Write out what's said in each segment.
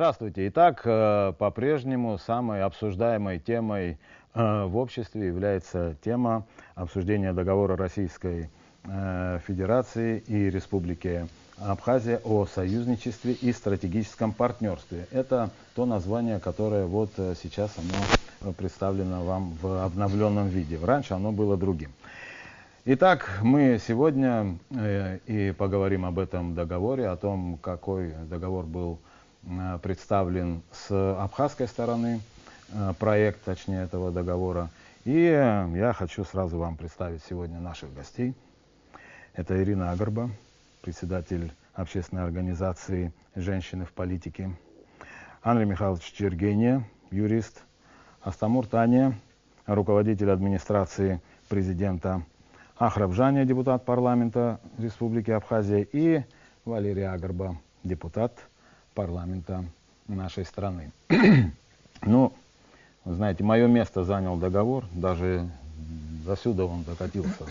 Здравствуйте. Итак, по-прежнему самой обсуждаемой темой в обществе является тема обсуждения договора Российской Федерации и Республики Абхазия о союзничестве и стратегическом партнерстве. Это то название, которое вот сейчас оно представлено вам в обновленном виде. Раньше оно было другим. Итак, мы сегодня и поговорим об этом договоре, о том, какой договор был представлен с абхазской стороны, проект, точнее, этого договора. И я хочу сразу вам представить сегодня наших гостей. Это Ирина Агарба, председатель общественной организации «Женщины в политике», Андрей Михайлович Чергения, юрист, Астамур Таня, руководитель администрации президента, Ахраб Жаня, депутат парламента Республики Абхазия, и Валерия Агарба, депутат парламента нашей страны. Ну, вы знаете, мое место занял договор, даже засюда он докатился.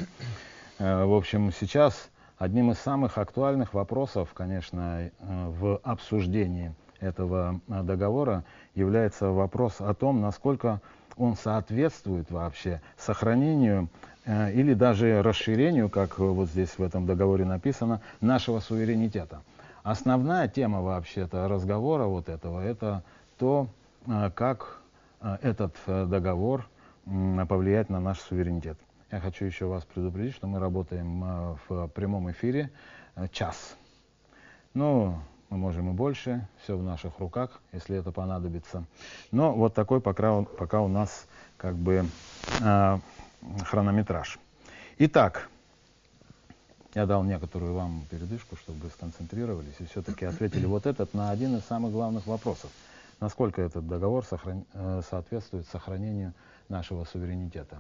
В общем, сейчас одним из самых актуальных вопросов, конечно, в обсуждении этого договора является вопрос о том, насколько он соответствует вообще сохранению или даже расширению, как вот здесь в этом договоре написано, нашего суверенитета. Основная тема вообще-то разговора вот этого, это то, как этот договор повлияет на наш суверенитет. Я хочу еще вас предупредить, что мы работаем в прямом эфире час. Ну, мы можем и больше, все в наших руках, если это понадобится. Но вот такой пока у нас как бы хронометраж. Итак, я дал некоторую вам передышку, чтобы вы сконцентрировались и все-таки ответили вот этот на один из самых главных вопросов. Насколько этот договор соответствует сохранению нашего суверенитета?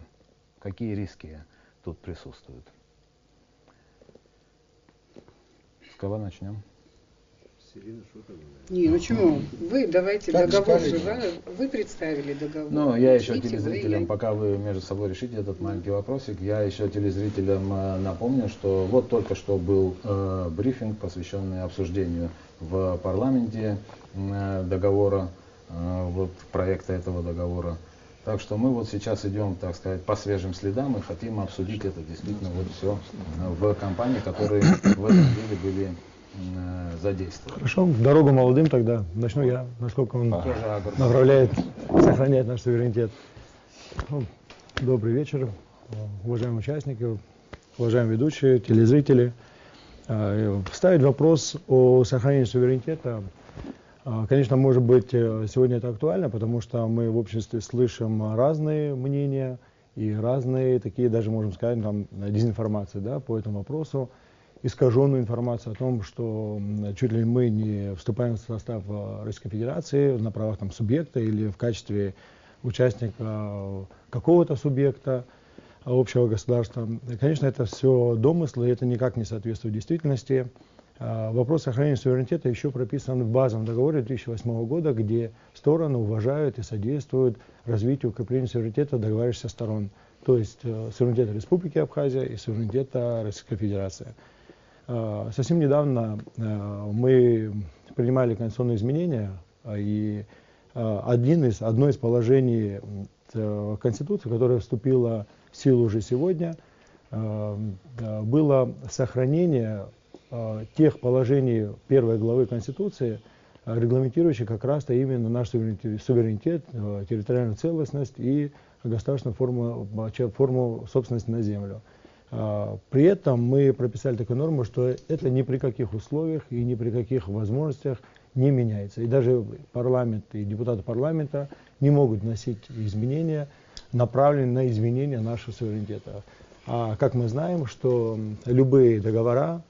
Какие риски тут присутствуют? С кого начнем? Не, ну почему? Вы давайте как договор скажете. же, вы представили договор. Ну, я еще Видите, телезрителям, пока вы между собой решите этот маленький вопросик, я еще телезрителям напомню, что вот только что был брифинг, посвященный обсуждению в парламенте договора, вот проекта этого договора. Так что мы вот сейчас идем, так сказать, по свежим следам и хотим обсудить это действительно вот все в компании, которые в этом деле были задействованы. Хорошо, дорогу молодым тогда. Начну я, насколько он направляет, сохраняет наш суверенитет. Ну, добрый вечер, уважаемые участники, уважаемые ведущие, телезрители. Ставить вопрос о сохранении суверенитета, конечно, может быть, сегодня это актуально, потому что мы в обществе слышим разные мнения и разные такие, даже можем сказать, там, дезинформации, да, по этому вопросу. Искаженную информацию о том, что чуть ли мы не вступаем в состав Российской Федерации на правах там, субъекта или в качестве участника какого-то субъекта общего государства. И, конечно, это все домыслы, и это никак не соответствует действительности. Вопрос сохранения суверенитета еще прописан в базовом договоре 2008 года, где стороны уважают и содействуют развитию и укреплению суверенитета договорившихся сторон, то есть суверенитета Республики Абхазия и суверенитета Российской Федерации. Совсем недавно мы принимали конституционные изменения, и одно из положений Конституции, которое вступило в силу уже сегодня, было сохранение тех положений первой главы Конституции, регламентирующих как раз-то именно наш суверенитет, территориальную целостность и государственную форму собственности на землю. При этом мы прописали такую норму, что это ни при каких условиях и ни при каких возможностях не меняется. И даже парламент и депутаты парламента не могут вносить изменения, направленные на изменение нашего суверенитета. А как мы знаем, что любые договора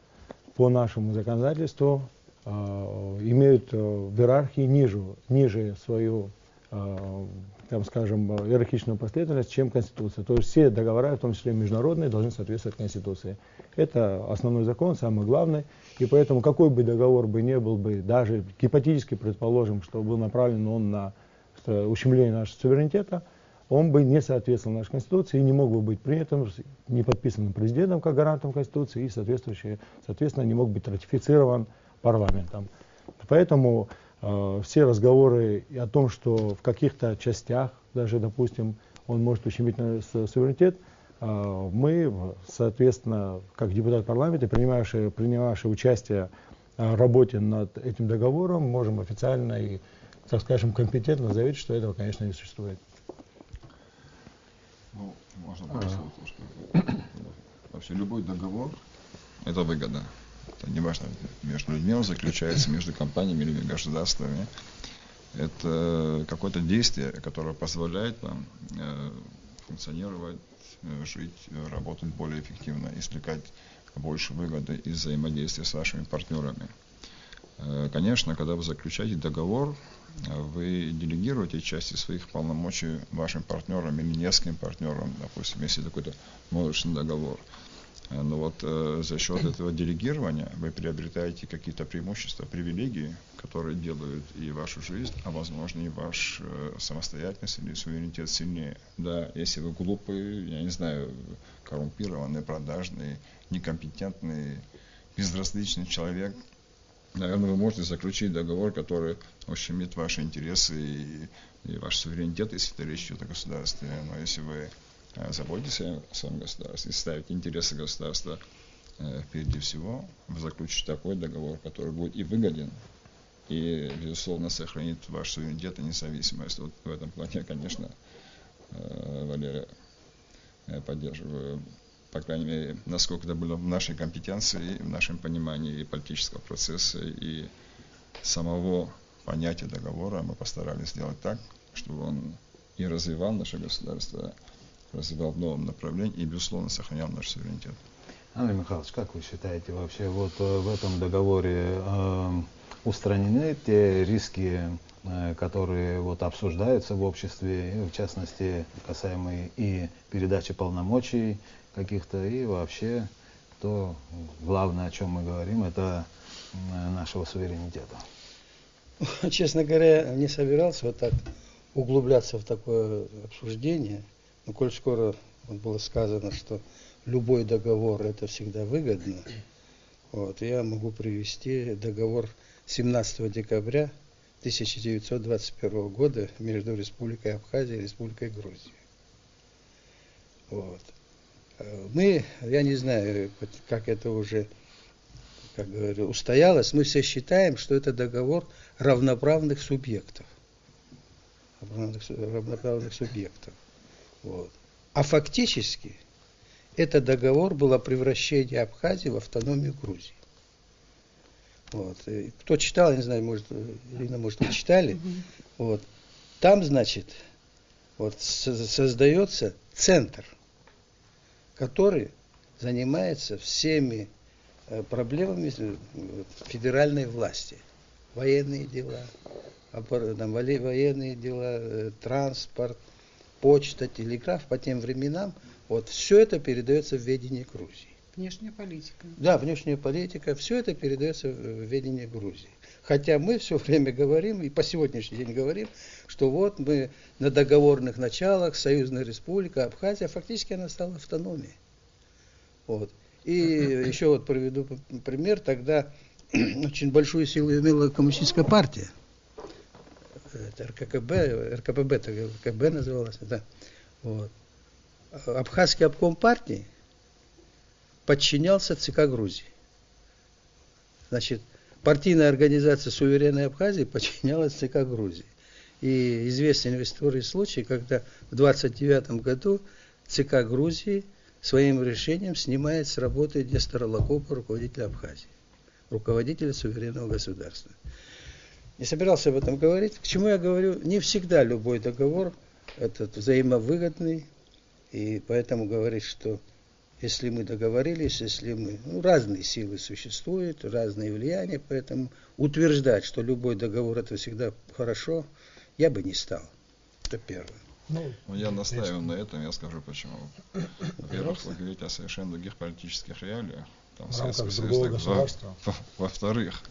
по нашему законодательству имеют в иерархии ниже свою, там, скажем, иерархичную последовательность, чем Конституция. То есть все договора, в том числе международные, должны соответствовать Конституции. Это основной закон, самый главный. И поэтому какой бы договор бы не был бы, даже гипотетически предположим, что был направлен он на ущемление нашего суверенитета, он бы не соответствовал нашей Конституции и не мог бы быть принятым, не подписанным президентом как гарантом Конституции и, соответственно, не мог быть ратифицирован парламентом. Поэтому все разговоры о том, что в каких-то частях, даже, допустим, он может ущемить суверенитет, мы, соответственно, как депутат парламента, принимавшие участие в работе над этим договором, можем официально и, так скажем, компетентно заявить, что этого, конечно, не существует. Ну, можно просто вообще любой договор – это выгода. Это не важно, между людьми он заключается, между компаниями или государствами. Это какое-то действие, которое позволяет нам функционировать, жить, работать более эффективно, извлекать больше выгоды из взаимодействия с вашими партнерами. Конечно, когда вы заключаете договор, вы делегируете части своих полномочий вашим партнерам или нескольким партнерам, допустим, если какой-то множественный договор. Но вот за счет этого делегирования вы приобретаете какие-то преимущества, привилегии, которые делают и вашу жизнь, а возможно и ваш самостоятельность или суверенитет сильнее. Да, если вы глупый, я не знаю, коррумпированный, продажный, некомпетентный, безразличный человек, наверное, вы можете заключить договор, который ущемит ваши интересы и ваш суверенитет, если это речь идет о государстве. Но если вы заботитесь о своем государстве и ставите интересы государства впереди всего, вы заключите такой договор, который будет и выгоден, и, безусловно, сохранит ваш суверенитет и независимость. Вот в этом плане, конечно, Валерия, я поддерживаю, по крайней мере, насколько это было в нашей компетенции, в нашем понимании и политического процесса, и самого понятия договора мы постарались сделать так, чтобы он и развивал наше государство, развивал в новом направлении и, безусловно, сохранял наш суверенитет. Андрей Михайлович, как вы считаете, вообще вот в этом договоре устранены те риски, которые вот обсуждаются в обществе, в частности, касаемые и передачи полномочий каких-то, и вообще то главное, о чем мы говорим, это нашего суверенитета? Честно говоря, не собирался вот так углубляться в такое обсуждение. Но коль скоро было сказано, что любой договор это всегда выгодно, вот, я могу привести договор 17 декабря 1921 года между Республикой Абхазия и Республикой Грузия. Вот. Я не знаю, как это уже, как говорю, устоялось, мы все считаем, что это договор равноправных субъектов. Равноправных субъектов. Вот. А фактически этот договор был о превращении Абхазии в автономию Грузии. Вот. И кто читал, я не знаю, может, Ирина, может, вы читали. Вот. Там, значит, вот, создается центр, который занимается всеми проблемами федеральной власти. Военные дела, военные дела, транспорт, почта, телеграф по тем временам, вот все это передается в ведение Грузии. Внешняя политика. Да, внешняя политика, все это передается в ведение Грузии. Хотя мы все время говорим, и по сегодняшний день говорим, что вот мы на договорных началах, Союзная Республика, Абхазия, фактически она стала автономией. Вот. И еще вот приведу пример, тогда очень большую силу имела коммунистическая партия. Это РКПБ, так РКБ называлось, да. Вот. Абхазский обком партии подчинялся ЦК Грузии. Значит, партийная организация суверенной Абхазии подчинялась ЦК Грузии. И известен в истории случай, когда в 1929 году ЦК Грузии своим решением снимает с работы Нестора Лакопа, руководителя Абхазии, руководителя суверенного государства. Не собирался об этом говорить. К чему я говорю? Не всегда любой договор этот взаимовыгодный, и поэтому говорить, что если мы договорились, если мы... разные силы существуют, разные влияния, поэтому утверждать, что любой договор это всегда хорошо, я бы не стал. Это первое. Я настаиваю на этом, я скажу почему. Во-первых, вы говорите о совершенно других политических реалиях. Там, во-вторых,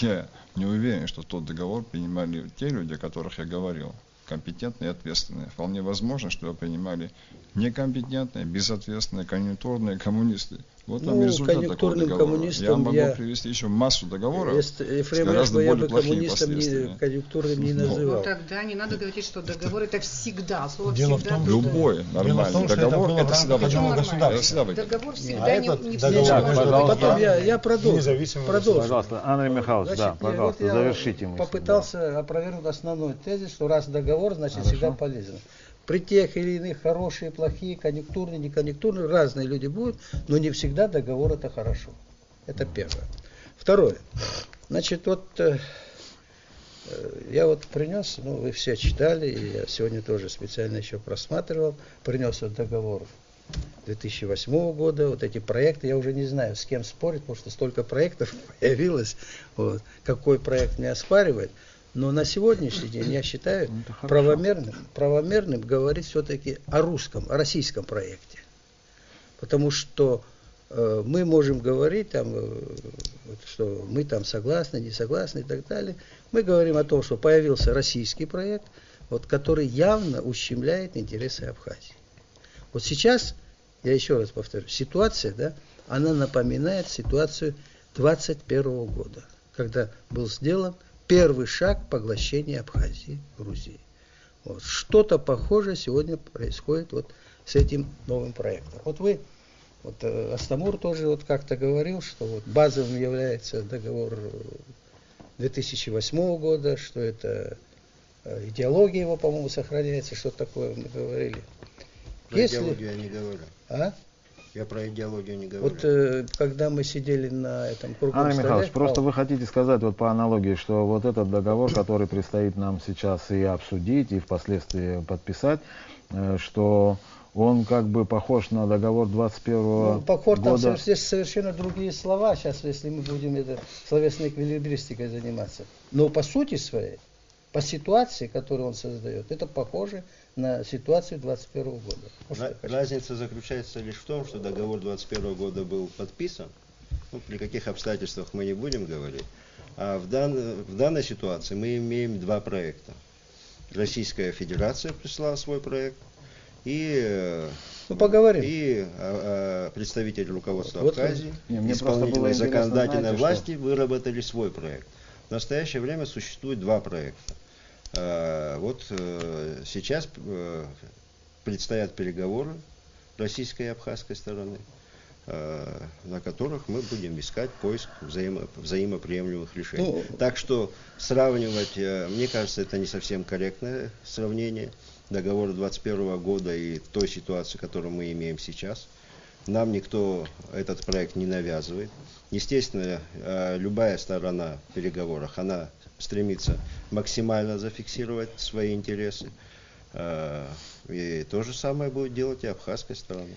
я не уверен, что тот договор принимали те люди, о которых я говорил, компетентные и ответственные. Вполне возможно, что его принимали некомпетентные, безответственные, конъюнктурные коммунисты. Вот вам результат такого договора. Я могу привести еще массу договоров с гораздо более плохими последствиями. Конъюнктурным не называл. Ну тогда не надо говорить, что договор это всегда. Слово Дело всегда. в том, что Любой нормальный договор это всегда выгодно. Договор всегда не Потом я продолжу. Пожалуйста, Андрей Михайлович, да, пожалуйста, завершите мысль. Попытался опровергнуть основной тезис, что раз договор, значит всегда полезен. При тех или иных хорошие, плохие, конъюнктурные, неконъюнктурные, разные люди будут, но не всегда договор это хорошо. Это первое. Второе. Значит, вот я вот принес, ну вы все читали, и я сегодня тоже специально еще просматривал, принес вот договор 2008 года, вот эти проекты, я уже не знаю, с кем спорить, потому что столько проектов появилось, вот, какой проект не оспаривать. Но на сегодняшний день я считаю правомерным говорить все-таки о российском проекте. Потому что мы можем говорить, там, что мы там согласны, не согласны и так далее. Мы говорим о том, что появился российский проект, вот, который явно ущемляет интересы Абхазии. Вот сейчас, я еще раз повторю, ситуация, да, она напоминает ситуацию 21 года, когда был сделан первый шаг поглощения Абхазии, Грузии. Вот. Что-то похожее сегодня происходит вот с этим новым проектом. Вот вы, вот Астамур тоже вот как-то говорил, что вот базовым является договор 2008 года, что это идеология его, по-моему, сохраняется, что такое мы говорили. Про идеологию я не говорю. А? Я про идеологию не говорю. Вот когда мы сидели на этом круглом Андрей столе... Михайлович, просто вы хотите сказать вот по аналогии, что вот этот договор, который предстоит нам сейчас и обсудить, и впоследствии подписать, что он как бы похож на договор 21 похож, года. там здесь совершенно другие слова, сейчас, если мы будем словесной эквилибристикой заниматься. Но по сути своей, по ситуации, которую он создает, это похоже на ситуацию 21 года. Разница заключается лишь в том, что договор 21 года был подписан, ну, при каких обстоятельствах мы не будем говорить, а в данной ситуации мы имеем два проекта. Российская Федерация прислала свой проект, и, поговорим. И представители руководства вот Абхазии, исполнительной законодательной власти выработали свой проект. В настоящее время существует два проекта. Вот сейчас предстоят переговоры российской и абхазской стороны, на которых мы будем искать поиск взаимоприемлемых решений. Так что сравнивать, мне кажется, это не совсем корректное сравнение договора 21 года и той ситуации, которую мы имеем сейчас. Нам никто этот проект не навязывает. Естественно, любая сторона в переговорах, она стремится максимально зафиксировать свои интересы. И то же самое будет делать и абхазская сторона.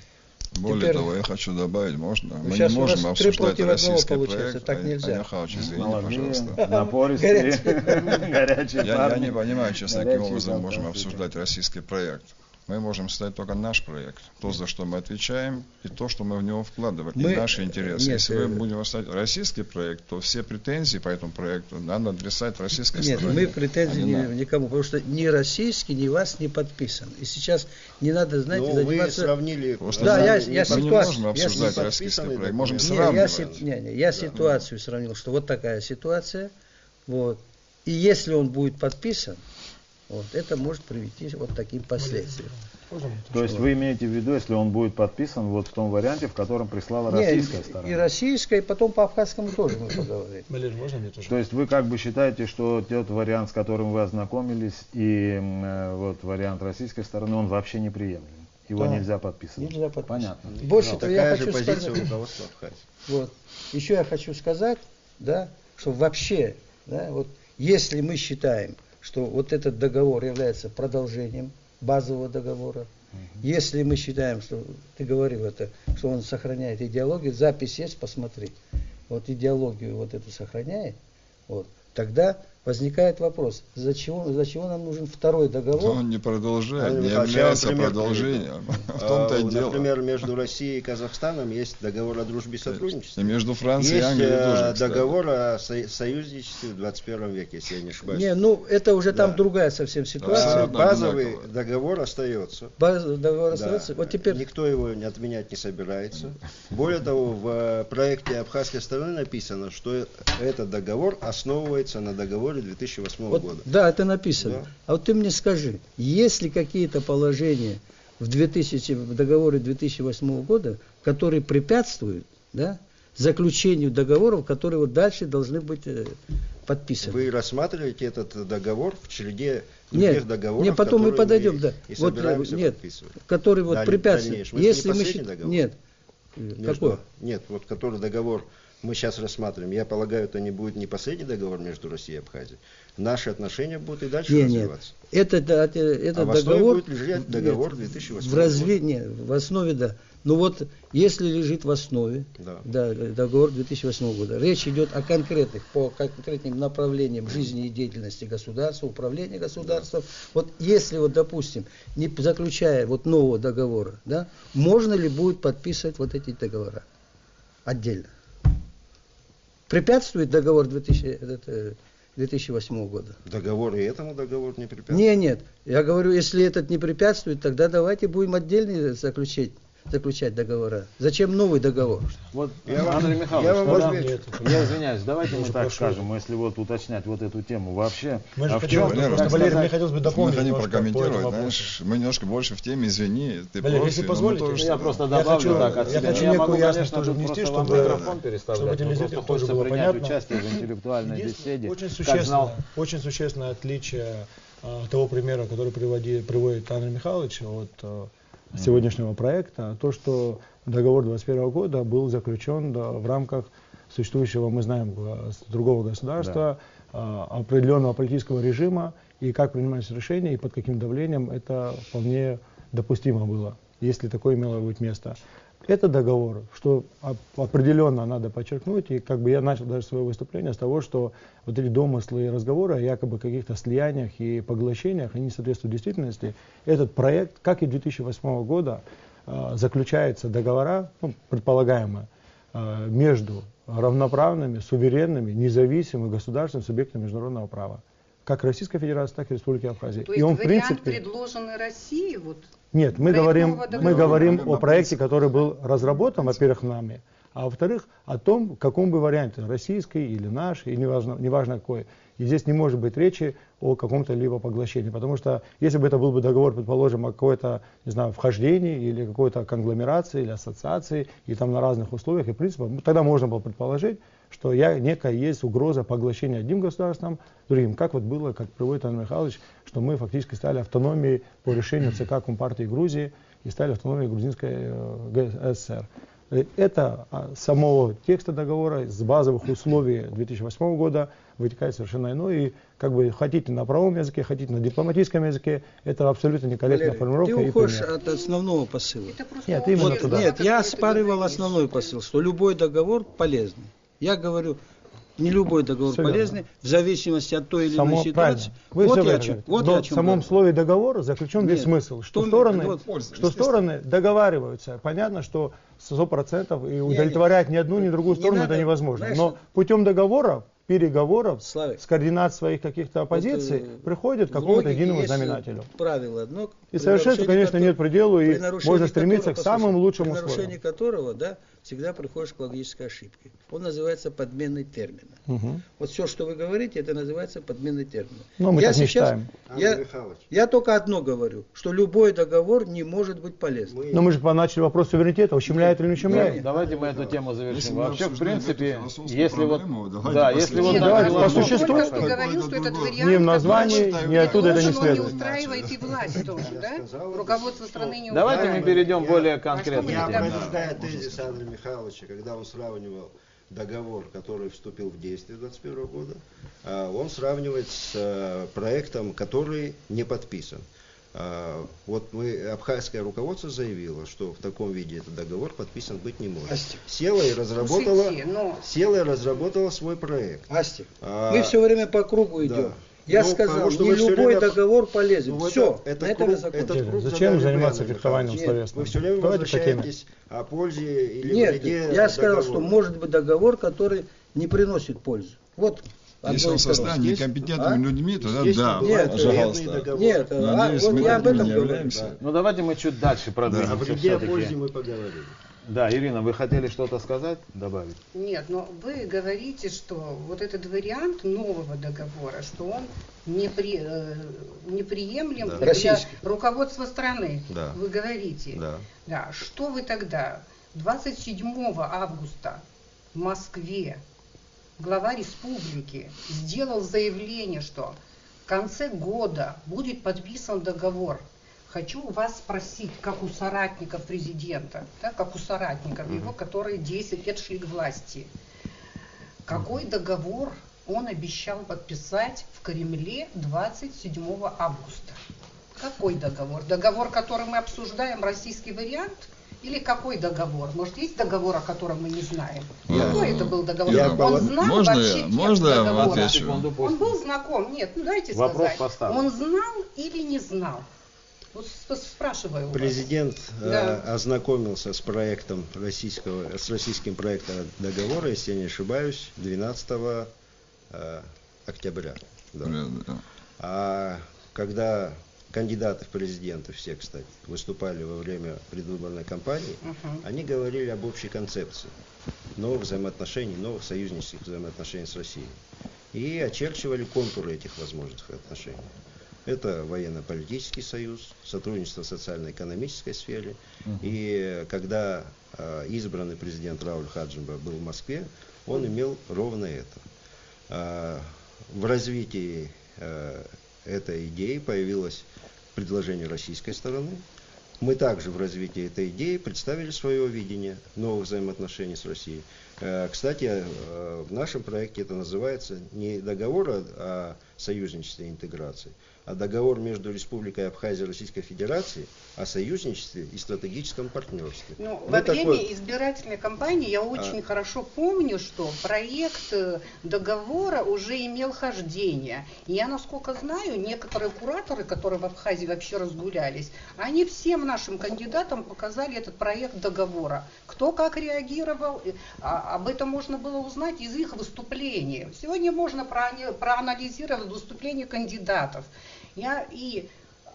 Более того, я хочу добавить, можно? Мы не можем обсуждать российский проект. Так нельзя. Михайлович, извини, пожалуйста. Напористый, горячий Я не понимаю, честно, каким образом мы можем обсуждать российский проект. Мы можем ставить только наш проект, то, за что мы отвечаем, и то, что мы в него вкладываем, и наши интересы. Если мы будем ставить российский проект, то все претензии по этому проекту надо адресовать российской стороне. Нет, мы претензий никому, потому что ни российский, ни вас не подписан. И сейчас не надо, знаете, заниматься... Вы сравнили... Да, я мы не можем обсуждать российский проект, можем сравнивать. Я ситуацию сравнил, что вот такая ситуация, вот, и если он будет подписан, вот, это может привести вот таким последствиям. То есть вы имеете в виду, если он будет подписан вот в том варианте, в котором прислала российская сторона? И российская, и потом по абхазскому тоже мы поговорим. То есть вы как бы считаете, что тот вариант, с которым вы ознакомились, и вот вариант российской стороны, он вообще неприемлем? Его нельзя подписывать? Нельзя подписывать. Понятно. Больше того, я же хочу позиция сказать, руководства Абхазии. вот, еще я хочу сказать, да, что вообще, да, вот, если мы считаем, что вот этот договор является продолжением базового договора, если мы считаем, что ты говорил это, что он сохраняет идеологию, запись есть, посмотри, вот идеологию вот эту сохраняет, вот, тогда возникает вопрос, для чего нам нужен второй договор? Он не продолжает, Андрей не Михайлович, является я вам пример продолжением. В том-то и дело. Например, между Россией и Казахстаном есть договор о дружбе и сотрудничестве. И между Францией и Есть Англией тоже, кстати. договор о союзничестве в 21 веке, если я не ошибаюсь. Не, ну это уже там Да. другая совсем ситуация. Абсолютно Базовый одинаково. договор остается. Договор Да. остается. Вот теперь Никто его отменять не собирается. Более того, в проекте абхазской стороны написано, что этот договор основывается на договоре 2008 вот, года. да, это написано. Да. А вот ты мне скажи, есть ли какие-то положения в договоре 2008 года, которые препятствуют, да, заключению договоров, которые вот дальше должны быть подписаны? Вы рассматриваете этот договор в череде других Нет, договоров, нет, потом мы которые подойдем, мы да. и Вот, собираемся нет, подписывать. который вот препятствует. Дальнейшем. Это Если не мы последний договор. Нет. Какой? Нет, вот который договор мы сейчас рассматриваем, я полагаю, это не будет не последний договор между Россией и Абхазией. Наши отношения будут и дальше Нет, развиваться. Этот А в основе договор будет лежать договор 2008 нет, в основе, да. Ну вот, если лежит в основе, Да. договор 2008 года, речь идет о конкретных, по конкретным направлениям жизни и деятельности государства, управления государством. Вот если, вот, допустим, не заключая вот нового договора, да, можно ли будет подписывать вот эти договора отдельно? Препятствует договор 2008 года? Договор и этому договору не препятствует. Нет, я говорю, если этот не препятствует, тогда давайте будем отдельные заключать договора. Зачем новый договор? Вот, Я вам- Андрей я Михайлович, вам тогда- отвечу. я извиняюсь, давайте мы так прошу. скажем, если вот уточнять вот эту тему вообще. Мы же в хотим, чем, Валерий, как просто, Валерий, сказать, мне хотелось бы Мы дополнить хотим немножко по этому прокомментировать, вопросу. знаешь, мы немножко больше в теме, извини, ты Валерий, профи, если но мы позволите, тоже я что-то. просто Я добавлю хочу- так от я себя. хочу Я некую могу, ясность конечно, тоже тут внести, просто вам чтобы- микрофон переставлять, но телезрителям просто тоже хочется было принять понятно. участие в интеллектуальной Есть беседе. очень существенное отличие того примера, который приводит Андрей Михайлович от сегодняшнего проекта, то, что договор 2021 года был заключен в рамках существующего, мы знаем, другого государства, определенного политического режима, и как принимались решения, и под каким давлением, это вполне допустимо было, если такое имело быть место. Это договор, что определенно надо подчеркнуть, и как бы я начал даже свое выступление с того, что вот эти домыслы и разговоры о якобы каких-то слияниях и поглощениях, они не соответствуют действительности. Этот проект, как и 2008 года, заключается договора, предполагаемо, между равноправными, суверенными, независимыми государственными субъектами международного права. Как Российской Федерации, так и Республики Абхазия. То И есть он, в вариант, принципе, предложенный России, вот, нет, мы проект говорим, нового мы договора. говорим о проекте, который был разработан, во-первых, нами, а во-вторых, о том, в каком бы варианте, российский или наш, и неважно какой. И здесь не может быть речи о каком-то либо поглощении, потому что если бы это был бы договор, предположим, о какой-то, не знаю, вхождении или какой-то конгломерации или ассоциации, и там на разных условиях и принципах, тогда можно было предположить, что некая есть угроза поглощения одним государством, другим. Как вот было, как приводит Андрей Михайлович, что мы фактически стали автономией по решению ЦК Компартии Грузии и стали автономией Грузинской ССР. Это самого текста договора, с базовых условий 2008 года вытекает совершенно иное. И как бы хотите на правом языке, хотите на дипломатическом языке, это абсолютно некорректная формулировка. Ты и уходишь пример. от основного посыла. это просто Нет, именно общее туда. слово, Нет, я которое ты оспаривал говоришь. основной посыл, что любой договор полезный. Я говорю, не любой договор Все верно. полезный, в зависимости от той или иной Само правильно. ситуации. Вы Вот все я о правильно чем, говорите. вот Но я о в чем самом говорю. слове договора заключен весь Нет. смысл, что Что- стороны, вот, что стороны договариваются. Понятно, что 100% и удовлетворять ни одну, ни другую не сторону надо, это невозможно. знаешь, Но путем договоров, переговоров, Славик, с координацией своих каких-то позиций приходят к в какому-то логике единому есть знаменателю. правило одно. И при совершенству, нарушении конечно, нет предела, и при нарушении можно стремиться к которого, самым послушай, лучшим при нарушении условиям. которого, да, всегда приходишь к логической ошибке. Он называется подменой термина. Мгм. Вот все, что вы говорите, это называется подменой термина. Но мы Я так не сейчас- считаем. Андрей Михайлович, Я только одно говорю, что любой договор не может быть полезным. Но мы же начали вопрос суверенитета, ущемляет или не ущемляет. Давайте мы эту тему Если завершим. мы Вообще, в обсуждаем принципе, эту философскую если вот, проблему, давайте да, если вот последовательно. Давайте так по было- существу. Только что говорил, что этот вариант, Не в названии, который не оттуда это не предложен, он следует. устраивает и власть тоже, да? сказал, Руководство страны не Давайте устраивает. мы перейдем более Я конкретно. Я опровергаю тезис Андрея Михайловича, когда он сравнивал договор, который вступил в действие 2021 года, он сравнивает с проектом, который не подписан. Вот абхазское руководство заявило, что в таком виде этот договор подписан быть не может. Села и разработала свой проект. Астик, мы все время по кругу идем. Да. Я сказал, не любой договор полезен. Все, это на этом я закончил. Зачем заниматься фехтованием словесным? Вы все время возвращаетесь о пользе или вреде. Я сказал, что может быть договор, который не приносит пользу. Вот. Если он составлен некомпетентными людьми, тогда да, пожалуйста. Нет, вот я об этом говорю. Ну давайте мы чуть дальше продвинемся. О вреде, о пользе мы поговорили. Да, Ирина, вы хотели что-то сказать, добавить? Нет, но вы говорите, что вот этот вариант нового договора, что он неприемлем для руководства страны. Да. Вы говорите. Да. Да. Что вы тогда 27 августа в Москве глава республики сделал заявление, что в конце года будет подписан договор. Хочу у вас спросить, как у соратников президента, да, как у соратников его, которые 10 лет шли к власти, какой договор он обещал подписать в Кремле 27 августа? Какой договор? Договор, который мы обсуждаем, российский вариант? Или какой договор? Может, есть договор, о котором мы не знаем? Какой это был договор? Он знал вообще текст договора? Он был знаком? Нет, ну дайте сказать. Он знал или не знал? Вот спрашиваю. Президент ознакомился с проектом с российским проектом договора, если я не ошибаюсь, 12 октября. Да. А когда кандидаты в президенты, все, кстати, выступали во время предвыборной кампании, они говорили об общей концепции новых взаимоотношений, новых союзнических взаимоотношений с Россией. И очерчивали контуры этих возможных отношений. Это военно-политический союз, сотрудничество в социально-экономической сфере. И когда избранный президент Рауль Хаджимба был в Москве, он имел ровно это. В развитии этой идеи появилось предложение российской стороны. Мы также в развитии этой идеи представили свое видение новых взаимоотношений с Россией. Кстати, в нашем проекте это называется не договор о союзничестве и интеграции, а договор между Республикой Абхазия и Российской Федерацией о союзничестве и стратегическом партнерстве. Ну, во время избирательной кампании я очень хорошо помню, что проект договора уже имел хождение. И я, насколько знаю, некоторые кураторы, которые в Абхазии вообще разгулялись, они всем нашим кандидатам показали этот проект договора. Кто как реагировал, об этом можно было узнать из их выступлений. Сегодня можно проанализировать выступления кандидатов. И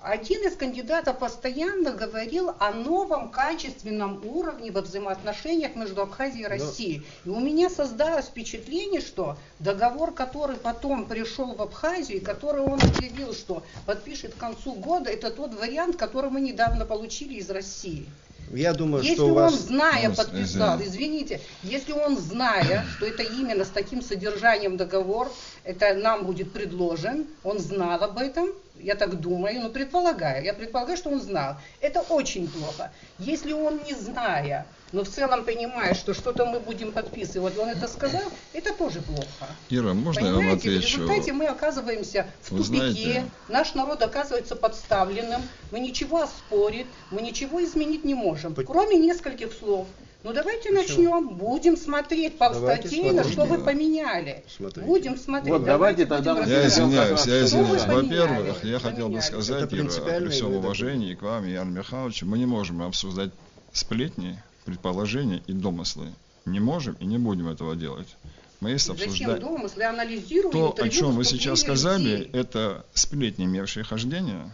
один из кандидатов постоянно говорил о новом качественном уровне во взаимоотношениях между Абхазией и Россией. И у меня создалось впечатление, что договор, который потом пришел в Абхазию, и который он объявил, что подпишет к концу года, это тот вариант, который мы недавно получили из России. Я думаю, если что он, зная, подписал, извините, если он, зная, что это именно с таким содержанием договор, это нам будет предложен, он знал об этом, я так думаю, я предполагаю, что он знал. Это очень плохо. Если он, не зная, но в целом понимает, что что-то мы будем подписывать, он это сказал, это тоже плохо. Ира, можно я вам отвечу? В результате мы оказываемся в тупике, наш народ оказывается подставленным, мы ничего оспорить, мы ничего изменить не можем, кроме нескольких слов. Ну давайте начнем, будем смотреть по статье, на что вы поменяли. Будем смотреть. Вот давайте тогда... Я извиняюсь. Во-первых, я хотел бы сказать, Ира, при всем уважении к вам, Ян Михайлович, мы не можем обсуждать сплетни, предположения и домыслы. Не можем и не будем этого делать. Мы есть обсуждать домыслы, анализируем то, о чем вы сейчас сказали, это сплетни, имевшие хождение.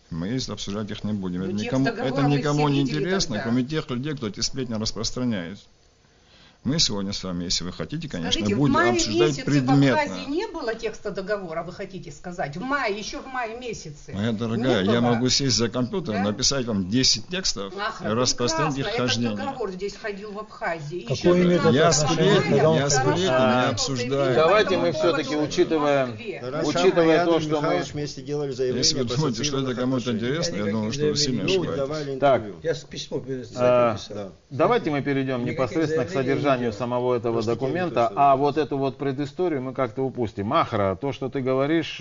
Мы есть обсуждать их не будем. Это никому не интересно, кроме тех людей, кто эти сплетни распространяет. Мы сегодня с вами, если вы хотите, конечно, скажите, будем обсуждать предметно. В Абхазии не было текста договора, вы хотите сказать? Еще в мае месяце. Моя дорогая, я могу сесть за компьютер, написать вам 10 текстов и распространить их хождение. Этот договор здесь ходил в Абхазии. Я сплетни не обсуждаю. Давайте мы все-таки, учитывая то, что мы вместе делали заявление. Если вы думаете, что это кому-то интересно, я думаю, что вы сильно ошибаетесь. Так, я письмо написал. давайте мы перейдем непосредственно к содержанию содержанию самого этого документа, а вот эту вот предысторию мы как-то упустим. Ахра, то, что ты говоришь,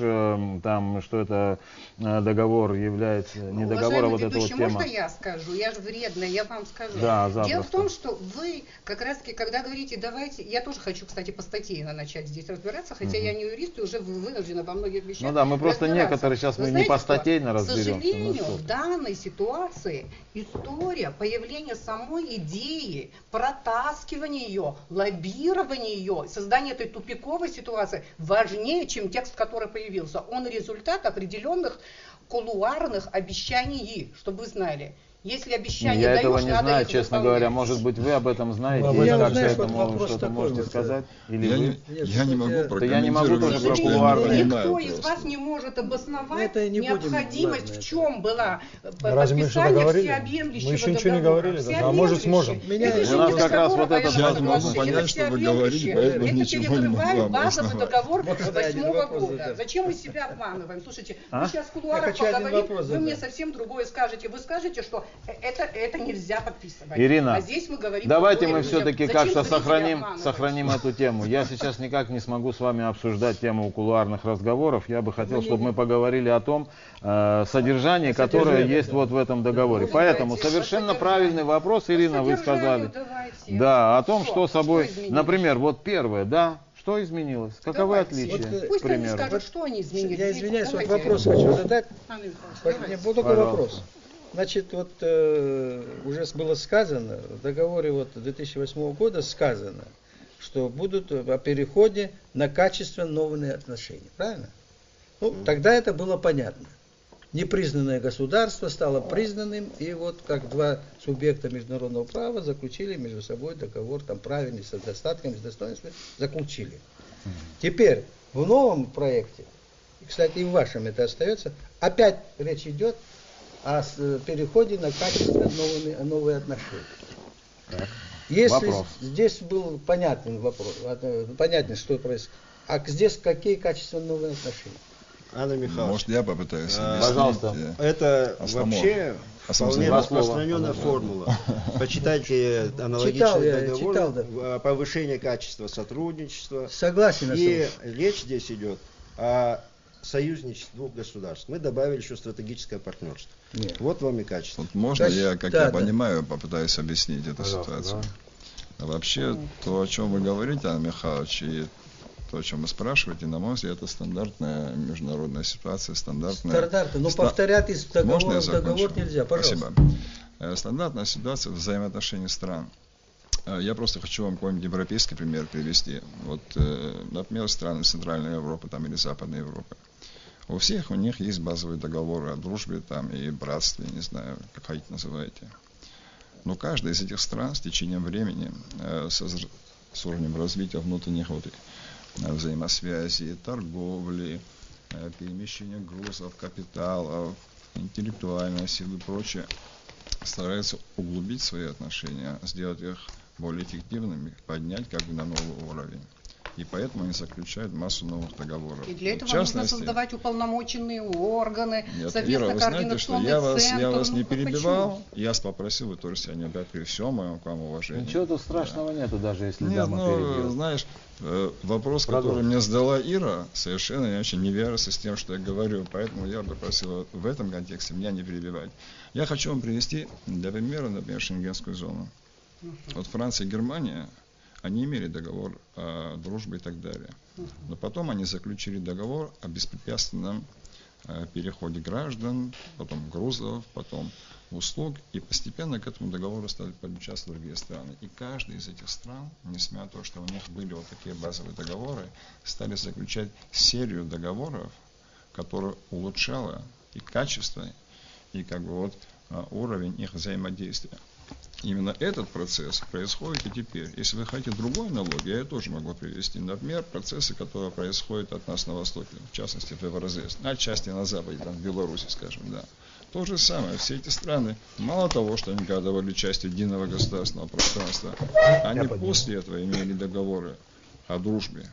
там, что это договор является не договор, а вот эта вот тема. Можно я скажу? Я же вредная, я вам скажу. Да, Дело в том, что вы как раз таки, когда говорите, давайте, я тоже хочу, кстати, по статье начать здесь разбираться, хотя я не юрист и уже вынуждена во многих вещах. Ну да, мы просто некоторые сейчас мы не по статейно разберемся. К сожалению, в данной ситуации история появления самой идеи, протаскивания ее, лоббирования ее, создания этой тупиковой ситуации важнее, чем текст, который появился. Он результат определенных кулуарных обещаний, чтобы вы знали. Если обещание я даешь, этого не надо знаю, их честно выполнять. говоря. Может быть, вы об этом знаете, Я как знаю, что вот что-то можете сказать? Или Я не могу прокомментировать. я не могу тоже про потому что кулуарные. не Никто понимаю из просто. вас не может обосновать Это не будем, необходимость, ладно, в чем была Разве мы что-то подписание говорили? всеобъемлющего Мы еще ничего не договора. говорили даже, а может сможем. Меня Это же у нас не как раз договор вот это военного Я не могу соглашения, понять, это что вы говорите, всеобъемлющее. поэтому Это ничего не могу перекрывает вам базовый обосновать. договор Вот тогда один 2008 вопрос года. задам. Зачем мы себя обманываем? Слушайте, А? мы сейчас в Я кулуарах хочу один поговорим, вопрос вы мне задать. совсем другое скажете. Вы скажете, что это нельзя подписывать. Ирина, а здесь мы говорим, давайте мы людям, все-таки зачем как-то зрителей сохраним эту тему. Я сейчас никак не смогу с вами обсуждать тему кулуарных разговоров. Я бы хотел, чтобы мы поговорили о том содержании, которое есть вот в этом договоре. Ну, Поэтому давайте, совершенно по правильный вопрос, Ирина, вы сказали. Давайте. Да, о том, что собой, изменилось? например, вот первое, да, что изменилось, каковы Давайте. отличия, Вот, к Пусть они примеру. скажут, что они изменили. Я извиняюсь, вот Давайте. вопрос хочу задать. Анна Михайловна, Не давайте. был только Пожалуйста. вопрос. Значит, вот уже было сказано, в договоре вот 2008 года сказано, что будут о переходе на качественно новые отношения. Правильно? Ну, тогда это было понятно. Непризнанное государство стало признанным, и вот как два субъекта международного права заключили между собой договор, там правильный, с достатками, с достоинством, заключили. Теперь в новом проекте, и, кстати, и в вашем это остается, опять речь идет о переходе на качественно новые отношения. Так. Если Вопрос. здесь был понятен вопрос, понятно, что происходит, а здесь какие качественно новые отношения? Анна Михайловна, Может, я попытаюсь объяснить. Пожалуйста. это Основное. вообще вполне Два слова. распространенная формула. Почитайте Читал, аналогичные я договоры, читал, да. повышение качества сотрудничества. Согласен. И речь здесь идет о союзничестве двух государств. Мы добавили еще стратегическое партнерство. Нет. Вот вам и качество. Вот можно я, как Да, я да. понимаю, попытаюсь объяснить эту Пожалуйста, ситуацию? Вообще, то, о чем вы говорите, Анна Михайлович, и то, о чем вы спрашиваете, на мой взгляд, это стандартная международная ситуация, стандартная... Но повторять из Можно договора я в договор закончу? нельзя. Пожалуйста. Спасибо. Стандартная ситуация взаимоотношений стран. Я просто хочу вам какой-нибудь европейский пример привести. Вот, например, страны Центральной Европы там, или Западной Европы. У всех у них есть базовые договоры о дружбе там, и братстве, не знаю, как хотите называете. Но каждая из этих стран с течением времени, с уровнем развития внутренних вот, взаимосвязи, торговли, перемещения грузов, капиталов, интеллектуальной силы и прочее, старается углубить свои отношения, сделать их более эффективными, поднять как бы на новый уровень. И поэтому они заключают массу новых договоров. И для В этого нужно частности, создавать уполномоченные органы, Ира, совместно вы знаете, что координационный центр. я вас не Ну, почему? перебивал, я вас попросил, вы тоже себя не опять при всем моем к вам уважении. Ничего тут страшного нету, даже если Нет, дама ну, перебьет. знаешь, вопрос, Продолжим. который мне задала Ира, совершенно не очень не вяжется с тем, что я говорю, поэтому я бы просил в этом контексте меня не перебивать. Я хочу вам привести для примера, например, Шенгенскую зону. Вот Франция и Германия, они имели договор о дружбе и так далее. Но потом они заключили договор о беспрепятственном переходе граждан, потом грузов, потом услуг. И постепенно к этому договору стали подключаться другие страны. И каждая из этих стран, несмотря на то, что у них были вот такие базовые договоры, стали заключать серию договоров, которая улучшала и качество, и как бы вот уровень их взаимодействия. Именно этот процесс происходит и теперь. Если вы хотите другой аналог, я тоже могу привести. Например, процессы, которые происходят от нас на востоке, в частности в ФРЗС, отчасти на западе, там, в Беларуси, скажем, да. То же самое, все эти страны, мало того, что они когда были частью единого государственного пространства, они после этого имели договоры о дружбе.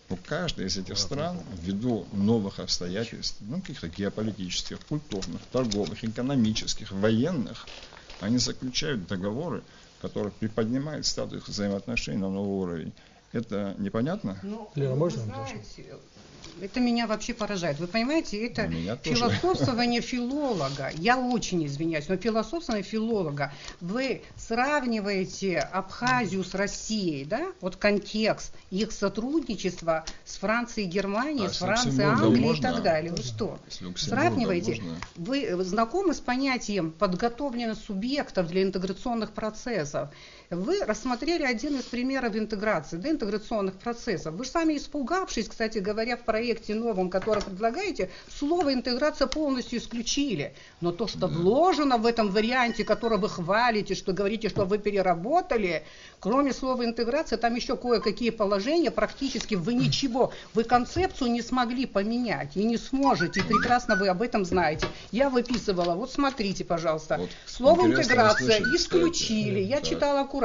Но каждая из этих стран, ввиду новых обстоятельств, ну, каких-то геополитических, культурных, торговых, экономических, военных, они заключают договоры, который приподнимает статус взаимоотношений на новый уровень. Это непонятно? Ну, Лера, вы можно знаете, это меня вообще поражает. Вы понимаете, это Меня тоже. философствование филолога. Я очень извиняюсь, но философствование филолога. Вы сравниваете Абхазию с Россией, да? Вот контекст их сотрудничества с Францией, Германией, с Францией, Англией и так далее. Вы что? Сравниваете? Вы знакомы с понятием подготовленных субъектов для интеграционных процессов? Вы рассмотрели один из примеров интеграции, да, интеграционных процессов. Вы же сами испугавшись, кстати говоря, в проекте новом, который предлагаете, слово интеграция полностью исключили. Но то, что вложено в этом варианте, который вы хвалите, что говорите, что вы переработали, кроме слова интеграция, там еще кое-какие положения, практически вы ничего, вы концепцию не смогли поменять и не сможете, и прекрасно вы об этом знаете. Я выписывала, вот смотрите, пожалуйста, вот, слово интеграция услышать, исключили, я читала аккуратно,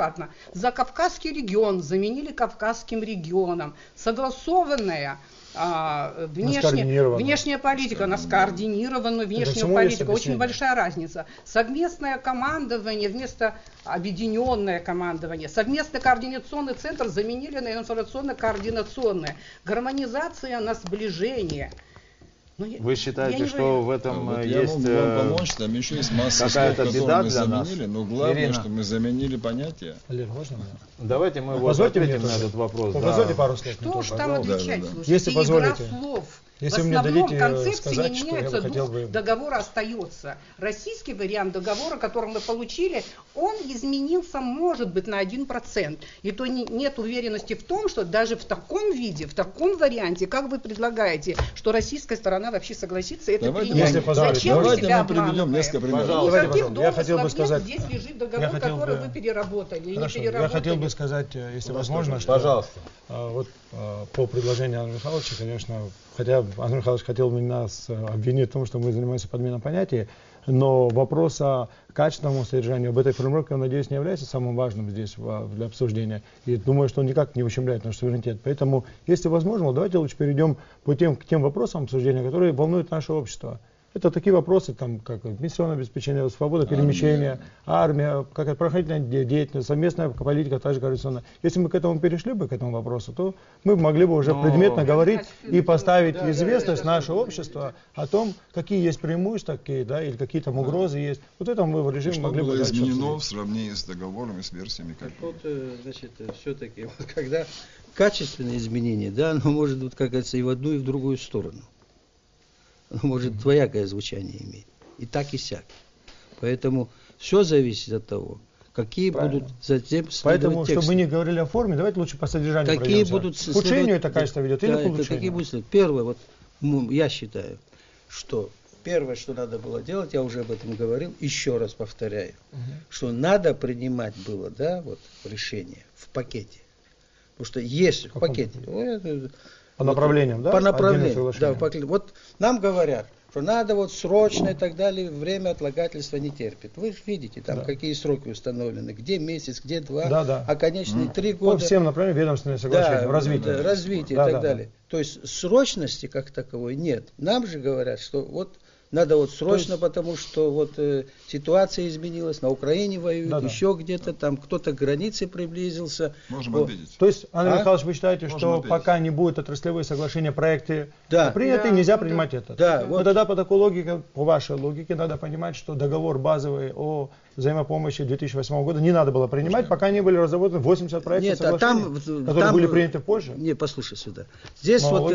Закавказский регион заменили Кавказским регионом, согласованная внешняя политика, на скоординированную внешнюю политику, очень большая разница. Совместное командование вместо объединенное командование. Совместный координационный центр заменили на информационно-координационное. Гармонизация на сближение. Вы считаете, что в этом вот есть я могу вам помочь, там еще есть масса слов, которые мы заменили, но главное, Ирина, что мы заменили понятие. Лер, можно? Давайте мы вот ответим на этот вопрос. Позвольте пару слов. Что ж там отвечать, слушайте, Если позволите. игра слов. Если в вы мне основном дадите концепции сказать, не что я меняются, бы хотел дух бы... договора остается. Российский вариант договора, который мы получили, он изменился, может быть, на 1%. И то нет уверенности в том, что даже в таком виде, в таком варианте, как вы предлагаете, что российская сторона вообще согласится это Давайте, принять. если позволите, Зачем давайте себя мы приведем обманываем? несколько примеров. Никаких Я хотел бы домыслов сказать... нет, здесь лежит договор, который вы переработали. Хорошо, не переработали. я хотел бы сказать, если возможно, что... Пожалуйста. Вот по предложению Андрея Михайловича, конечно, хотя Андрей Михайлович хотел бы нас обвинить в том, что мы занимаемся подменой понятий, но вопрос о качественном содержании, об этой формулировке, я надеюсь, не является самым важным здесь для обсуждения. И думаю, что он никак не ущемляет наш суверенитет. Поэтому, если возможно, давайте лучше перейдем к тем вопросам обсуждения, которые волнуют наше общество. Это такие вопросы, там, как пенсионное обеспечение, свобода перемещения, армия, какая правоохранительная деятельность, совместная политика, также координационная. Если мы к этому перешли бы, к этому вопросу, то мы могли бы уже предметно говорить и поставить известность нашего общества о том, какие есть преимущества, какие, да, или какие там угрозы есть. Вот это мы в режиме могли бы... Что было изменено в сравнении с договором и с версиями? Вот, значит, все-таки, вот, когда качественное изменение, да, оно может, вот, как говорится, и в одну, и в другую сторону. Оно может двоякое звучание иметь. И так, и сяк. Поэтому все зависит от того, какие будут затем следовать Поэтому, тексты. чтобы мы не говорили о форме, давайте лучше по содержанию Какие пройдемся. будут К ухудшению это качество ведет или к улучшению? Какие будут следовать? Первое, вот, я считаю, что первое, что надо было делать, я уже об этом говорил, еще раз повторяю, что надо принимать было, да, вот, решение в пакете. Потому что если в пакете... По направлениям, да? По направлениям, да. Вот нам говорят, что надо вот срочно и так далее, время отлагательства не терпит. Вы же видите, там какие сроки установлены, где месяц, где 2, а конечные 3 года. По всем направлениям ведомственные соглашения, развитие. Да, развитие и так далее. То есть срочности как таковой нет. Нам же говорят, что вот надо вот срочно, потому что вот ситуация изменилась, на Украине воюют, еще где-то там, кто-то к границе приблизился. Можем ответить. То есть, Андрей Михайлович, вы считаете, что пока не будут отраслевые соглашения, проекты приняты, нельзя принимать это? Да. Но тогда по такой логике, по вашей лоgiке, надо понимать, что договор базовый о взаимопомощи 2008 года не надо было принимать, пока не были разработаны 80 проектов соглашений, которые были приняты позже? Нет, послушай сюда. Здесь вот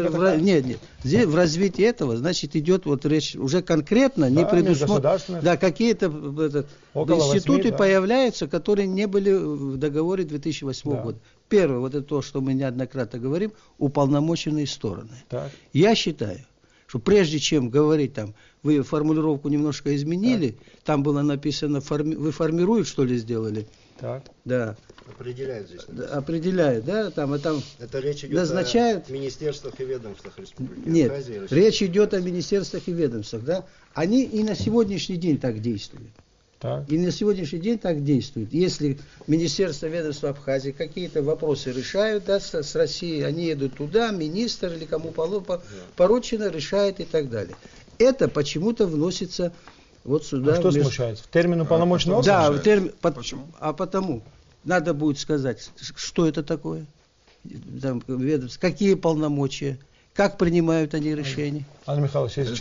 здесь в развитии этого, значит, идет вот речь уже конкретно, не предусмотрено. Да, какие-то институты появляются, которые не были в договоре 2008 года. Первое, вот это то, что мы неоднократно говорим, уполномоченные стороны. Я считаю, что прежде чем говорить там, вы формулировку немножко изменили, там было написано, вы формируют, что ли, сделали? Да. Определяют здесь. Определяют, да, там. Это речь идет назначают... о министерствах и ведомствах Республики Нет, Абхазия. речь идет о министерствах и ведомствах, да. Они и на сегодняшний день так действуют. И на сегодняшний день так действуют. Если министерство, ведомство Абхазии какие-то вопросы решают, да, с Россией, они едут туда, министр или кому поручено, решает и так далее. Это почему-то вносится вот сюда. А что смущает? В термин уполномоченного органа? Да, почему? Потому надо будет сказать, что это такое, там, какие полномочия, как принимают они решения. Анна Михайлович, Это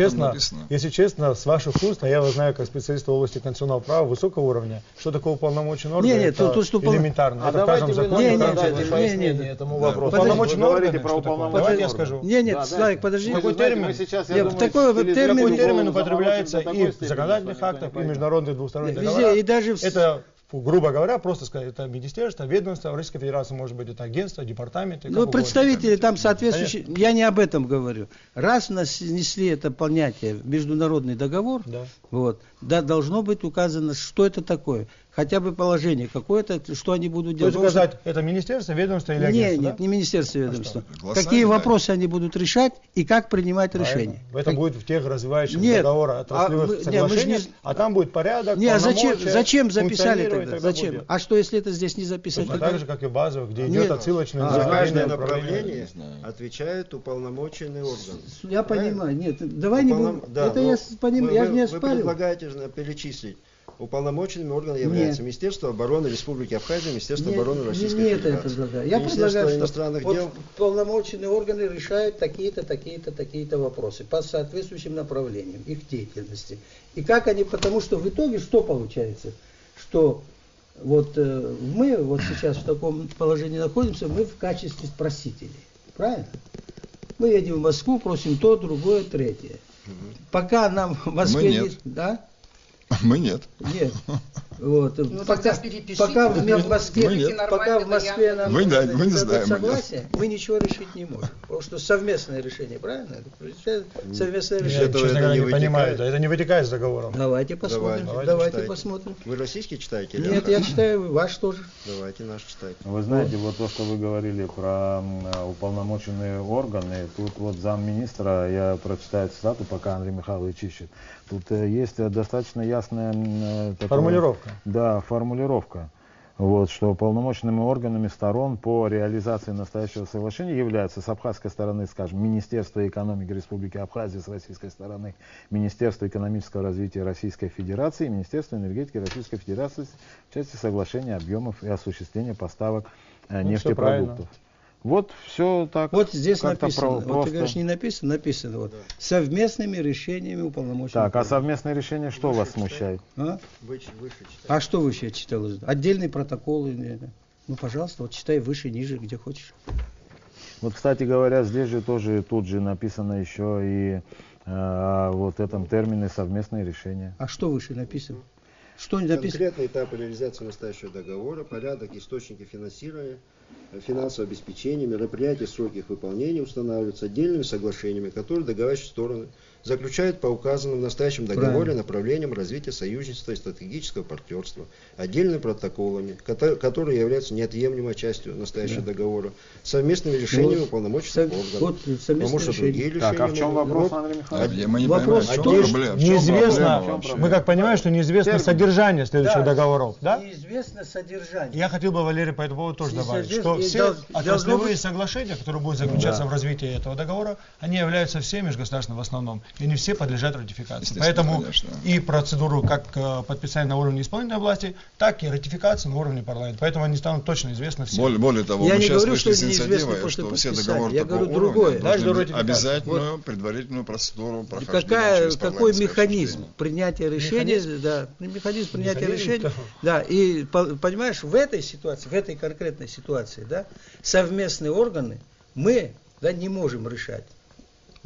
если честно, с ваших уст, а я вас знаю как специалиста в области конституционного права высокого уровня, что такое уполномоченный орган, это элементарно. Это в каждом законе. Дайте пояснение этому вопросу. Уполномоченный орган, говорите про уполномоченный давайте я орган. скажу. Нет, Славик, подожди. Какой термин? Такой термин употребляется и в законодательных актах, и в международных двусторонних договорах. И даже это, грубо говоря, просто сказать, это министерство, ведомство, в Российской Федерации может быть это агентство, департаменты. Ну, представители там соответствующие, я не об этом говорю. Раз у нас внесли это понятие в международный договор, Да. вот, да, должно быть указано, что это такое. Хотя бы положение какое-то, что они будут То есть делать. указать, это министерство, ведомство или агентство? Нет, не министерство ведомства. Гласами, Какие да. вопросы они будут решать и как принимать решения. Это будет в тех развивающих Нет, договорах, отраслевых соглашениях, а там будет порядок, Не, а полномочия, зачем записали функционировать, тогда? тогда Зачем? будет. А что, если это здесь не записать? Точно так же, как и базовых, где Нет. идет отсылочное За каждое направление. направление отвечает уполномоченный орган. Я понимаю. Нет, давай не будем. Да, это но я понимаю, я же не Вы оспариваю. предлагаете же перечислить. Уполномоченными органами являются Министерство обороны Республики Абхазия, Министерство обороны Российской Нет, я Федерации. предлагаю. Я Министерство предлагаю, иностранных что дел. полномоченные органы решают такие-то, такие-то, такие-то вопросы по соответствующим направлениям их деятельности. И как они, потому что в итоге что получается? Что вот мы вот сейчас в таком положении находимся, мы в качестве просителей. Правильно? Мы едем в Москву, просим то, другое, третье. Пока нам в Москве... Мы нет. Да? Мы нет. Нет. Вот. Ну, пока тогда перепишите, в Москве, Мы нет. пока в Москве нам Мы, да, не мы не дадут знаем, мы нет. согласие, мы ничего решить не можем. Потому что совместное решение, правильно? Совместное Я, решение. Этого честно это говоря, не не понимаю, вытекает. это не вытекает из договора. Давайте посмотрим. Давайте Давайте читайте. посмотрим. Вы российский читаете? или Нет, английский? я читаю ваш тоже. Давайте наш читайте. Вы знаете, вот то, что вы говорили про уполномоченные органы, тут вот замминистра, я прочитаю цитату, пока Андрей Михайлович ищет. Тут есть достаточно ясная такая, Формулировка. Да, формулировка. Вот, что уполномоченными органами сторон по реализации настоящего соглашения являются с абхазской стороны, скажем, Министерство экономики Республики Абхазия, с российской стороны Министерство экономического развития Российской Федерации и Министерство энергетики Российской Федерации в части соглашения объемов и осуществления поставок нефтепродуктов. Вот все так. Вот здесь как-то написано. Вот просто. ты говоришь, не написано, написано. Вот. Совместными решениями уполномоченных. Так, а органов. совместное решение что вас смущает? А? Выше читайте. А что вы еще читал? Отдельные протоколы? Ну, пожалуйста, вот читай выше, ниже, где хочешь. Вот, кстати говоря, здесь же тоже тут же написано еще и вот этом термине совместное решение. А что выше написано? Что не написано? Конкретный этап реализации настоящего договора, порядок, источники финансирования, финансового обеспечения, мероприятия, сроки их выполнения устанавливаются отдельными соглашениями, которые договаривающие стороны заключают по указанным в настоящем договоре Правильно. направлениям развития союзничества и стратегического партнерства, отдельными протоколами, которые являются неотъемлемой частью настоящего договора, совместными решениями уполномоченных органов. Вот совместное Потому что решение. другие Так, а в решения чем могут- вопрос, Вот Андрей Михайлович? Мы не Вопрос понимаем, в в том, чем что проблема. В чем Неизвестно, проблема вообще? мы как понимаем, что неизвестно содержание следующих Да. договоров, да? Неизвестно содержание. Я хотел бы, Валерий, по этому поводу тоже добавить, что И все должно отраслевые быть- соглашения, которые будут заключаться в развитии этого договора, они являются все межгосударственными в основном, и не все подлежат ратификации. Естественно, Поэтому конечно. и процедуру как подписания на уровне исполнительной власти, так и ратификации на уровне парламента. Поэтому они станут точно известны всем. Более того, Я мы не сейчас говорю, вышли что с неизвестно инициативой, после что все подписания. договоры Я такого говорю уровня другое. Даже до должны ратификации. обязательную предварительную процедуру прохождения через Какой парламентское механизм обсуждение. принятия решения, механизм принятия решения, да, и понимаешь, в этой ситуации, в этой конкретной ситуации, да, совместные органы мы, да, не можем решать.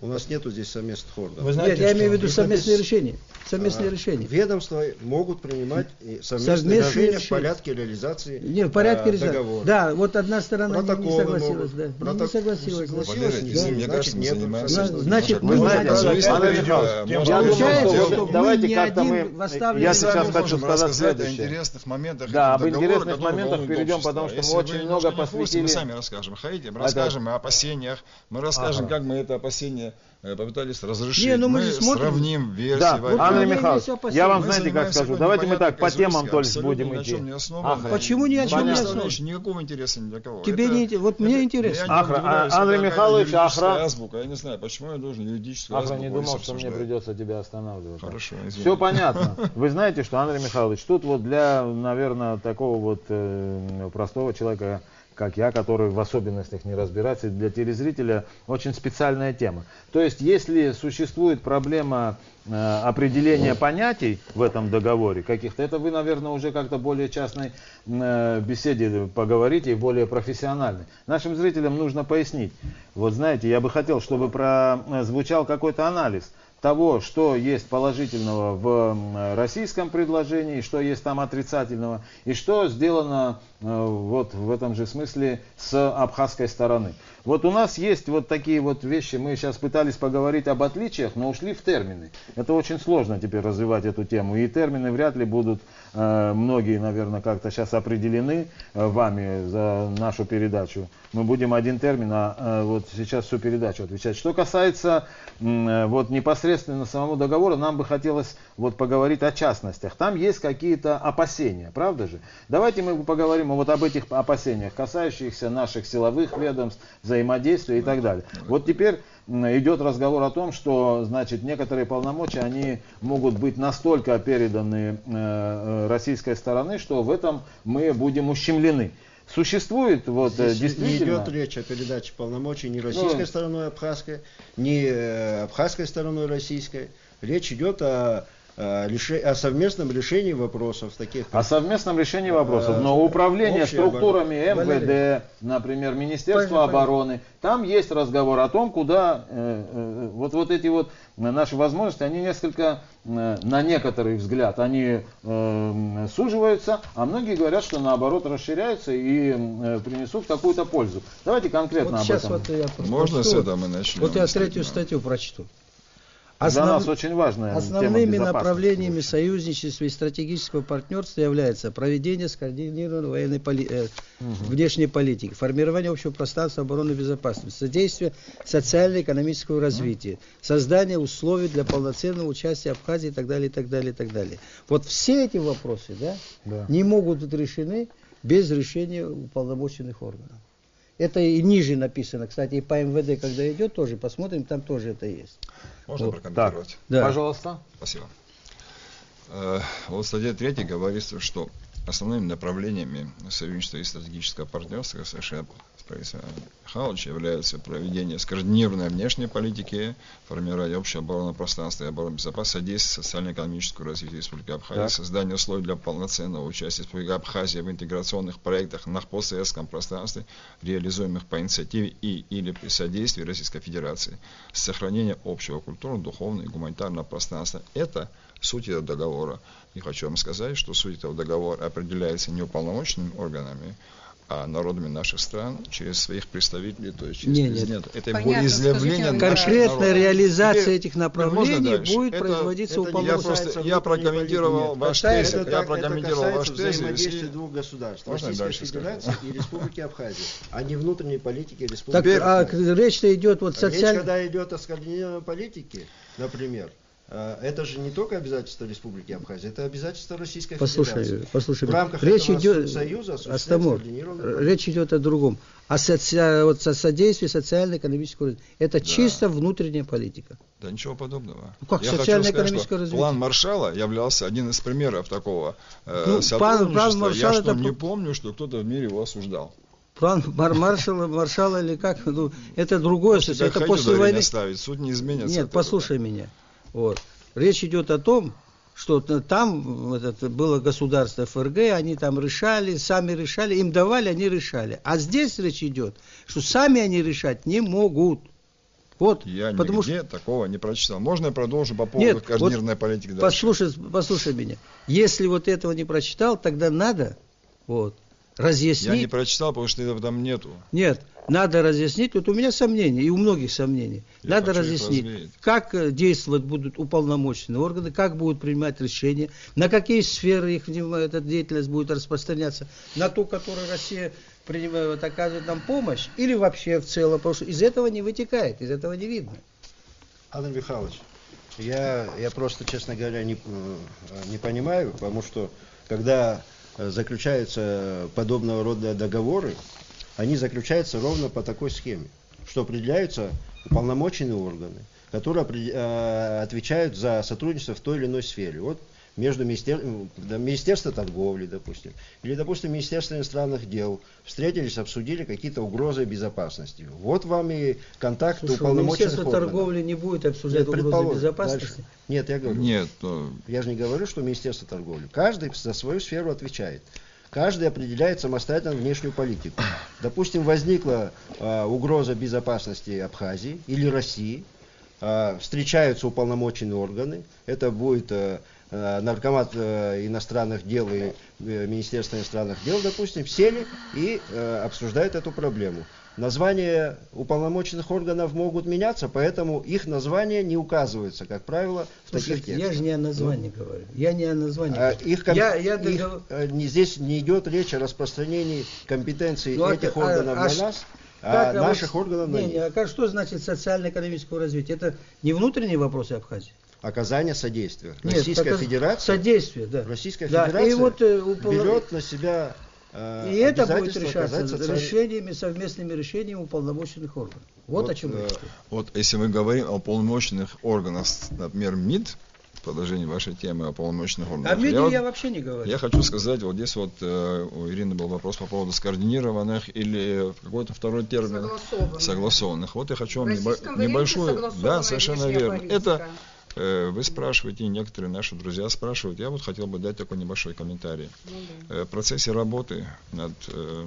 У нас нету здесь совместных органов. Вы знаете, Нет, я что имею в виду здесь совместные написано- решения. Совместные решения. Ведомства могут принимать и совместные Совместные решения в решения. порядке реализации Не, в порядке реализации. договора. Да, вот одна сторона не Протоколы согласилась, могут. да. Не согласилась. да. Валерий, извини, мне Значит, кажется, мы нет, занимаемся... значит, мы можем знаем, развить, Андрей можем Михайлович, я Получается, думаю, что мы давайте не как-то один мы... восставленный Я сейчас вопрос. хочу можем сказать рассказать о следующее. интересных моментах Да, этого об договора, интересных который моментах волнует перейдем, общество. потому что Если мы вы очень немножко много не в курсе, мы посвятили- сами расскажем. Хотите, расскажем о опасениях, мы расскажем, как мы это опасение сами попытались разрешить. Не, ну мы мы же смотрим. сравним версии. Да, варианты. Андрей я Михайлович, весь опасен. я вам, Мы знаете, как занимаемся скажу, какой-то давайте мы так непонятной по темам казуистикой, только абсолютно будем ни на идти. чем не основанной. Ахра, Почему ни о чем не понятно. основан? Никакого интереса ни для кого. Тебе не интересно. Вот мне интересно. Я не Ахра, удивляюсь, Андрей это Михайлович, какая-то юридическая Ахра. азбука. Я не знаю, почему я должен юридическую Ахра, азбуку не думал, здесь что мне обсуждать. придется тебя останавливать. Хорошо, извините. Все понятно. Вы знаете, что, Андрей Михайлович, тут вот для, наверное, такого вот простого человека, как я, который в особенностях не разбирается, для телезрителя очень специальная тема. То есть, если существует проблема определения понятий в этом договоре каких-то, это вы, наверное, уже как-то более частной беседе поговорите и более профессиональной. Нашим зрителям нужно пояснить. Вот знаете, я бы хотел, чтобы прозвучал какой-то анализ того, что есть положительного в российском предложении, что есть там отрицательного, и что сделано вот в этом же смысле с абхазской стороны. Вот у нас есть вот такие вот вещи, мы сейчас пытались поговорить об отличиях, но ушли в термины. Это очень сложно теперь развивать эту тему, и термины вряд ли будут, многие, наверное, как-то сейчас определены вами за нашу передачу. Мы будем один термин, вот сейчас всю передачу отвечать. Что касается вот непосредственно самого договора, нам бы хотелось вот поговорить о частностях. Там есть какие-то опасения, правда же? Давайте мы поговорим вот об этих опасениях, касающихся наших силовых ведомств, взаимодействия и так далее. Вот теперь идет разговор о том, что, значит, некоторые полномочия, они могут быть настолько переданы российской стороны, что в этом мы будем ущемлены. Существует вот Здесь действительно... не идет речь о передаче полномочий ни российской стороной абхазской, ни абхазской стороной российской. Речь идет о совместном решении вопросов таких. О совместном решении вопросов. Но управление структурами МВД, например, Министерство обороны, там есть разговор о том, куда вот эти вот наши возможности, они несколько, на некоторый взгляд, они суживаются, а многие говорят, что наоборот расширяются и принесут какую-то пользу. Давайте конкретно Вот об этом. Вот я Можно с этого мы начнем? Вот я третью статью прочту. Для нас очень важная Основными тема направлениями союзничества и стратегического партнерства является проведение скоординированной военной внешней политики, формирование общего пространства обороны и безопасности, содействие социально-экономическому развитию, создание условий для полноценного участия Абхазии и так далее, и так далее, и так далее. Вот все эти вопросы, не могут быть решены без решения уполномоченных органов. Это и ниже написано, кстати, и по МВД, когда идет, тоже посмотрим, там тоже это есть. Можно прокомментировать? Да. Пожалуйста. Спасибо. Вот статья 3 говорится, что основными направлениями союзничества и стратегического партнерства, совершенно Михайлович, являются проведение скоординированной внешней политики, формирование общего оборонного пространства и оборонной безопасности, содействие социально-экономическому развитию Республики Абхазия, создание условий для полноценного участия Республики Абхазия в интеграционных проектах на постсоветском пространстве, реализуемых по инициативе и или при содействии Российской Федерации, сохранение общего культурного, духовного и гуманитарного пространства. Это суть этого договора. И хочу вам сказать, что суть этого договора определяется не уполномоченными органами, а народами наших стран через своих представителей, то есть через президента. Это волеизъявление конкретная реализация этих направлений будет производиться уполномоченными. Я прокомментировал ваш тезис. Я прокомментировал ваш тезис. Взаимодействие двух государств, Российской Федерации и Республики Абхазия, а не внутренней политики Республики Абхазия. Речь-то идет вот Речь, когда идет о скоординированной политике, например, это же не только обязательство Республики Абхазия, это обязательство Российской Федерации. Послушай, в рамках речь этого идет, союза речь идет о другом. О содействии социально-экономического развития. Это чисто внутренняя политика. Да ничего подобного. Ну как социально-экономическое развитие? План Маршалла являлся один из примеров такого сотрудничества. Я что не помню, что кто-то в мире его осуждал. План маршала или как? Ну, это другое. Это после войны. Суть не изменится. Нет, послушай меня. Вот. Речь идет о том, что там было государство ФРГ, они там решали, сами решали, им давали, они решали. А здесь речь идет, что сами они решать не могут. Вот, я нигде такого не прочитал. Можно я продолжу по поводу координированной политики дальше? Послушай меня. Если вот этого не прочитал, тогда надо разъяснить. Я не прочитал, потому что этого там нету. Нет, надо разъяснить. Вот у меня сомнения, и у многих сомнений. Надо разъяснить, как действовать будут уполномоченные органы, как будут принимать решения, на какие сферы их эта деятельность будет распространяться, на ту, которую Россия оказывает нам помощь, или вообще в целом, потому что из этого не вытекает, из этого не видно. Андрей Михайлович, я просто, честно говоря, не понимаю, потому что когда заключаются подобного рода договоры, они заключаются ровно по такой схеме, что определяются уполномоченные органы, которые отвечают за сотрудничество в той или иной сфере. Вот между Министерством торговли, допустим, или, допустим, Министерство иностранных дел встретились, обсудили какие-то угрозы безопасности. Вот вам и контакт уполномоченных Министерство органов. торговли не будет обсуждать угрозы безопасности? Дальше. Нет, я говорю. Нет. Я же не говорю, что Министерство торговли. Каждый за свою сферу отвечает. Каждый определяет самостоятельно внешнюю политику. Допустим, возникла угроза безопасности Абхазии или России. Встречаются уполномоченные органы. Это будет наркомат иностранных дел и Министерство иностранных дел, допустим, сели и обсуждают эту проблему. Названия уполномоченных органов могут меняться, поэтому их названия не указываются, как правило, в таких текстах. Я же не о названии говорю. Я не о названии говорю. Здесь не идет речь о распространении компетенций этих органов на нас, а наших органов на них. Что значит социально-экономическое развитие? Это не внутренние вопросы Абхазии? Оказание содействия. Российская Федерация. Содействие, да. Российская Федерация берет на себя и это будет решаться совместными решениями уполномоченных органов. Вот о чем речь. Вот если мы говорим о уполномоченных органах, например, МИД, в продолжении вашей темы о уполномоченных органах. О МИДе я вообще не говорю. Я хочу сказать, вот здесь вот у Ирины был вопрос по поводу скоординированных или какой-то второй термин согласованных. Вот я хочу вам небольшую... Да, совершенно верно. Это вы спрашиваете, и некоторые наши друзья спрашивают. Я вот хотел бы дать такой небольшой комментарий. В процессе работы над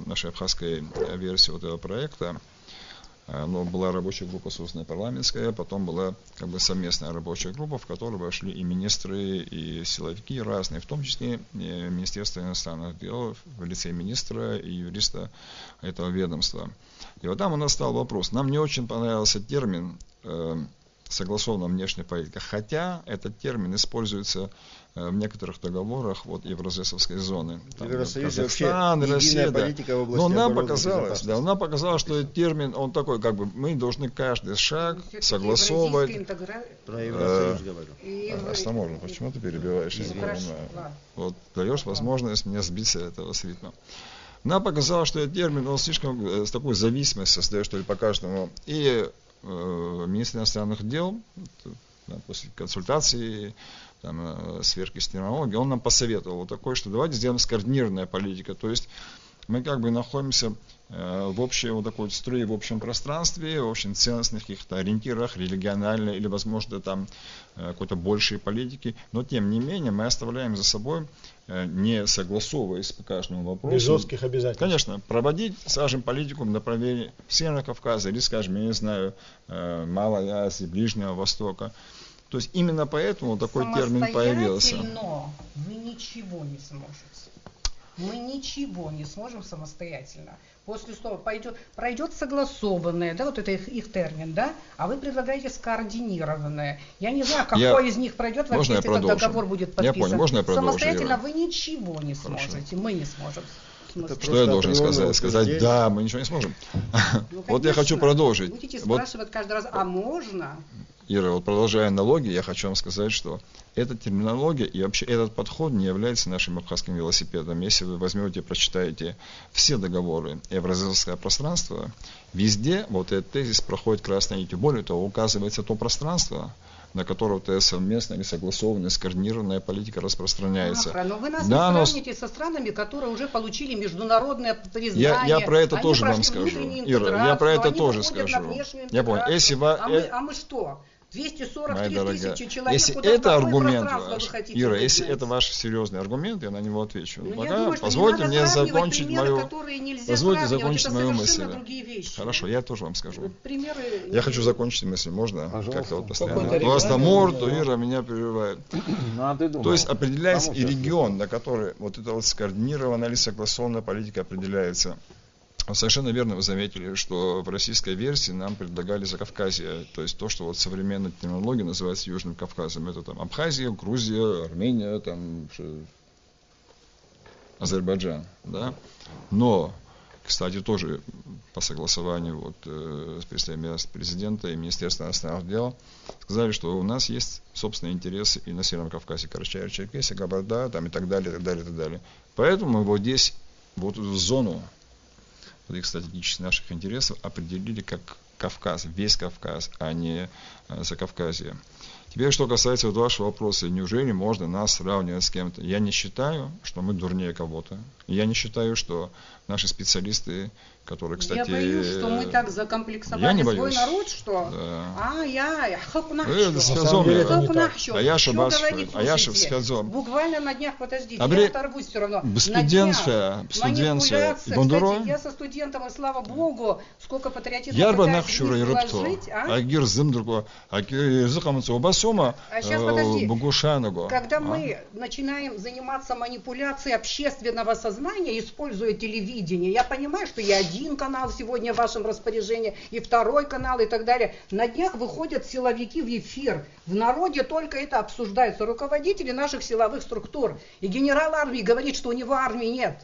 нашей абхазской версией этого проекта, была рабочая группа, собственно, парламентская, потом была как бы совместная рабочая группа, в которую вошли и министры, и силовики разные, в том числе и Министерство иностранных дел в лице министра и юриста этого ведомства. И вот там у нас стал вопрос. Нам не очень понравился термин согласованная внешняя политика, хотя этот термин используется в некоторых договорах вот Евразесовской зоны. Казахстан, Россия, политика в области но нам показалось, что этот термин, он такой, как бы, мы должны каждый шаг согласовывать. Про Евросоюз говорю. Осторожно, почему ты перебиваешь? Вот даешь возможность мне сбиться этого с ритма. Нам показалось, что этот термин, он слишком с такой зависимостью создает, что ли, по каждому. И министр иностранных дел после консультации, сверки с терминологией, он нам посоветовал вот такое, что давайте сделаем скоординированная политика. То есть мы как бы находимся в общей вот такой строе, в общем пространстве, в общем ценностных каких-то ориентирах, региональной или, возможно, там какой-то большей политики, но тем не менее мы оставляем за собой, не согласовываясь по каждому вопросу. Без жестких обязательств. Конечно, проводить, скажем, политику в направлении Северного Кавказа или, скажем, я не знаю, Малой Азии, Ближнего Востока. То есть именно поэтому такой термин появился. Но вы ничего не сможете. Мы ничего не сможем самостоятельно. После того пройдет согласованное, да, вот это их термин, да, а вы предлагаете скоординированное. Я не знаю, какой из них пройдет, вообще, если этот договор будет подписан. Я понял, можно я продолжу? Самостоятельно вы ничего не сможете, мы не сможем. Что я должен сказать? Сказать, да, мы ничего не сможем. Вот я хочу продолжить. Будете спрашивать каждый раз, а можно? Ира, вот продолжая аналогию, я хочу вам сказать, что эта терминология и вообще этот подход не является нашим абхазским велосипедом. Если вы возьмете, прочитаете все договоры Евразийского пространства, везде вот этот тезис проходит красной нитью. Более того, указывается то пространство, на которого совместная или согласованная, скоординированная политика распространяется. Но вы нас не сравните со странами, которые уже получили международное признание. Я про это тоже вам скажу. Ира, я про это тоже скажу. Я понял. А мы что? 243 тысячи человек. Если это аргумент ваш, Ира, если это ваш серьезный аргумент, я на него отвечу. Пока позвольте мне закончить мою мысль. Хорошо, я тоже вам скажу. Я хочу закончить мысль, можно? Как-то вот постоянно. У вас там морду, Ира меня перебивает. То есть определяется и регион, на который вот эта вот скоординированная или согласованная политика определяется. Совершенно верно вы заметили, что в российской версии нам предлагали Закавказье, то есть то, что вот современная терминология называется Южным Кавказом. Это там Абхазия, Грузия, Армения, там Азербайджан. Да? Но кстати, тоже по согласованию вот, с представителями президента и Министерства иностранных дел, сказали, что у нас есть собственные интересы и на Северном Кавказе, Карачаево-Черкесия, Кабарда, там и так далее, и так далее, и так далее. Поэтому мы вот здесь, вот эту зону вот их стратегических наших интересов определили как Кавказ, весь Кавказ, а не Закавказье. Теперь, что касается вот вашего вопроса, неужели можно нас сравнивать с кем-то? Я не считаю, что мы дурнее кого-то. Я не считаю, что наши специалисты, которые, кстати... Я боюсь, что мы так закомплексовали свой народ, что... Да. я буквально на днях, подождите, я оторвусь все равно. На днях манипуляция. Кстати, я со студентом, и слава Богу, сколько патриотизма пытаюсь вложить. Сейчас подожди. Когда мы начинаем заниматься манипуляцией общественного сознания, используя телевидение, я понимаю, что я один канал сегодня в вашем распоряжении, и второй канал, и так далее. На днях выходят силовики в эфир. В народе только это обсуждается. Руководители наших силовых структур. И генерал армии говорит, что у него армии нет.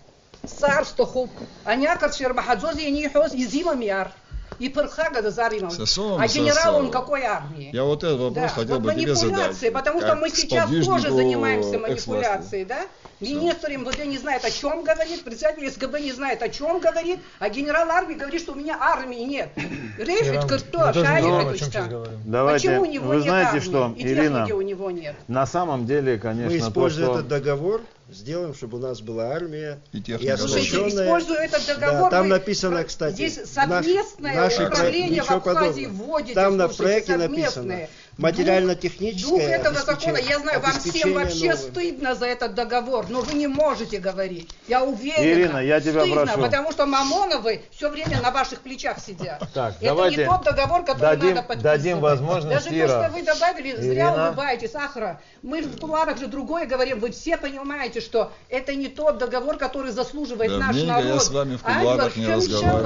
Царство, а някак Шербахадзози и Нихоз и Зимамьяр. И Перхага до Заримов. А генерал он какой армии? Я вот этот вопрос хотел бы тебе задать. Потому что мы сейчас тоже занимаемся манипуляцией, да? Министр МВД не знает, о чем говорит, председатель СГБ не знает, о чем говорит, а генерал армии говорит, что у меня армии нет. Решит кто? Почему у него нет армии? Что, и техники у него нет. На самом деле, конечно, мы используем этот договор, сделаем, чтобы у нас была армия и слушайте, используя этот договор, да, там написано, кстати, здесь совместное управление в Абхазии вводите, там на проекте написано материально-техническое дух этого закона, я знаю, вам всем вообще стыдно за этот договор, но вы не можете говорить. Я уверена, Ирина, я тебя стыдно, прошу. Потому что Мамоновы все время на ваших плечах сидят. Так, это не тот договор, который надо подписывать. Дадим возможность, даже Ира. то, что вы добавили, зря улыбаетесь, Ахра. Мы в кулуарах же другое говорим, вы все понимаете, что это не тот договор, который заслуживает наш народ. Я с вами в кулуарах не разговариваю.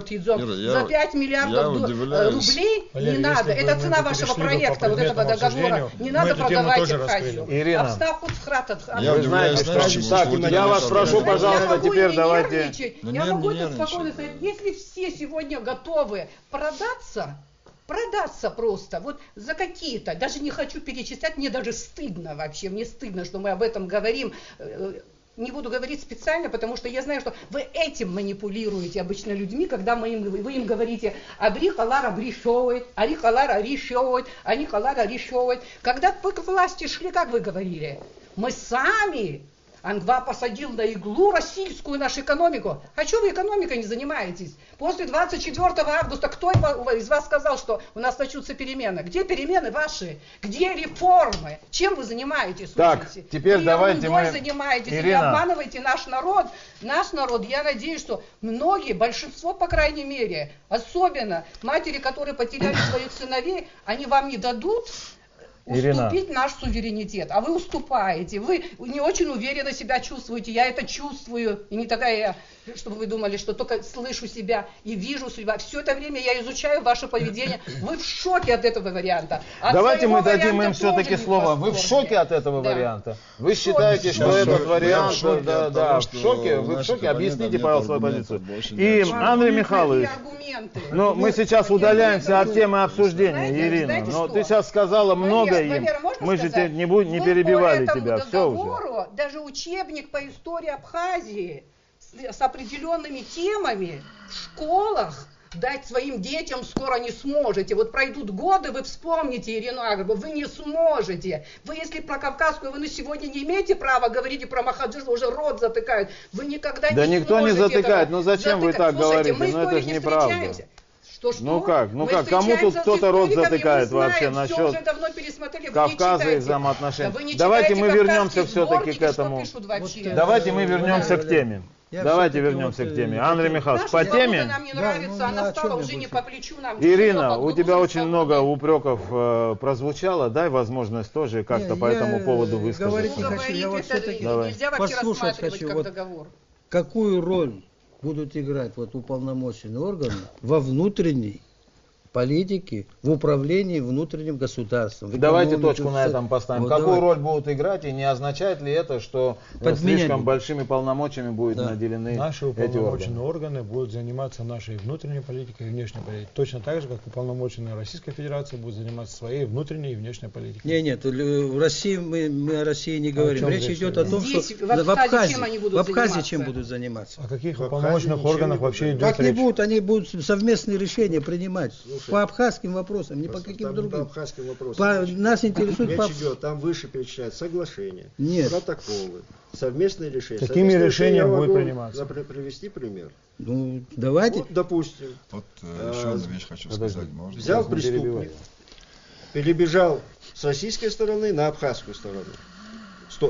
За 5 миллиардов рублей не надо. Это цена вашего проекта, вот этого договора. Не надо продавать Абхазию. Ирина, вы знаете, что... Я вас прошу, пожалуйста, теперь давайте... Я могу это спокойно сказать. Если все сегодня готовы продаться просто, вот за какие-то, даже не хочу перечислять, мне даже стыдно вообще, мне стыдно, что мы об этом говорим. Не буду говорить специально, потому что я знаю, что вы этим манипулируете обычно людьми, когда вы им говорите «Абри халар абри шоует», «Ари халар ари шоует», «Ани халар ари шоует». Когда вы к власти шли, как вы говорили? Мы сами... Ангва посадил на иглу российскую нашу экономику. А что вы экономикой не занимаетесь? После 24 августа кто из вас сказал, что у нас начнутся перемены? Где перемены ваши? Где реформы? Чем вы занимаетесь? Так, теперь вы давайте мы... занимаетесь, Ирина. и обманываете наш народ. Наш народ, я надеюсь, что многие, большинство, по крайней мере, особенно матери, которые потеряли своих сыновей, они вам не дадут уступить наш суверенитет, а вы уступаете, вы не очень уверенно себя чувствуете, я это чувствую, и не такая я, чтобы вы думали, что только слышу себя и вижу себя, все это время я изучаю ваше поведение, вы в шоке от этого варианта. Давайте мы дадим им все-таки слово, вы в шоке от этого варианта? Вы считаете, что этот вариант, вы в шоке, объясните, пожалуйста, свою позицию. И, Андрей Михайлович, ну, мы сейчас удаляемся от темы обсуждения, Ирина, но ты сейчас сказала много им, мы же не перебивали тебя, все уже. Даже учебник по истории Абхазии с определенными темами в школах дать своим детям скоро не сможете. Вот пройдут годы, вы вспомните Ирину Агрбу, вы не сможете. Вы, если про Кавказскую, вы на сегодня не имеете права говорить, и про Махаджир уже рот затыкают. Вы никогда не сможете. Да никто не затыкает, но зачем вы так говорите? Ну это же неправда. Что? Ну как, кому тут кто-то рот затыкает вообще насчет Кавказа и взаимоотношений? Давайте мы вернемся все-таки к этому. Давайте мы вернемся к теме. Давайте вернемся к теме. Андрей Михайлович, по теме... Нам не нравится, она стала уже не по плечу нам. Ирина, у тебя очень много упреков прозвучало. Дай возможность тоже как-то по этому поводу высказаться. Говорить не хочу, я вот все-таки послушать хочу. Вот какую роль будут играть вот уполномоченные органы во внутренней политики в управлении внутренним государством. Давайте точку на этом поставим. Вот Какую давай. роль будут играть, и не означает ли это, что слишком большими полномочиями будут наделены Наши эти уполномоченные органы? органы будут заниматься нашей внутренней политикой и внешней политикой. Точно так же, как уполномоченные Российской Федерации будут заниматься своей внутренней и внешней политикой. Нет, в России мы о России не говорим. Речь идет о том, Здесь, что в Абхазии, чем они будут в Абхазии заниматься? чем будут заниматься. О каких В Абхазии уполномоченных ничего органах не вообще будет. идет Как не речь? будут, они будут совместные решения принимать по абхазским вопросам, не по каким Там не по другим. абхазским вопросам. Нас интересует Речь идет, там выше перечисляют соглашения, Нет. протоколы, совместные решения. Какими Совместные решениями я будет могу приниматься? Привести пример. Ну, давайте. Вот, допустим, Вот еще одну вещь хочу сказать. Можно? взял не перебивай. преступник, перебежал с российской стороны на абхазскую сторону.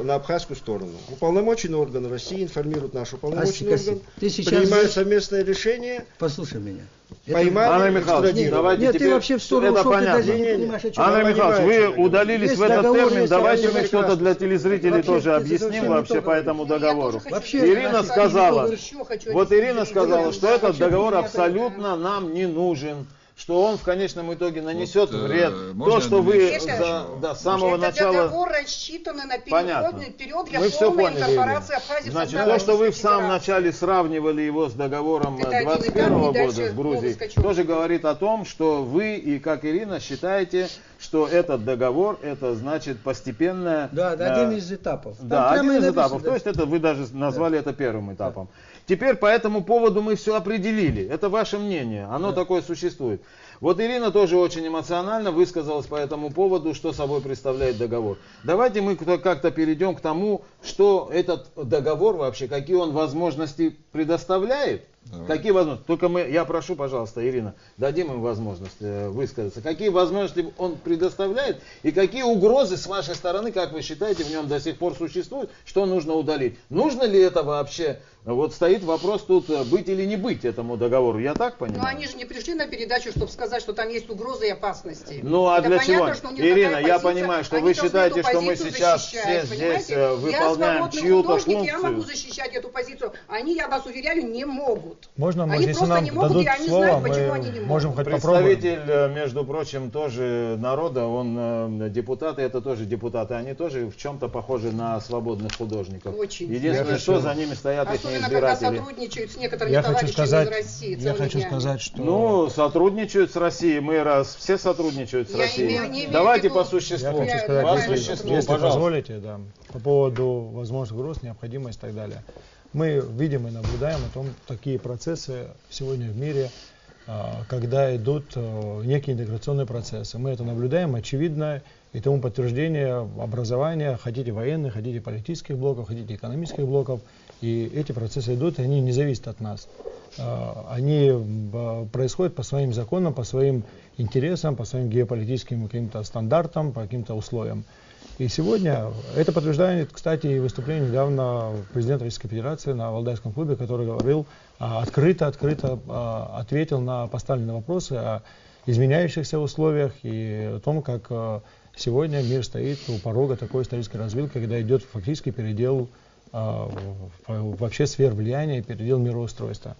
На абхазскую сторону. Уполномоченный орган России информирует наш уполномоченный Аси, орган, ты сейчас принимает здесь- совместное решение, Послушай меня. поймали, Андрей Михайлович, экстрадировали. давайте Нет, теперь ты вообще в сторону это ушел, ты понятно. даже не Не-не-не. понимаешь, о чем Андрей Она Михайлович, понимает, вы что я удалились Есть в этот договор, термин, есть давайте договор. мы что-то для телезрителей Вообще, тоже ты объясним совершенно вообще не по то этому говоришь. договору. Я тоже Вообще, хочу Ирина сказать, сказала, еще хочу вот объяснить. Ирина сказала, что этот договор Вообще, абсолютно нам не нужен, что он в конечном итоге нанесет Вот, вред. можно То, что я вы отвечу? с самого Это начала... договор рассчитан на Понятно. вперед для Мы все полной поняли, инкорпорации Ирина. Абхазии в Значит, состав то, что вы в Российской самом Федерации. начале сравнивали его с договором Это один 21 этап, и года дальше с Грузией, новый скачок. тоже говорит о том, что вы и как Ирина считаете, что этот договор это значит постепенное... Да, один из этапов. Там Да, прямо один и из написано, этапов. да. То есть это вы даже назвали это первым этапом. Теперь по этому поводу мы все определили. Это ваше мнение. Оно такое существует. Вот Ирина тоже очень эмоционально высказалась по этому поводу, что собой представляет договор. Давайте мы как-то перейдем к тому, что этот договор вообще, какие он возможности предоставляет. Давай. Какие возможности? Только я прошу, пожалуйста, Ирина, дадим им возможность высказаться. Какие возможности он предоставляет и какие угрозы с вашей стороны, как вы считаете, в нем до сих пор существуют, что нужно удалить? Нужно ли это вообще? Вот стоит вопрос тут, быть или не быть этому договору. Я так понимаю? Но они же не пришли на передачу, чтобы сказать, что там есть угрозы и опасности. Ну а Это для понятно, чего? что у них Ирина, такая я позиция, понимаю, что они вы должны считаете, эту что мы позицию сейчас защищать, все понимаете? здесь выполняем Я свободный чью-то художник, я могу функцию. защищать эту позицию. Они, я вас уверяю, не могут. Можно, Они если просто нам не могут, дадут и они слово, знают, почему мы они не могут. можем хоть попробовать. Представитель, между прочим, тоже народа, он депутаты, это тоже депутаты, они тоже в чем-то похожи на свободных художников. Очень. Единственное, что за ними стоят их Особенно, когда избиратели. сотрудничают с некоторыми Я хочу товарищами сказать, из России. я хочу целыми сказать, что Ну, сотрудничают с Россией, мы раз, все сотрудничают с Я Россией. не имею Давайте в виду- по существу. я хочу Я сказать, по понимаю, существу, если пожалуйста. позволите, да, по поводу возможных угроз, необходимость и так далее. Мы видим и наблюдаем о том, такие процессы сегодня в мире, когда идут некие интеграционные процессы. Мы это наблюдаем, очевидно, и тому подтверждение образования, хотите военных, хотите политических блоков, хотите экономических блоков, и эти процессы идут, и они не зависят от нас. Они происходят по своим законам, по своим интересам, по своим геополитическим каким-то стандартам, по каким-то условиям. И сегодня это подтверждает, кстати, и выступление недавно президента Российской Федерации на Валдайском клубе, который говорил, открыто ответил на поставленные вопросы о изменяющихся условиях и о том, как сегодня мир стоит у порога такой исторической развилки, когда идет фактически передел вообще сфер влияния, передел мироустройства.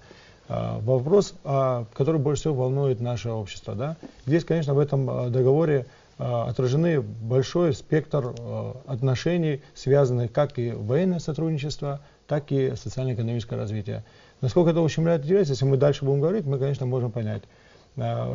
Вопрос, который больше всего волнует наше общество. Да? Здесь, конечно, в этом договоре отражены большой спектр отношений, связанных как и военное сотрудничество, так и социально-экономическое развитие. Насколько это ущемляет интерес, если мы дальше будем говорить, мы, конечно, можем понять,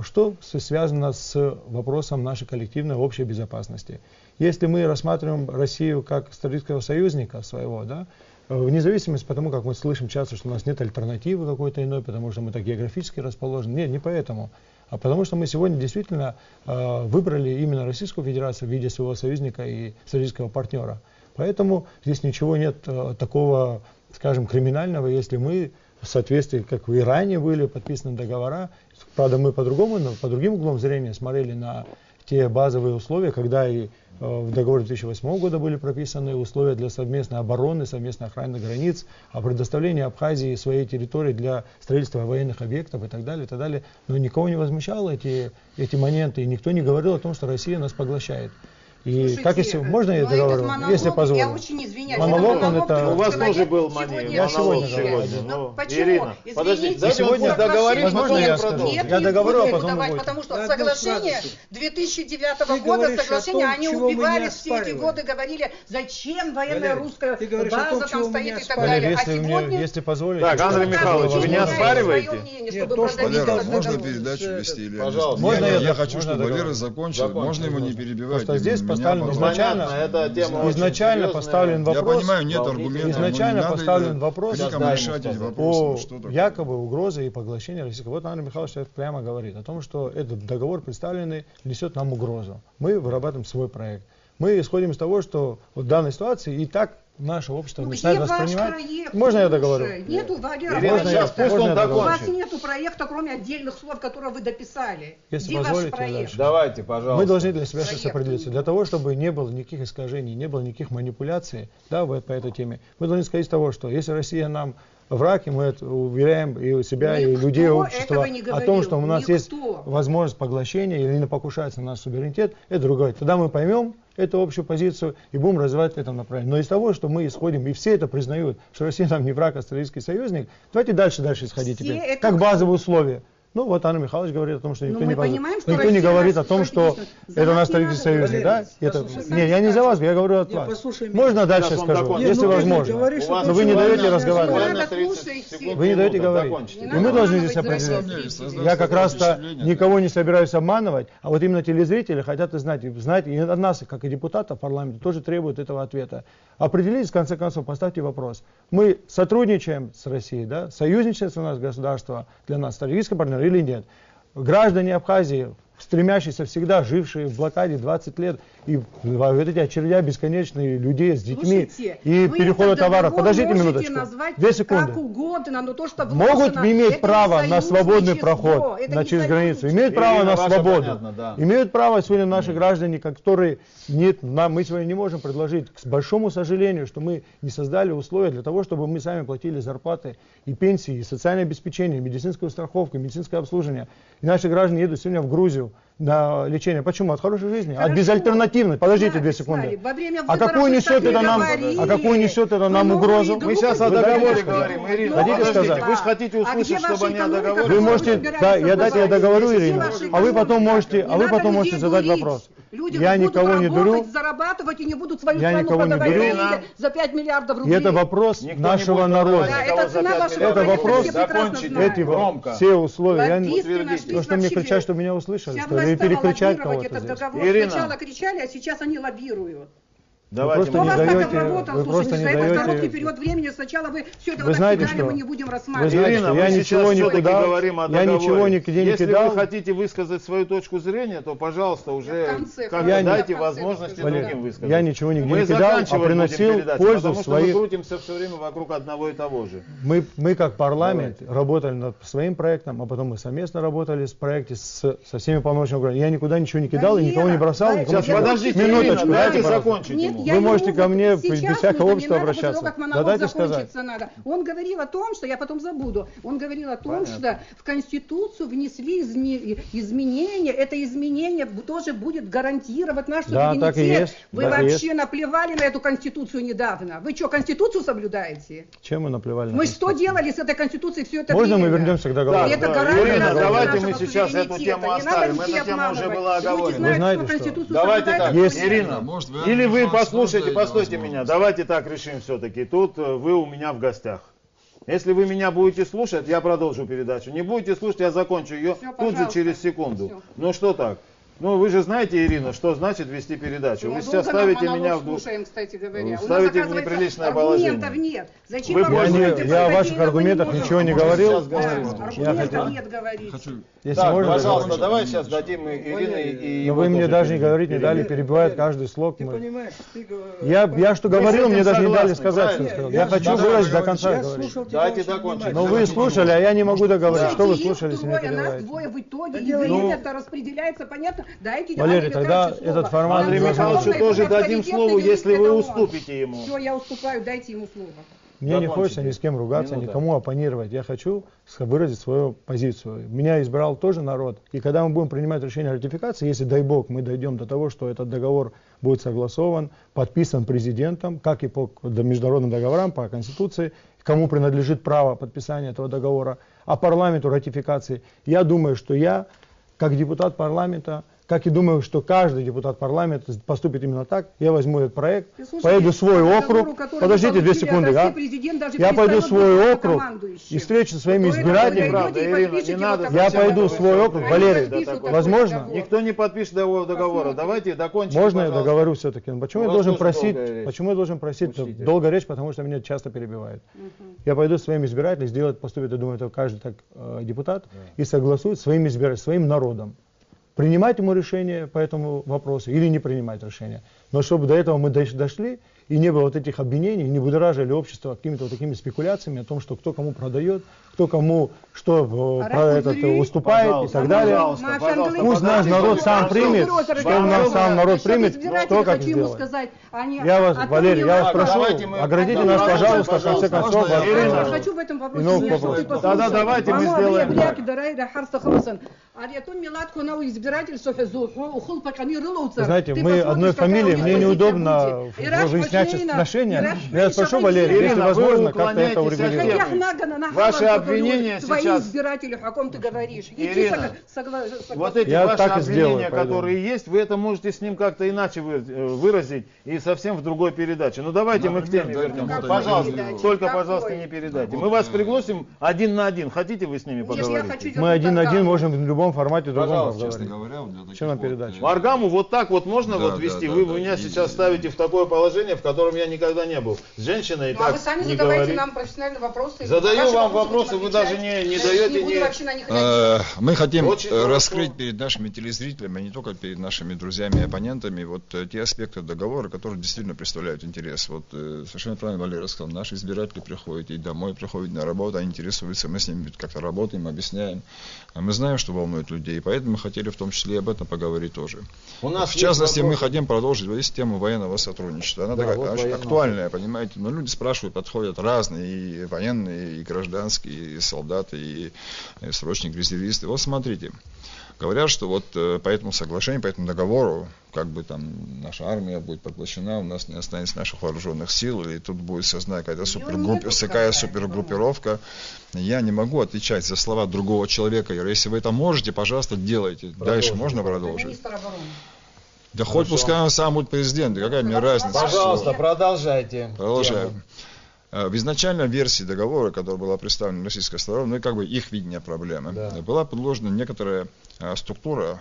что связано с вопросом нашей коллективной общей безопасности. Если мы рассматриваем Россию как стратегического союзника своего, да, вне зависимости потому, как мы слышим часто, что у нас нет альтернативы какой-то иной, потому что мы так географически расположены. Нет, не поэтому. А потому что мы сегодня действительно выбрали именно Российскую Федерацию в виде своего союзника и стратегического партнера. Поэтому здесь ничего нет такого, скажем, криминального, если мы в соответствии, как в Иране были подписаны договора, правда мы по-другому, по другим углом зрения смотрели на те базовые условия, когда и в договоре 2008 года были прописаны условия для совместной обороны, совместной охраны границ, о предоставлении Абхазии своей территории для строительства военных объектов и так далее, и так далее. Но никого не возмущало эти моменты, и никто не говорил о том, что Россия нас поглощает. И как если можно я но договорю, этот монолог, если я позволю. очень извиняюсь. Монолог, это он это- У вас человек тоже был сегодня Я сегодня вообще. говорю. Ну, Ну, почему? Ирина, Извините, подождите, дайте сегодня он пусть договорит, возможно, потом я я скажу. продолжу. Нет, Я не договорю, а буду потом вы давать, будете. потому что Одну соглашение фразу. 2009 Ты года, говоришь о соглашение, том, они чего мы не убивались все эти оспариваем. годы, говорили, зачем военная Валерий, русская ты говоришь о база том, там чего мы стоит не и так оспариваем. далее. Валерий, А сегодня... если позволите. Так, Андрей Михайлович, вы не оспариваете? То, что Валера, Договор. можно передачу вести или Пожалуйста. Можно я я хочу, можно чтобы Валера договор? закончил. Можно его не перебивать. Просто здесь Меня, поставлен пожалуйста. изначально, Понятно, эта тема очень изначально серьезная. поставлен Я вопрос. понимаю, нет аргументов. Изначально но не надо поставлен вопрос криком Да, решать ему эти сказать. вопросы. о Ну, что такое? якобы угрозе и поглощении российского. Вот Андрей Михайлович это прямо говорит о том, что этот договор представленный несет нам угрозу. Мы вырабатываем свой проект. Мы исходим из того, что в данной ситуации и так наше общество Ну, начинает где ваш воспринимать. проект? Можно я Слушай, договорю? Нету, Валера, Ирина, Можно я- сейчас пусть можно он я у вас закончит. нету проекта, кроме отдельных слов, которые вы дописали. Если Где ваш позволите, проект? дальше. Давайте, пожалуйста. Мы должны для себя сейчас Проект. определиться. Для того, чтобы не было никаких искажений, не было никаких манипуляций да, по этой теме, мы должны сказать того, что если Россия нам враг, и мы это уверяем и себя, и Никто людей, и общество этого не о говорил. том, что у нас есть Никто. возможность поглощения или не покушается на наш суверенитет, это другое. Тогда мы поймем эту общую позицию и будем развивать в этом направлении. Но из того, что мы исходим, и все это признают, что Россия нам не враг, а стратегический союзник, давайте дальше исходить Все теперь. это- Как базовые условия. Ну вот Анна Михайлович говорит о том, что никто, мы не, понимаем, что никто не Россия говорит наш о том, что стратегический- За это нас наш не стратегический надо союзник. говорить. Да? Это, Послушай, не, я не за вас, я говорю от Не, вас. послушай меня. Можно дальше Сейчас он скажу, закончит. если Ну, ты возможно. говоришь, что Но вы не точно даете важно. разговаривать. Буквально 30 слушайте. секунд, Вы не даете минута, говорить. закончите. Не И надо мы должны обманывать здесь определиться. зрителей. Я как раз-то Впечатление, никого не собираюсь обманывать, а вот именно телезрители хотят знать, и от нас, как и депутатов парламента, тоже требуют этого ответа. Определитесь, в конце концов, поставьте вопрос. Мы сотрудничаем с Россией, да? Союзничество у нас государство для нас стратегический партнер или нет? Граждане Абхазии, стремящиеся всегда, жившие в блокаде 20 лет, и вот эти очередя бесконечные людей с детьми Слушайте, и вы перехода этот товаров. договор Подождите можете минуточку. назвать 2 секунды. как угодно, но то, что Могут вложено, иметь это право не на свободный союзничество, проход это не через границу, союзничество. имеют право Ирина, на ваше свободу. понятно, да. Имеют право сегодня наши граждане, которые нет, мы сегодня не можем предложить, к большому сожалению, что мы не создали условия для того, чтобы мы сами платили зарплаты и пенсии, и социальное обеспечение, и медицинскую страховку, и медицинское обслуживание. И наши граждане едут сегодня в Грузию на лечение. Почему? От хорошей жизни, от Хорошо. безальтернативной. Подождите Славик, 2 секунды. Славик, во время А выборов какую вы несет так не это нам, говорили. а какую несет это нам Ну, угрозу? и Мы сейчас о Вы договоре дайте говорим. сказать. Ирина, Ну, Хотите сказать? Вы же хотите А услышать, где чтобы ваша они о экономика, договоре. Вы которую можете, собираетесь да, я создавать? договорю, Где Ирина, ваша а вы потом экономика? можете, Не а вы надо потом можете людей задать дурить. вопрос. Люди Я будут никого не работать, дурю. зарабатывать и не будут свою Я страну никого не продавать дурю. деньги за 5 миллиардов И рублей. это вопрос Никто не нашего будет народа. продавать Да, никого это за цена 5 вашего миллиардов. Это вопрос, все прекрасно закончите знают. Эти громко. все условия. Я не, Лоббисты утвердите. нашлись то, что мне вообще. кричат, чтобы меня услышали, Вся что ли, власть или стала перекричать лоббировать кого-то этот здесь. договор. Ирина. Сначала кричали, а сейчас они лоббируют. Давайте просто Кто не вас так даете- обработал? вы просто Слушайте, не за этот даете- короткий период времени сначала вы все это Вы вот так знаете, кидали, что? мы не будем Вы рассматривать. знаете, Ирина, что мы я сейчас ничего не все-таки кидал, говорим о я договоре. ничего нигде не Если кидал. вы хотите высказать свою точку зрения, то, пожалуйста, уже в конце, как-то я не- дайте в конце возможности скажу, Валерий, другим высказать. я ничего нигде Мы не кидал, а заканчивать приносил будем передачу, пользу потому что своих. мы крутимся все время вокруг одного и того же. Мы как парламент работали над своим проектом, а потом мы совместно работали с проектом со всеми полномочиями. Я никуда ничего не кидал, и Валера, никого не бросал. Валера, никому Сейчас, ничего не- подождите, Минуточку, Ирина, дайте пожалуйста. закончить Нет, ему. я Вы не можете могу. ко мне без Сейчас всякого нужно, общества не надо, обращаться. после того, как монолог Да дайте сказать. закончится, надо. Он говорил о том, что я потом забуду. Он говорил о том, что в Конституцию внесли изменения. Это изменение тоже будет гарантировать наш Да, суверенитет. так и есть, Вы так и вообще есть. наплевали на эту Конституцию недавно. Вы что, Конституцию соблюдаете? Чем мы наплевали на Мы что Конституцию? делали с этой Конституцией все это Можно время? мы вернемся к договору? Так, Это да, гарантия Ирина, нашего давайте мы нашего сейчас эту суверенитета. тему Не надо оставим. людей Эта тема уже обманывать. была Люди оговорена. знают, знаете, что что? Конституцию Давайте соблюдать так, никто Есть- не Ирина, будет. Может, вы или вы Андрей Михайлович послушайте, тоже постойте даете меня, возможность? давайте так решим все-таки. Тут вы у меня в гостях. Если вы меня будете слушать, я продолжу передачу. Не будете слушать, я закончу ее Всё, тут же пожалуйста. через секунду. Всё. Ну что так? Ну вы же знаете, Ирина, что значит вести передачу. Вы Ну, сейчас долго ставите монолог меня в душ. слушаем, кстати говоря. Вы У нас, ставите в оказывается, неприличное аргументов положение. нет. Зачем Вы вам больше- аргументы? Я о ваших Спокойно, аргументах мы не ничего не можем. говорил. Сейчас Да, говорим. аргументов хотел- нет говорить. Хочу Если Так, можно, пожалуйста, договорю. давай сейчас дадим Ирине и Но его вы мне тоже даже не говорить не дали, перебить. перебивают каждый слог. Ты Мы- понимаешь, ты говоришь... Я что говорил, с этим мне даже не дали согласны, сказать, что правильно? сказал. Я Я хочу давай выразить до договоримся. конца Я говорить. слушал тебя Дайте очень закончить. внимательно. Но вы слушали, а я не могу договорить. Что вы Их слушали, если не трое, нас перебиваете? двое в итоге, Да и дело- время-то распределяется, понятно? Дайте Валерий, Андрею тогда Петровичу этот слово. формат В конце Андрею Андрей концов, Михайловичу главный тоже дадим авторитетный слово, юрист если это вы он. уступите ему. Все, я уступаю, дайте ему слово. Мне не хочется ни с кем ругаться, никому оппонировать. Я хочу выразить свою позицию. Меня избрал тоже народ. И когда мы будем принимать решение о ратификации, если, дай бог, мы дойдем до того, что этот договор будет согласован, подписан президентом, как и по международным договорам, по Конституции, кому принадлежит право подписания этого договора, а парламенту ратификации, я думаю, что я, как депутат парламента, как и думаю, что каждый депутат парламента поступит именно так. Я возьму этот проект, поеду в свой округ. Подождите 2 секунды, да? Я пойду в свой округ и встречу со своими избирателями. Я пойду в свой округ. Валерий, возможно? Никто не подпишет договора. Давайте докончим. Можно я договорю все-таки? Почему я должен просить? Долго речь, потому что меня часто перебивают. Я пойду с своими избирателями, сделать, поступит, я думаю, это каждый так депутат, и согласует своим избирателям, своим народом. Принимать ему решение по этому вопросу или не принимать решение. Но чтобы до этого мы дошли, и не было вот этих обвинений, не будоражили общество какими-то вот такими спекуляциями о том, что кто кому продает, кто кому что уступает и так далее. Пусть наш народ сам примет, что как сделать. Я вас, Валерий, я вас прошу, оградите нас, пожалуйста, в конце концов. Я хочу в этом вопросе. Да, давайте мы сделаем. Знаете, мы одной фамилии, мне неудобно выяснять отношения. Я спрошу, Валерий, если возможно, как-то это урегулировать. Ваши обвинения Твои избиратели, о ком ты говоришь. Ирина, вот эти ваши обвинения, которые есть, вы это можете с ним как-то иначе выразить и совсем в другой передаче. Ну давайте мы к теме вернемся. Пожалуйста, только, пожалуйста, не передайте. Мы вас пригласим 1 на 1. Хотите вы с ними поговорить? Мы 1 на 1 можем в любом формате другом Честно поговорить. говоря, Чем на передаче? Варгаму вот так вот можно вот вести? Вы меня сейчас ставите в такое положение, в котором я никогда не был. С женщиной А так вы сами не задавайте говорить. нам профессиональные вопросы. Задаю вам вопросы, вы даже не даете. Мы хотим Очень раскрыть хорошо. перед нашими телезрителями, а не только перед нашими друзьями и оппонентами, вот те аспекты договора, которые действительно представляют интерес. Вот совершенно правильно Валерий сказал, наши избиратели приходят и домой, приходят на работу, они интересуются, мы с ними как-то работаем, объясняем. А мы знаем, что волнует людей, поэтому мы хотели в том числе и об этом поговорить тоже. В частности, мы хотим продолжить вот эту тему военного сотрудничества. Она такая очень актуальная, понимаете, но люди спрашивают, подходят разные, и военные, и гражданские, и солдаты, и срочники, резервисты. Вот смотрите, говорят, что вот по этому соглашению, по этому договору, как бы там наша армия будет поглощена, у нас не останется наших вооруженных сил, и тут будет создана какая-то супергруппировка. Я не могу отвечать за слова другого человека. Если вы это можете, пожалуйста, делайте. Дальше можно продолжить? Да хоть пускай он сам будет президент, какая мне разница. Пожалуйста, продолжайте. Продолжаем. В изначальной версии договора, которая была представлена российской стороной, ну и как бы их видение проблемы, была предложена некоторая структура,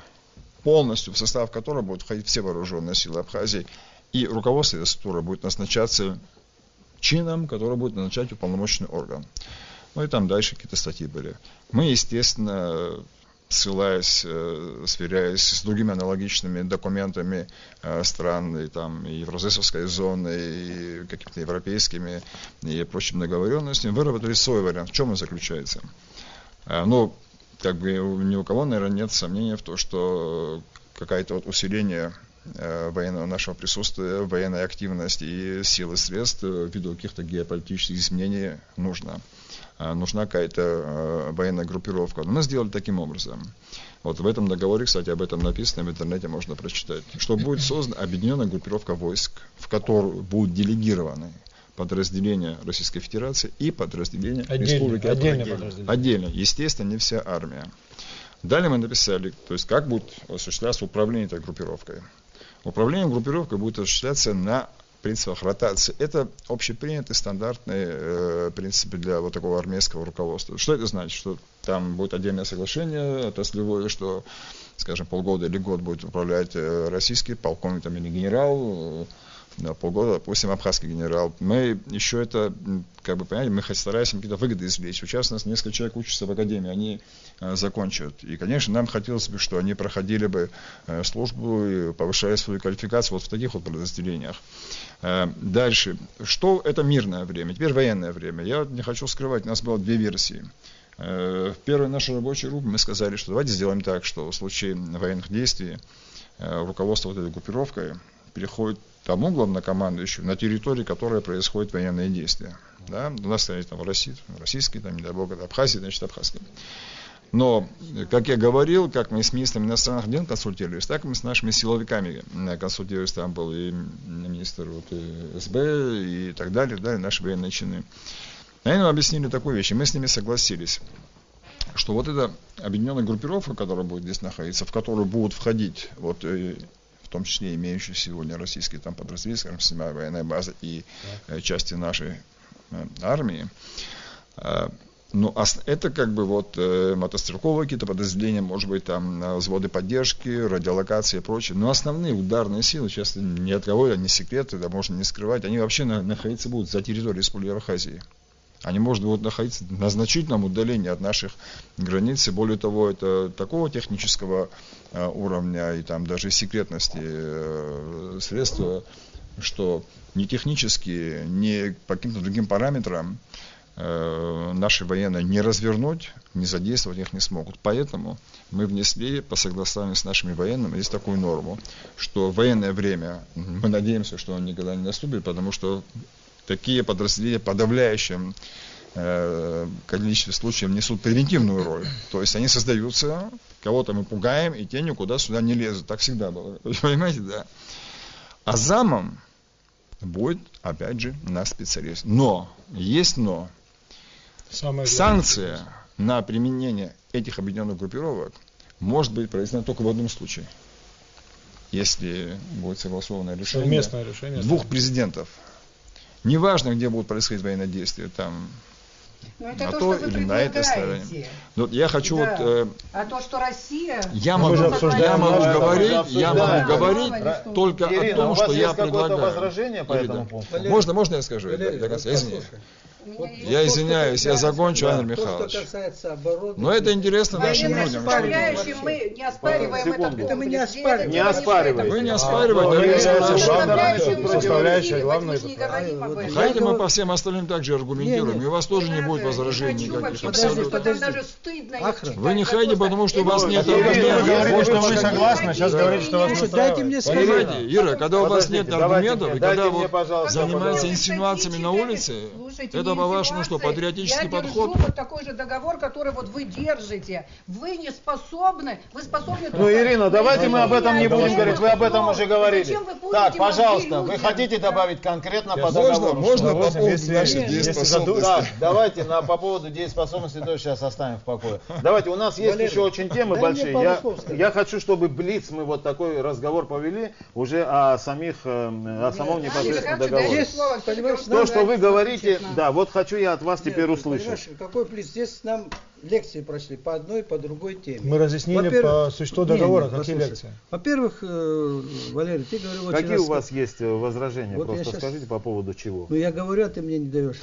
полностью в состав которой будут входить все вооруженные силы Абхазии, и руководство этой структуры будет назначаться чином, который будет назначать уполномоченный орган. Ну и там дальше какие-то статьи были. Мы, естественно, ссылаясь, сверяясь с другими аналогичными документами стран и там и евразийской зоны, и какими-то европейскими и прочими договоренностями, выработали свой вариант. В чем он заключается? Ну, как бы ни у кого, наверное, нет сомнения в том, что какое-то вот усиление военного нашего присутствия, военной активности и силы средств ввиду каких-то геополитических изменений нужно. Нужна какая-то военная группировка. Но мы сделали таким образом. Вот в этом договоре, кстати, об этом написано, в интернете можно прочитать, что будет создана объединенная группировка войск, в которую будут делегированы подразделения Российской Федерации и подразделения Республики Абхазия. Отдельно. Естественно, не вся армия. Далее мы написали, то есть как будет осуществляться управление этой группировкой. Управление группировкой будет осуществляться на принципах ротации. Это общепринятые стандартные принципы для вот такого армейского руководства. Что это значит? Что там будет отдельное соглашение отраслевое, что, скажем, полгода или год будет управлять российский полковник там, или генерал, полгода, допустим, абхазский генерал. Мы еще это, как бы, понимаете, мы стараемся какие-то выгоды извлечь. Сейчас у нас несколько человек учатся в академии, они закончат. И, конечно, нам хотелось бы, что они проходили бы службу и повышали свою квалификацию вот в таких вот подразделениях. Дальше. Что это мирное время? Теперь военное время. Я вот не хочу скрывать, у нас было 2 версии. В первой нашей рабочей группе мы сказали, что давайте сделаем так, что в случае военных действий руководство вот этой группировкой переходит тому главнокомандующему, на территории которой происходят военные действия. Да? У нас, там, в России, российский, там, не дай бог, это Абхазия, значит, абхазский. Но, как я говорил, как мы с министром иностранных дел консультировались, так мы с нашими силовиками консультировались. Там был и министр вот, и СБ и так далее, наши военные чины. Они нам объяснили такую вещь, и мы с ними согласились, что вот эта объединенная группировка, которая будет здесь находиться, в которую будут входить, вот, в том числе имеющие сегодня российские там подразделения, скажем, 7-я военная база и части нашей армии, ну, это как бы вот мотострелковые какие-то подразделения, может быть, там взводы поддержки, радиолокация и прочее. Но основные ударные силы, сейчас ни от кого, не секрет, это можно не скрывать, они вообще находиться будут за территорией Республики Абхазии. Они, может, будут находиться на значительном удалении от наших границ. И более того, это такого технического уровня и там даже секретности средства, что ни технически, ни по каким-то другим параметрам наши военные не развернуть, не задействовать их не смогут. Поэтому мы внесли по согласованию с нашими военными здесь такую норму, что в военное время, мы надеемся, что он никогда не наступит, потому что такие подразделения подавляющим количестве случаев несут превентивную роль. То есть они создаются, кого-то мы пугаем, и те никуда сюда не лезут. Так всегда было. Понимаете, да? А замом будет, опять же, наш специалист. Но, есть но. Санкция на применение этих объединенных группировок может быть проведена только в одном случае. Если будет согласованное решение двух президентов. Неважно, где будут происходить военные действия, там, на то или на этой стороне. Вот я хочу а то, что Россия... Я могу говорить только Ирина, о том, что я предлагаю. Возражение по этому пункту? Можно я скажу? Я извиняюсь, я закончу, Андрей Михайлович. Но это интересно нашим людям. Мы не оспариваем это. Мы не оспариваем. Не оспариваем. Вы не оспариваете. Составляющая главная. Хотите, мы по всем остальным также аргументируем, и у вас тоже не будет возражений никаких. Абсолютно. Вы не хотите, потому что у вас нет аргументов. Может, вы согласны, сейчас говорите, что вас не устраивает. Понимаете, Ира, когда у вас нет аргументов, и когда вы занимаетесь инсинуациями на улице, это, по-вашему, что, патриотический подход? Я держу вот такой же договор, который вот вы держите. Вы не способны, вы способны... Ну, Ирина, давайте мы об этом не будем говорить, вы об этом уже говорили. Так, пожалуйста, вы хотите добавить конкретно по договору? Можно по поводу нашей дееспособности? Так, давайте по поводу дееспособности тоже сейчас оставим в покое. Давайте, у нас есть еще очень темы большие. Я хочу, чтобы блиц мы вот такой разговор повели уже о самом непосредственно договоре. То, что вы говорите, да, вот хочу я от вас теперь услышать. Какой плюс? Здесь нам лекции прошли по одной, по другой теме. Мы разъяснили по существу договора, какие лекции. Во-первых, Валерий, ты говорил очень... Какие у вас есть возражения? Вот просто скажите по поводу чего. Ну, я говорю, а ты мне не даешь.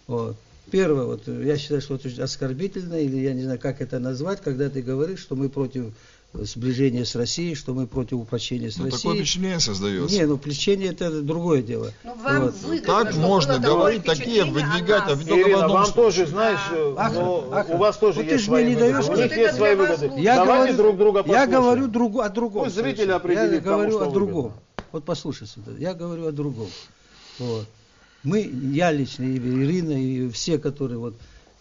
Вот. Первое, вот, я считаю, что это оскорбительно, или я не знаю, как это назвать, когда ты говоришь, что мы против сближения с Россией, что мы против упрочения с Россией. Такое впечатление создается. Не, впечатление это другое дело. Вам выгодно, так можно говорить, такие выдвигать, а Ирина, вам тоже, знаешь, у вас тоже есть свои выгоды. У них есть свои выгоды. Давайте друг друга послушаем. Я говорю о другом. Пусть зрители определят, я говорю о другом. Вот послушай сюда, я говорю о другом. Вот. Я лично, и Ирина, и все, которые вот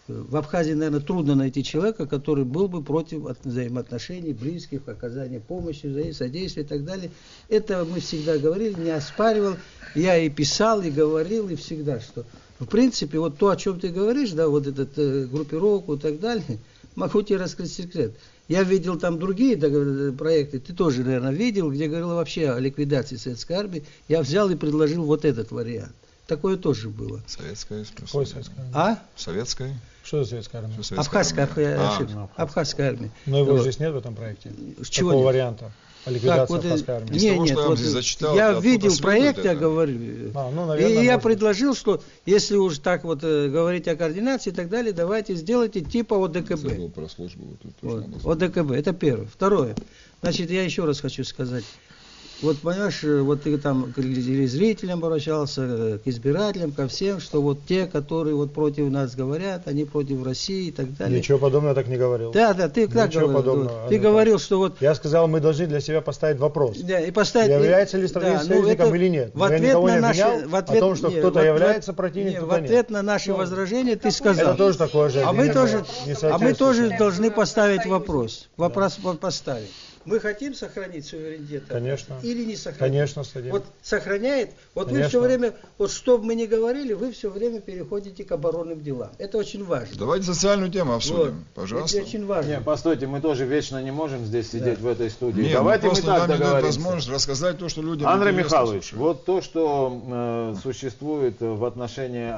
в Абхазии, наверное, трудно найти человека, который был бы против взаимоотношений близких, оказания помощи, содействия и так далее. Это мы всегда говорили, не оспаривал. Я и писал, и говорил, и всегда, что в принципе, вот то, о чем ты говоришь, да, вот эту группировку и так далее, могу тебе раскрыть секрет. Я видел там другие проекты, ты тоже, наверное, видел, где говорил вообще о ликвидации советской армии. Я взял и предложил вот этот вариант. Такое тоже было. Советская. Какой советская армия? А? Советская. Что за советская армия? Абхазская, Абхазская армия. Но его здесь нет в этом проекте? Чего такого нет? варианта? Ликвидация Абхазской армии? Нет, вот, я видел проект, я говорю. И я предложил, что если уж так вот говорить о координации и так далее, давайте сделайте типа ОДКБ. Про службу. ОДКБ, это первое. Второе. Значит, я еще раз хочу сказать. вот понимаешь, вот ты там к зрителям обращался, к избирателям, ко всем, что вот те, которые вот против нас говорят, они против России и так далее. Ничего подобного я так не говорил. Да, ты как Ничего говорил? подобного. Ты говорил, что вот... Я сказал, мы должны для себя поставить вопрос. Да, и поставить... Является ли Стравинский союзником или нет. В ответ я никого на не наши... обвинял о том, что кто-то является противником, в ответ на наши возражения ты сказал. Это тоже такое же. А мы тоже должны поставить вопрос. Вопрос поставить. Мы хотим сохранить суверенитет? Конечно. Или не сохранить? Конечно, стадион. Вот сохраняет. Вот Конечно. вы все время, вот что бы мы ни говорили, вы все время переходите к оборонным делам. Это очень важно. Давайте социальную тему обсудим, Вот. пожалуйста. Это очень важно. Не, постойте, мы тоже вечно не можем здесь сидеть в этой студии. Нет, Давайте мы просто так нам дают договоримся. возможность рассказать то, что людям Андрей интересно Михайлович, слушать. вот то, что существует в отношении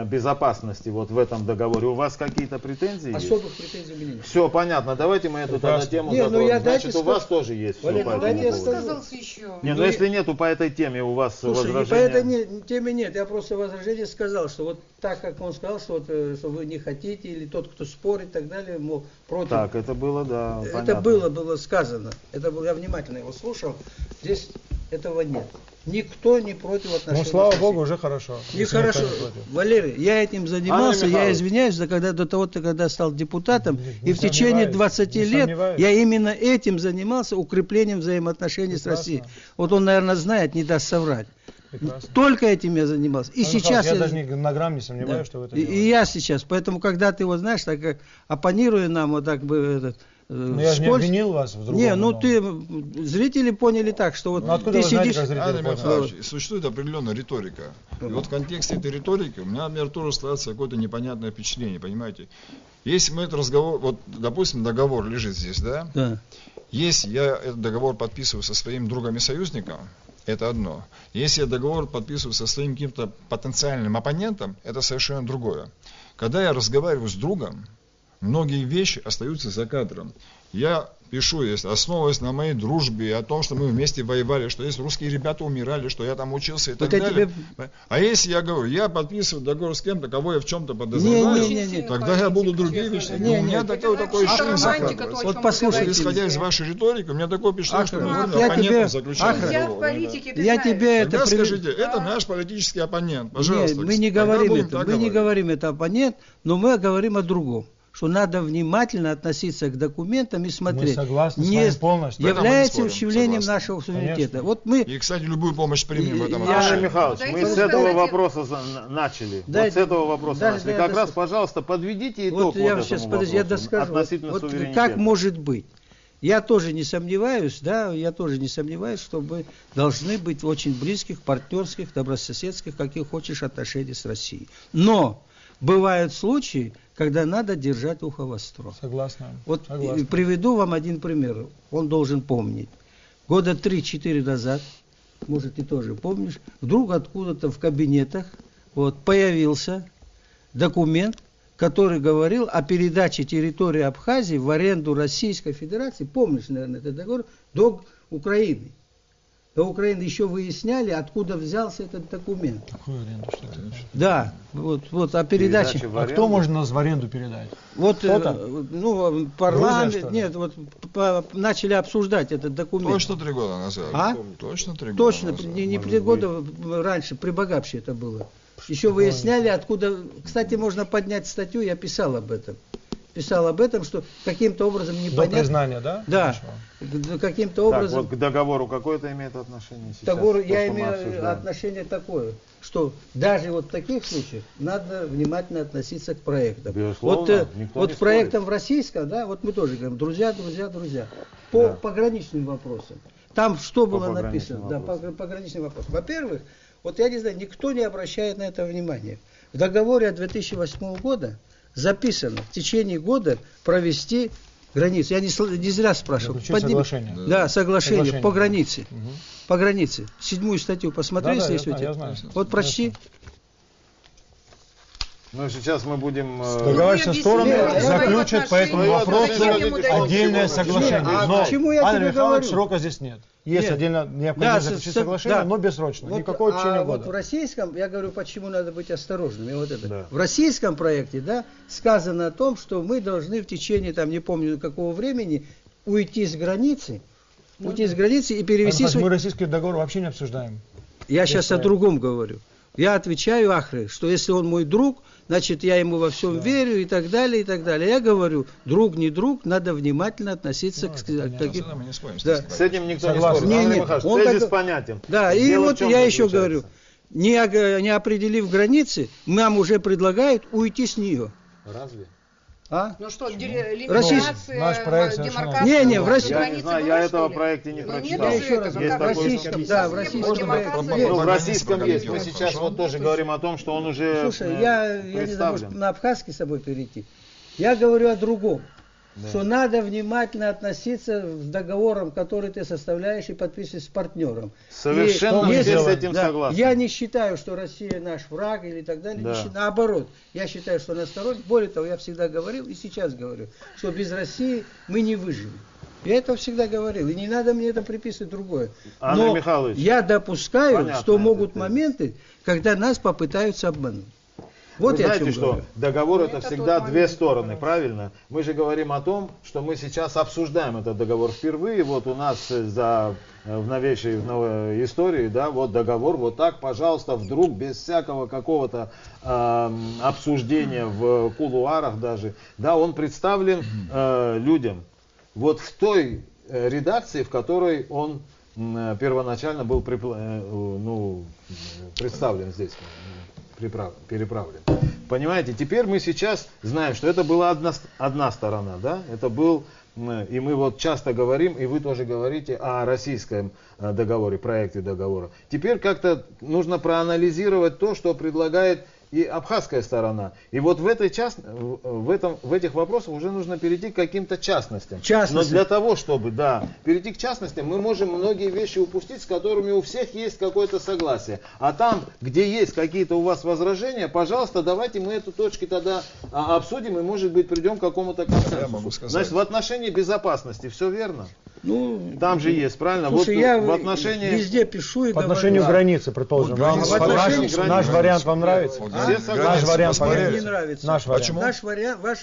безопасности вот в этом договоре, у вас какие-то претензии есть? Особых претензий у меня нет. Все понятно, давайте мы эту тогда тему Не, ну затронем. я дайте Значит, у вас тоже есть все Валерий, по дайте я этому поводу. скажу. Сказался еще. Не, ну если нету по этой теме у вас Слушай, и по возражения... этой теме нет. Я просто возражение сказал, что вот так, как он сказал, что, вот, что вы не хотите, или тот, кто спорит и так далее, мол, против. Так, это было, да, Это понятно. было сказано. Это было, я внимательно его слушал. Здесь этого нет. Никто не против отношений. Ну, слава с Россией. Богу, уже хорошо. Нехорошо. Если никто не против. Валерий, я этим занимался, Андрей я Михайлович. извиняюсь, до того, когда стал депутатом, Не и в течение сомневаюсь, 20 не лет сомневаюсь. я именно этим занимался, укреплением взаимоотношений с Прекрасно. Россией. Вот он, наверное, знает, не даст соврать. Прекрасно. Только этим я занимался. И Андрей сейчас Михайлович, я даже на грамм не сомневаюсь, да. что вы это и делаете. я сейчас. Поэтому, когда ты вот знаешь, так как оппонируя нам, вот так бы Но я же не обвинил вас в другом. Не, ну но- ты, зрители поняли так, что вот Ну, откуда ты вы знаете, сидишь... как зрители Андрей поняли? Михайлович, существует определенная риторика. И вот в контексте этой риторики у меня, например, тоже складывается какое-то непонятное впечатление, понимаете? Если мы этот разговор, вот, допустим, договор лежит здесь, да? Да. Если я этот договор подписываю со своим другом и союзником, это одно. Если я договор подписываю со своим каким-то потенциальным оппонентом, это совершенно другое. Когда я разговариваю с другом, многие вещи остаются за кадром. Я пишу, если основываясь на моей дружбе, о том, что мы вместе воевали, что есть русские ребята умирали, что я там учился и так я далее. тебе- А если я говорю, я подписываю договор с кем-то, кого я в чем-то подозреваю, Не. тогда я буду другие вещи. Не, У меня не. такое ощущение романтика, закладывается. то, о Вот чем послушайте, вы Исходя из говорите. вашей риторики, у меня такое впечатление, что мы Ахрам, с я оппонентом тебе- заключаем Ахрам, Я в договор. политике, ты Я знаешь. тебе Тогда это... скажите, это наш политический оппонент, пожалуйста. Нет, мы не Тогда говорим будем это. так Мы не говорить. говорим это оппонент, но мы говорим о другом. Что надо внимательно относиться к документам и смотреть. согласны с Не вами полностью. В этом мы не является спорим, ущемлением согласны. нашего суверенитета. Конечно. Вот мы... И, кстати, любую помощь примем в этом Я- Андрей отношении. Михайлович, Дайте мы мне с этого сказать. вопроса начали. Дайте- Вот с этого вопроса да, начали. да, Как да, раз, да. пожалуйста, подведите итог Вот я вот сейчас, этому подожди, я вопросу доскажу. относительно Вот суверенитета. как может быть? Я тоже не сомневаюсь, что мы должны быть в очень близких, партнерских, добрососедских, каких хочешь, отношений с Россией. Но бывают случаи, когда надо держать ухо востро. Согласна. Вот Согласна. приведу вам один пример. Он должен помнить. Года 3-4 назад, может, ты тоже помнишь, вдруг откуда-то в кабинетах вот, появился документ, который говорил о передаче территории Абхазии в аренду Российской Федерации, помнишь, наверное, этот договор, до Украины. До Украины еще выясняли, откуда взялся этот документ. Какую аренду, что это значит? Да, вот о передаче. Передача в А аренду. кто может нас в аренду передать? Вот, Кто-то? ну, парламент, Грузия, что ли? нет, вот начали обсуждать этот документ. Точно 3 года назад. А? Точно 3 года Точно, назад. не 3 года раньше, при Багапше это было. Еще выясняли, откуда... Кстати, можно поднять статью, я писал об этом. Что каким-то образом До непонятно... признания, да? Да, Хорошо. каким-то Так, образом... вот к договору какое-то имеет отношение сейчас? Договор, то, я что мы имею обсуждаем? отношение такое, что даже вот в таких случаях надо внимательно относиться к проектам. Безусловно, Вот, никто вот не к проектам в российском, да, вот мы тоже говорим, друзья. По Да. пограничным вопросам. Там что было пограничным написано? Да, вопросам. по пограничным вопросам. Во-первых, вот я не знаю, никто не обращает на это внимания. В договоре от 2008 года записано в течение года провести границу. Я не зря спрашивал. Заключить соглашение. Да, соглашение Соглашение. по границе. Мгм. По границе. 7 статью посмотри, Да, если я у тебя. знаю. Вот прочти. Ну, сейчас мы будем... Договорятся объясните, стороны свое заключат по этому отношение, вопросу зачем ему дать отдельное ничего? соглашение. Нет, а Но, почему я Андрей тебе Михайлович, говорю? срока здесь нет. Есть Нет. отдельно необходимо заключить соглашение, да. но бессрочно. Вот, Никакого течения вот года. в российском, я говорю, почему надо быть осторожными. Вот это. Да. В российском проекте, да, сказано о том, что мы должны в течение, там, не помню какого времени, уйти с границы уйти с границы и перевести Мы российский договор вообще не обсуждаем. Я сейчас о другом говорю. Я отвечаю Ахре, что если он мой друг, значит, я ему во всем верю и так далее, и так далее. Я говорю, друг не друг, надо внимательно относиться к таким... Да. С этим никто не спорит. Нет, он тезис понятен. Да, и вот я еще говорю, не определив границы, нам уже предлагают уйти с нее. Разве? А? Ну что, лимитация, наш проект демаркация? Не, в России. Я не знаю, я этого проекте не прочитал. В российском есть. Мы сейчас вот тоже говорим о том, что он уже Слушай, я не знаю, может, на абхазский с собой перейти. Я говорю о другом. Да. Что надо внимательно относиться к договорам, которые ты составляешь и подписываешь с партнером. Совершенно все с этим согласны. Я не считаю, что Россия наш враг или так далее. Да. Наоборот, я считаю, что она сторонник. Более того, я всегда говорил и сейчас говорю, что без России мы не выживем. Я это всегда говорил. И не надо мне это приписывать другое. Но я допускаю, что могут моменты, когда нас попытаются обмануть. Вот вы знаете, что договор это всегда две стороны, правильно? Мы же говорим о том, что мы сейчас обсуждаем этот договор впервые. Вот у нас в новейшей истории, да, вот договор, вот так, пожалуйста, вдруг, без всякого какого-то обсуждения в кулуарах даже, да, он представлен людям. Вот в той редакции, в которой он первоначально был представлен здесь. Переправлен. Понимаете, теперь мы сейчас знаем, что это была одна сторона, да? Это был, и мы вот часто говорим, и вы тоже говорите о российском договоре, проекте договора. Теперь как-то нужно проанализировать то, что предлагает и абхазская сторона. И вот в этих вопросах уже нужно перейти к каким-то частностям. Но для того, чтобы перейти к частностям, мы можем многие вещи упустить, с которыми у всех есть какое-то согласие. А там, где есть какие-то у вас возражения, пожалуйста, давайте мы эту точку тогда обсудим и, может быть, придем к какому-то консенсусу. Значит, в отношении безопасности все верно? Ну, там же есть, правильно? Слушай, вот я в отношении... везде пишу и по отношению к границе, предположим. Наш вариант вам нравится? Наш вариант мне не нравится. Почему? Ваш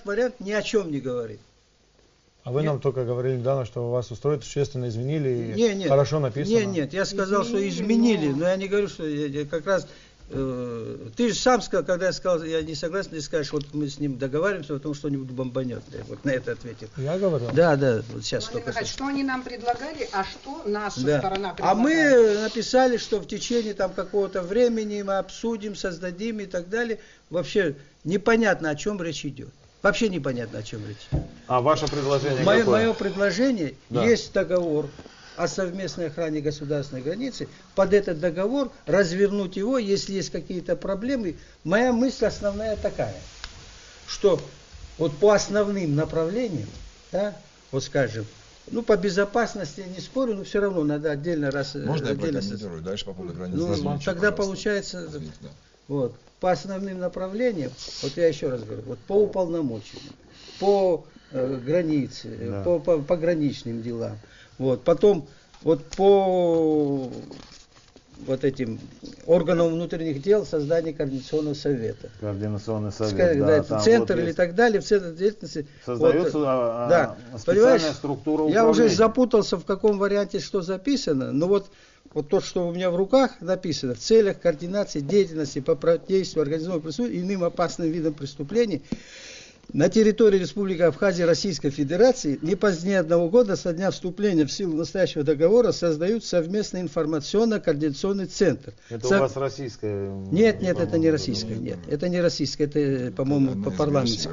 вариант ни о чем не говорит. А вы нам только говорили недавно, что вас устроит, существенно изменили и хорошо написано. Нет, я сказал, что изменили, но я не говорю, что я как раз... Ты же сам сказал, когда я сказал, я не согласен, ты скажешь, вот мы с ним договариваемся, потому что что-нибудь бомбанет. Я вот на это ответил. Я говорил? Да, вот сейчас только что они нам предлагали, а что наша сторона предлагает? А мы написали, что в течение там какого-то времени мы обсудим, создадим и так далее. Вообще непонятно, о чем речь идет. Вообще непонятно, о чем речь идет. А ваше предложение какое? Мое предложение, есть договор о совместной охране государственной границы, под этот договор развернуть его, если есть какие-то проблемы. Моя мысль основная такая, что вот по основным направлениям, да, вот скажем, по безопасности я не спорю, но все равно надо отдельно Можно я прокомментирую дальше по поводу границы? Тогда получается, вот, по основным направлениям, вот я еще раз говорю, вот по уполномоченным, по границе, по пограничным делам. Вот, потом вот по этим органам внутренних дел создание координационного совета. Координационный совет, центр или так далее, в центре деятельности. Создается специальная структура управления. Я уже запутался, в каком варианте что записано, но вот то, что у меня в руках написано, в целях координации деятельности по противодействию организованного преступления и иным опасным видам преступлений на территории Республики Абхазия Российской Федерации не позднее 1 года со дня вступления в силу настоящего договора создают совместный информационно-координационный центр. Это у вас российское? Нет, это не российское. Нет, это не российское, это, по-моему, по парламенту.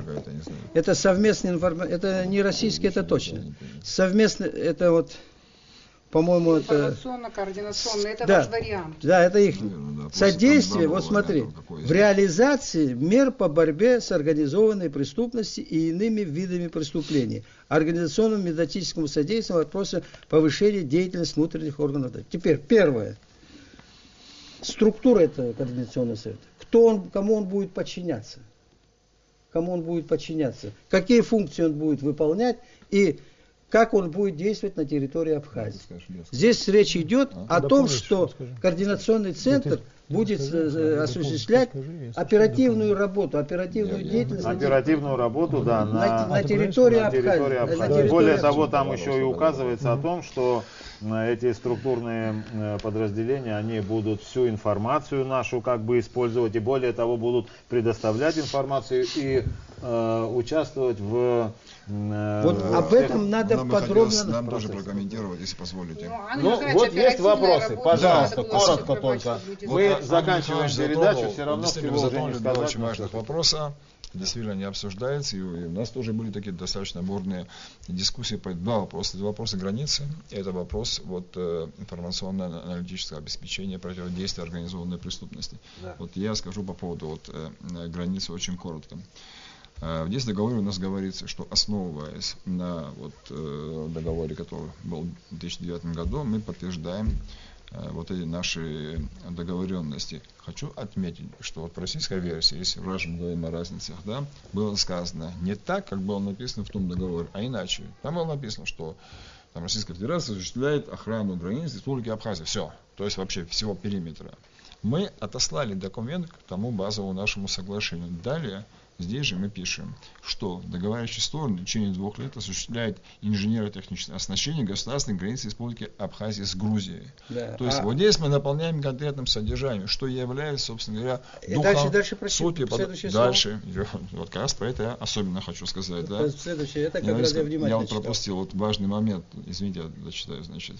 Это совместный это не российское, это точно. Совместный, это вот, по-моему, это... Информационно-координационный, это ваш вариант. Да, это их содействие, вот смотри, в реализации мер по борьбе с организованной преступностью и иными видами преступлений, организационному методическому содействию вопроса повышения деятельности внутренних органов. Теперь, первое. Структура этого координационного совета. Кому он будет подчиняться? Кому он будет подчиняться? Какие функции он будет выполнять? И как он будет действовать на территории Абхазии. Здесь речь идет о том, что координационный центр будет осуществлять оперативную работу, оперативную деятельность. Оперативную работу, да, на территории Абхазии. Более того, там еще и указывается о том, что эти структурные подразделения, они будут всю информацию нашу как бы использовать, и более того, будут предоставлять информацию и участвовать в... Вот об этом надо подробно... Нам тоже прокомментировать, если позволите. Ну, вот есть вопросы, пожалуйста, коротко только. Мы заканчиваем передачу, все равно всего уже не сказать. Очень важных вопроса. Действительно не обсуждается, и у нас тоже были такие достаточно бурные дискуссии по два вопроса. Это вопрос границы, это вопрос информационно-аналитического обеспечения противодействия организованной преступности. Да. Вот я скажу по поводу границы очень коротко. Здесь в договоре у нас говорится, что основываясь на договоре, который был в 2009 году, мы подтверждаем эти наши договоренности. Хочу отметить, что в российской версии, если мы говорим о разницах, да, было сказано не так, как было написано в том договоре, а иначе. Там было написано, что Российская Федерация осуществляет охрану границ Республики Абхазия. Все. То есть вообще всего периметра. Мы отослали документ к тому базовому нашему соглашению. Далее здесь же мы пишем, что договаривающие стороны в течение 2 лет осуществляют инженерно-техническое оснащение государственной границы Республики Абхазия с Грузией. Да. То есть вот здесь мы наполняем конкретным содержанием, что является, собственно говоря, духом, сути. Дальше. Вот как раз про это я особенно хочу сказать. Да? Следующее, это как раз я внимательно Я пропустил важный момент, извините, я дочитаю, значит.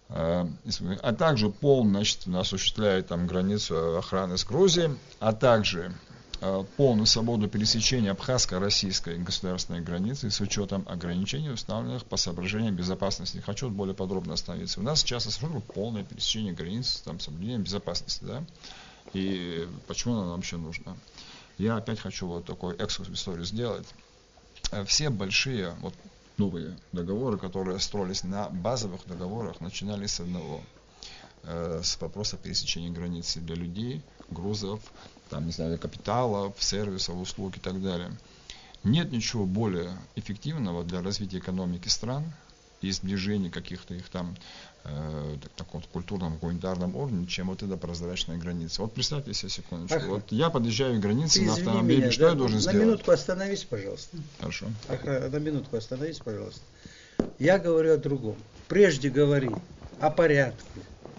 А также полно, осуществляет границу охраны с Грузией, а также полную свободу пересечения абхазско-российской государственной границы с учетом ограничений, установленных по соображениям безопасности. Хочу более подробно остановиться. У нас сейчас осуществляется полное пересечение границ с соблюдением безопасности. Да? И почему оно нам вообще нужно? Я опять хочу такой экскурс в историю сделать. Все большие новые договоры, которые строились на базовых договорах, начинались с одного. С вопроса пересечения границы для людей, грузов, капиталов, сервисов, услуг и так далее. Нет ничего более эффективного для развития экономики стран и сближения каких-то их таком культурном, гуманитарном уровне, чем эта прозрачная граница. Вот представьте себе секундочку. Я подъезжаю к границе на автомобиле, что я должен сделать? На минутку остановись, пожалуйста. Хорошо. На минутку остановись, пожалуйста. Я говорю о другом. Прежде говори о порядке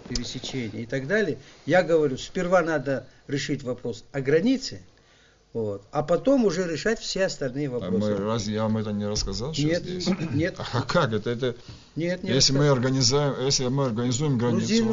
пересечения и так далее. Я говорю, сперва надо решить вопрос о границе, а потом уже решать все остальные вопросы. Разве я вам это не рассказал? Нет, здесь? Нет. А как это? Нет, если мы организуем границу,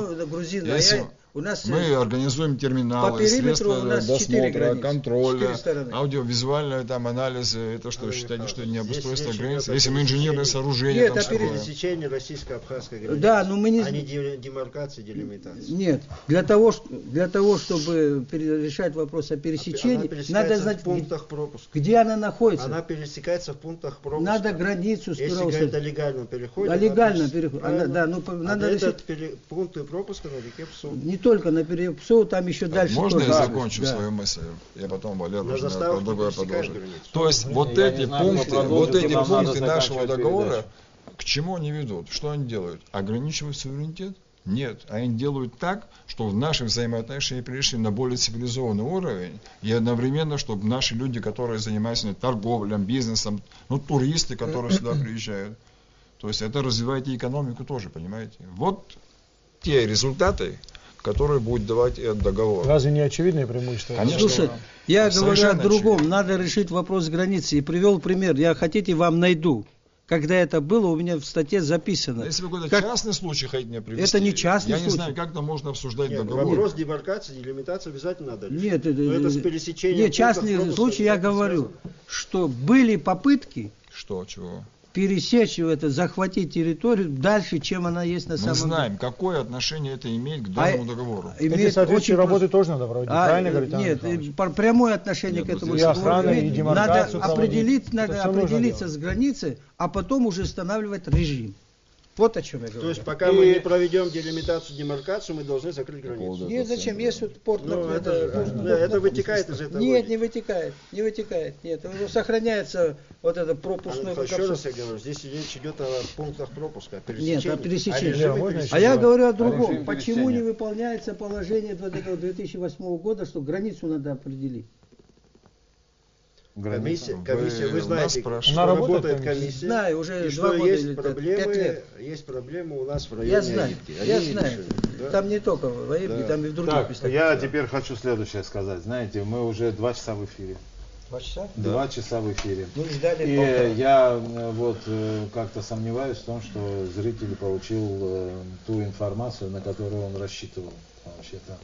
мы организуем терминалы, средства досмотра, контроля, аудиовизуальные анализы, это что, считаете, что не обустройство границы? Если мы инженерные сооружения, пересечение российско-абхазской границы, а не демаркации, делимитации. Нет, для того, чтобы решать вопрос о пересечении, надо знать, в пунктах пропуска. Где она находится. Она пересекается в пунктах пропуска. Надо границу сперва. Если говорить о легальном переходе. О легальном переходе. Надо решить пункты пропуска на реке Псу. Не только на реке Псу, там еще дальше. Можно я закончу свою мысль? Я потом, Валер, другое продолжу. То есть эти пункты нашего договора к чему они ведут? Что они делают? Ограничивают суверенитет? Нет, они делают так, что наши взаимоотношения перешли на более цивилизованный уровень, и одновременно, чтобы наши люди, которые занимаются торговлей, бизнесом, туристы, которые сюда приезжают, то есть это развивает и экономику тоже, понимаете? Вот те результаты, которые будет давать этот договор. Разве не очевидное преимущество? Конечно. Слушай, я говорю о другом, очевидно. Надо решить вопрос границы, и привел пример, хотите, вам найду. Когда это было, у меня в статье записано. Если вы какой-то частный случай хотите мне привести, это не частный случай. Я не знаю, как это можно обсуждать договор. Вопрос демаркации, делимитации обязательно надо решить. Нет, это с пересечением. Нет, частный случай, я говорю, что были попытки чего? Пересечь захватить территорию дальше, чем она есть на самом деле. Мы знаем, какое отношение это имеет к данному договору. Эти соответствующие работы тоже надо проводить, правильно говорить? Нет, прямое отношение к этому договору. Надо определиться с границей, а потом уже устанавливать режим. Вот о чем я говорю. То есть пока мы не проведем делимитацию, демаркацию, мы должны закрыть границу. Нет, зачем? Есть вот порт. Это вытекает из этого? Нет, не вытекает. Не вытекает. Нет, сохраняется вот это пропускной. Еще раз я говорю, здесь речь идет о пунктах пропуска, о Нет, о пересечении. А я говорю о другом. Почему не выполняется положение 2008 года, что границу надо определить? Комиссия, вы знаете, Она работает комиссия. Знаю, уже и 2 года есть или 5 проблемы, лет. есть проблемы у нас в районе Я знаю, Аидки. я знаю. Да? Там не только в Аидке, там и в других Так, местах. я теперь хочу следующее сказать. Знаете, мы уже 2 часа в эфире. 2 часа? 2 часа в эфире. Мы ждали И полтора. я вот как-то сомневаюсь в том, что зритель получил ту информацию, на которую он рассчитывал вообще-то.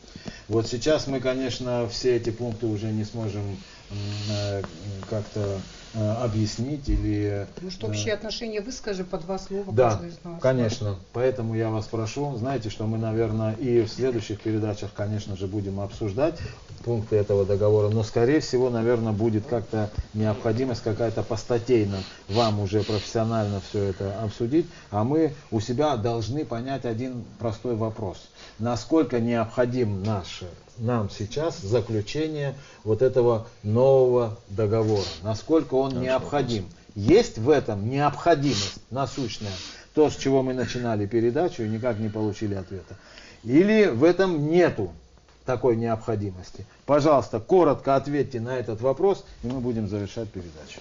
Вот сейчас мы, конечно, все эти пункты уже не сможем как-то объяснить или... Может, общее отношение выскажи по 2 слова Да, каждый из нас. конечно. Поэтому я вас прошу, знаете, что мы, наверное, и в следующих передачах, конечно же, будем обсуждать пункты этого договора, но, скорее всего, наверное, будет как-то необходимость какая-то постатейно вам уже профессионально все это обсудить, а мы у себя должны понять один простой вопрос. Насколько необходим нам сейчас заключение вот этого нового договора? Насколько он необходим? Есть в этом необходимость насущная? То, с чего мы начинали передачу и никак не получили ответа. Или в этом нету такой необходимости? Пожалуйста, коротко ответьте на этот вопрос, и мы будем завершать передачу.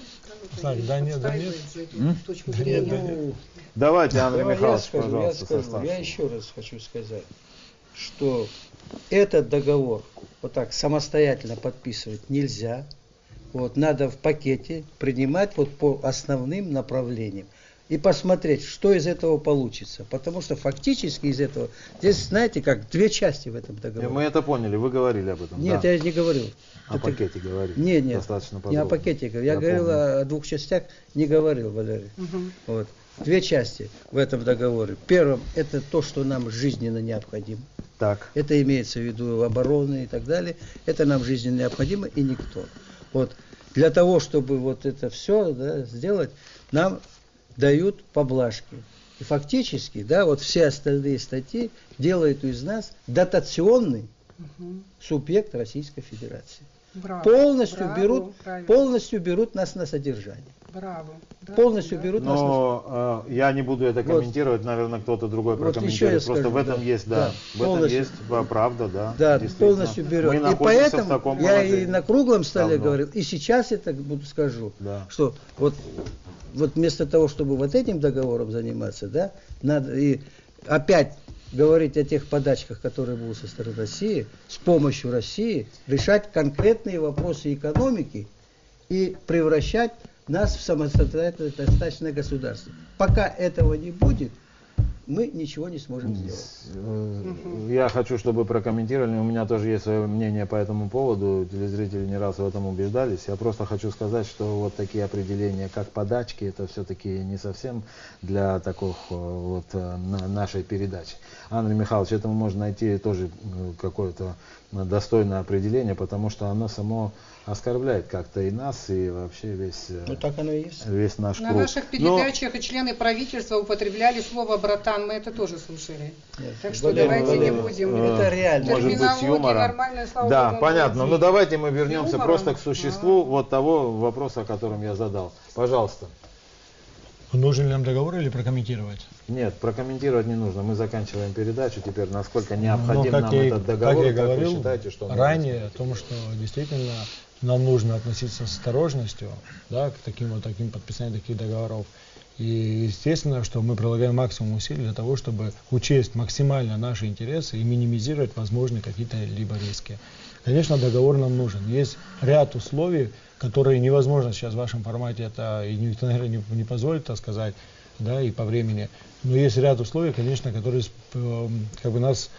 Да нет. С точки зрения. Давайте, Андрей Давай Михайлович, я пожалуйста, скажу. составьте. Я еще раз хочу сказать, что этот договор вот так самостоятельно подписывать нельзя. Вот, надо в пакете принимать вот по основным направлениям и посмотреть, что из этого получится. Потому что фактически из этого, здесь, знаете, как 2 части в этом договоре. Мы это поняли, вы говорили об этом. Нет, да. я не говорил. О пакете говорили. Нет, Достаточно не подробно. о пакете говорил. Я говорил помню. о 2 частях, не говорил, Валерий. Вот. 2 части в этом договоре. Первым, это то, что нам жизненно необходимо. Так. Это имеется в виду обороны и так далее. Это нам жизненно необходимо и никто. Вот. Для того, чтобы вот это все, да, сделать, нам дают поблажки. И фактически, да, вот все остальные статьи делают из нас дотационный субъект Российской Федерации. Браво, Полностью берут нас на содержание. Браво. Да, Полностью да. берут нас на Но я не буду это комментировать, наверное, кто-то другой Вот прокомментирует. еще я Просто скажу, в этом да. есть, Да, в этом полностью. есть правда, да. Да, действительно. полностью берет. Мы И находимся поэтому в таком я положении. и на круглом столе Давно. говорил, и сейчас это скажу, Да. что вот вместо того, чтобы вот этим договором заниматься, да, надо и опять говорить о тех подачках, которые будут со стороны России, с помощью России решать конкретные вопросы экономики и превращать нас в самодостаточное государство. Пока этого не будет, мы ничего не сможем сделать. Я хочу, чтобы прокомментировали. У меня тоже есть свое мнение по этому поводу. Телезрители не раз в этом убеждались. Я просто хочу сказать, что вот такие определения, как подачки, это все-таки не совсем для таких вот нашей передачи. Андрей Михайлович, этому можно найти тоже какое-то достойное определение, потому что оно само оскорбляет как-то и нас, и вообще весь, Ну так оно и есть. весь наш На круг. наших передачах и члены правительства употребляли слово «братан», мы это тоже слушали. Нет, Так что Валерий давайте не Валерьевич, будем. это реально. Может быть, с Терминология юмором. нормальная, слава Да, богу, понятно. молодцы. Ну давайте мы вернемся Юмором. просто к существу вот того вопроса, о котором я задал. Пожалуйста. Нужен ли нам договор или прокомментировать? Нет, прокомментировать не нужно. Мы заканчиваем передачу. Теперь насколько Ну, необходим как нам я, этот договор, как я как вы говорил считаете, что он ранее, должен о том, что действительно нам нужно относиться с осторожностью, да, к таким подписанию таких договоров. И естественно, что мы прилагаем максимум усилий для того, чтобы учесть максимально наши интересы и минимизировать возможные какие-то либо риски. Конечно, договор нам нужен. Есть ряд условий, которые невозможно сейчас в вашем формате, это и никто, наверное, не позволит, так сказать, да, и по времени. Но есть ряд условий, конечно, которые как бы нас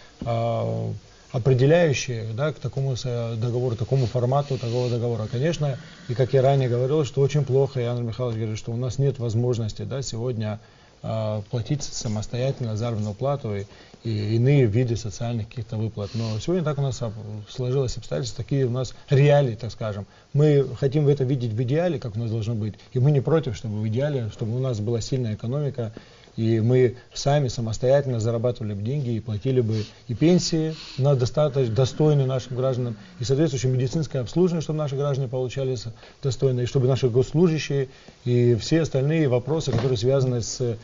определяющие, да, к такому договору, такому формату такого договора. Конечно, и как я ранее говорил, что очень плохо, и Андрей Михайлович говорит, что у нас нет возможности, да, сегодня платить самостоятельно заработную плату и иные виды социальных каких-то выплат. Но сегодня так у нас сложилось обстоятельства, такие у нас реалии, так скажем. Мы хотим это видеть в идеале, как у нас должно быть, и мы не против, чтобы в идеале, чтобы у нас была сильная экономика, и мы сами самостоятельно зарабатывали бы деньги и платили бы и пенсии на достаточно достойные нашим гражданам, и соответствующее медицинское обслуживание, чтобы наши граждане получали достойно, и чтобы наши госслужащие и все остальные вопросы, которые связаны с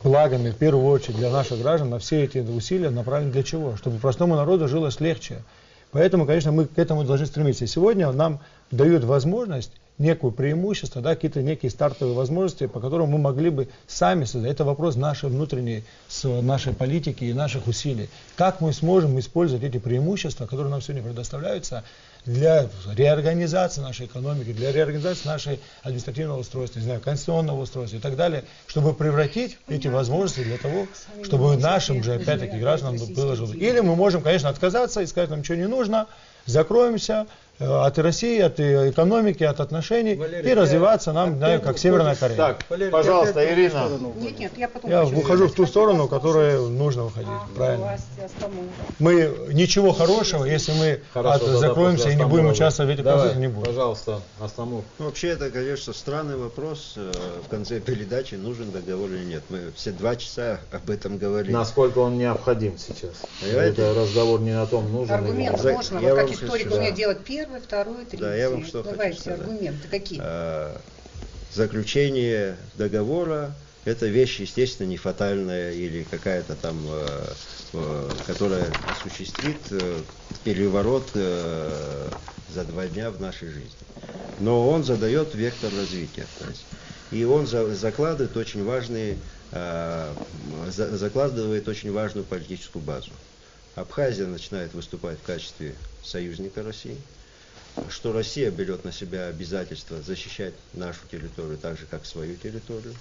благами, в первую очередь для наших граждан, на все эти усилия направлены для чего? Чтобы простому народу жилось легче. Поэтому, конечно, мы к этому должны стремиться. Сегодня нам дают возможность, некое преимущество, да, какие-то некие стартовые возможности, по которым мы могли бы сами создать. Это вопрос нашей внутренней, нашей политики и наших усилий. Как мы сможем использовать эти преимущества, которые нам сегодня предоставляются, для реорганизации нашей экономики, для реорганизации нашей административного устройства, не знаю, конституционного устройства и так далее, чтобы превратить эти возможности для того, чтобы нашим же, опять-таки, гражданам было жило. Или мы можем, конечно, отказаться и сказать, нам ничего не нужно, закроемся от России, от экономики, от отношений, Валерий, и развиваться нам, знаю, как Северная Корея. Так, Валерий, пожалуйста, Ирина. Нет, я потом ухожу в ту сторону, которая нужно уходить. Правильно. Мы ничего хорошего, если мы закроемся и не будем участвовать в этих процессах, не будем. Пожалуйста, Астамов. Вообще, это, конечно, странный вопрос. В конце передачи, нужен договор или нет. Мы все 2 часа об этом говорили. Насколько он необходим сейчас. Это разговор не о том, нужен или нет. Аргумент можно, вот как историк умеет делать первый, второй, третий. Да, я вам что Давайте, хочу сказать. аргументы какие? Заключение договора – это вещь, естественно, не фатальная или какая-то там, которая осуществит переворот за 2 дня в нашей жизни. Но он задает вектор развития. И он закладывает очень важную политическую базу. Абхазия начинает выступать в качестве союзника России, что Россия берет на себя обязательство защищать нашу территорию так же, как свою территорию.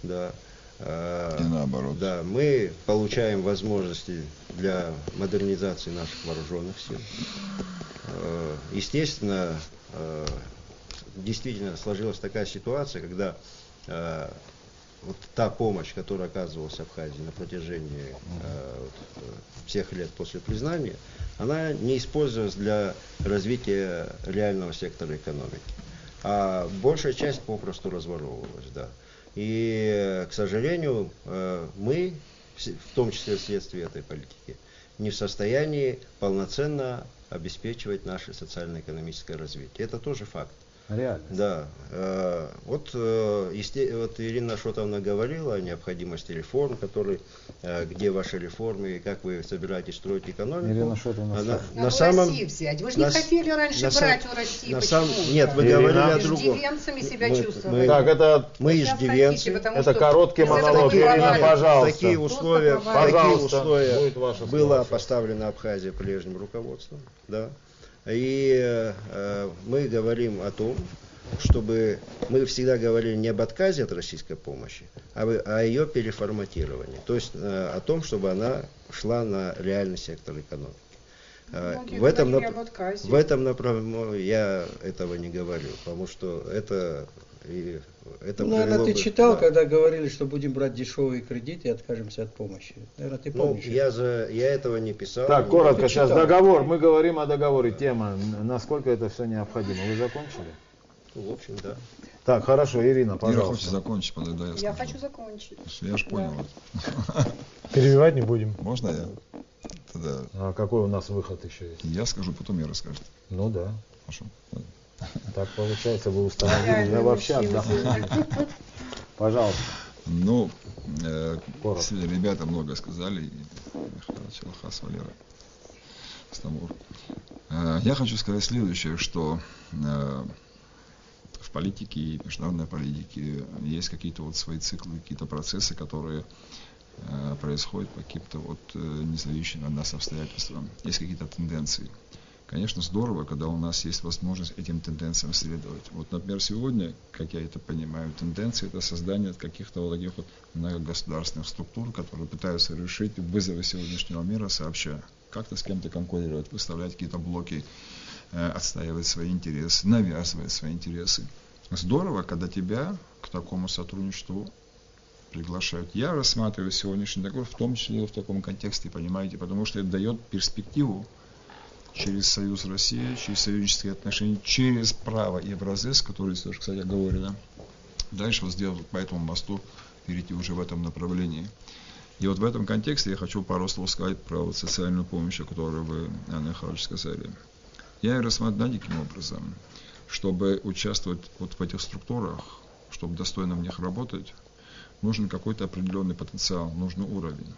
Да. И наоборот. Да, мы получаем возможности для модернизации наших вооруженных сил. Естественно, действительно сложилась такая ситуация, когда вот та помощь, которая оказывалась Абхазии на протяжении всех лет после признания, она не использовалась для развития реального сектора экономики. А большая часть попросту разворовывалась. Да. И, к сожалению, мы, в том числе вследствие этой политики, не в состоянии полноценно обеспечивать наше социально-экономическое развитие. Это тоже факт. Реально. Да. Вот Ирина Шотовна говорила о необходимости реформ, где ваши реформы и как вы собираетесь строить экономику. Ирина Шотовна. На самом взять. Вы же не хотели раньше брать у России. Почему? Нет, вы говорили о другом. Иждивенцами себя чувствовали. Так, это мы иждивенцы. Это короткий монолог. Ирина, пожалуйста. Такие условия была поставлена Абхазия прежним руководством. Да. И мы говорим о том, чтобы мы всегда говорили не об отказе от российской помощи, а о ее переформатировании. То есть о том, чтобы она шла на реальный сектор экономики. В этом направлении я этого не говорю, потому что это наверное, ты читал, когда говорили, что будем брать дешевые кредиты и откажемся от помощи. Наверное, ты помнишь. Я этого не писал. Так, коротко, сейчас договор. Мы говорим о договоре. Тема, насколько это все необходимо. Вы закончили? В общем, да. Так, хорошо, Ирина, пожалуйста. Ира, хочешь закончить, подожди, я хочу закончить. Я ж понял. Перебивать не будем. Можно я? Тогда... А какой у нас выход еще есть? Я скажу, потом я расскажу. Ну да. Хорошо. Так получается, вы установили. Я вообще отдохну. Пожалуйста. Ну, ребята много сказали. Челхас, Валера, Стамбул. Я хочу сказать следующее, что в политике и международной политике есть какие-то вот свои циклы, какие-то процессы, которые происходят по каким-то вот независимым от нас обстоятельствам. Есть какие-то тенденции. Конечно, здорово, когда у нас есть возможность этим тенденциям следовать. Вот, например, сегодня, как я это понимаю, тенденция — это создание каких-то вот таких вот многогосударственных структур, которые пытаются решить вызовы сегодняшнего мира сообща. Как-то с кем-то конкурировать, выставлять какие-то блоки, отстаивать свои интересы, навязывать свои интересы. Здорово, когда тебя к такому сотрудничеству приглашают. Я рассматриваю сегодняшний договор в том числе в таком контексте, понимаете, потому что это дает перспективу через Союз России, через союзнические отношения, через право Евразес, который, кстати, говорили, да, дальше вот сделать по этому мосту перейти уже в этом направлении. И вот в этом контексте я хочу пару слов сказать про вот социальную помощь, о которой вы, Анна Михайлович, сказали. Я ее рассматриваю таким образом, чтобы участвовать вот в этих структурах, чтобы достойно в них работать, нужен какой-то определенный потенциал, нужен уровень.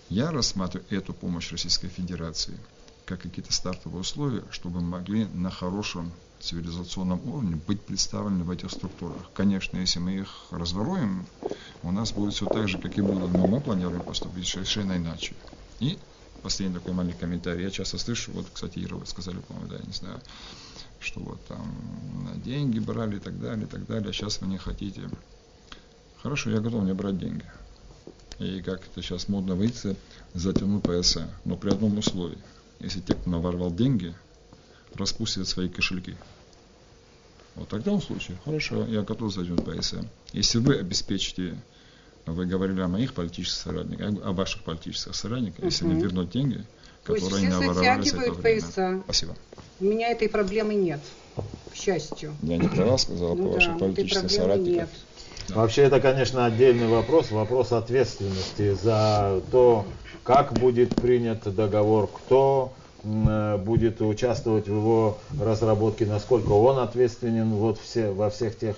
Я рассматриваю эту помощь Российской Федерации как какие-то стартовые условия, чтобы мы могли на хорошем цивилизационном уровне быть представлены в этих структурах. Конечно, если мы их разворуем, у нас будет все так же, как и было, но мы планируем поступить совершенно иначе. И последний такой маленький комментарий. Я часто слышу, вот, кстати, Ира, вы сказали, по-моему, да, я не знаю, что вот там деньги брали и так далее, а сейчас вы не хотите. Хорошо, я готов не брать деньги. И как это сейчас модно выйти, затянуть пояса. Но при одном условии. Если те, кто наворовал деньги, распустят свои кошельки. Вот тогда в случае, хорошо, я готов затянуть пояса. Если вы обеспечите, вы говорили о моих политических соратниках, о ваших политических соратниках, если они вернут деньги, которые они наворовали с этого времени. Спасибо. У меня этой проблемы нет, к счастью. Я не про вас сказал, про ваших политических соратников. Да. Вообще это, конечно, отдельный вопрос, вопрос ответственности за то, как будет принят договор, кто будет участвовать в его разработке, насколько он ответственен вот во всех тех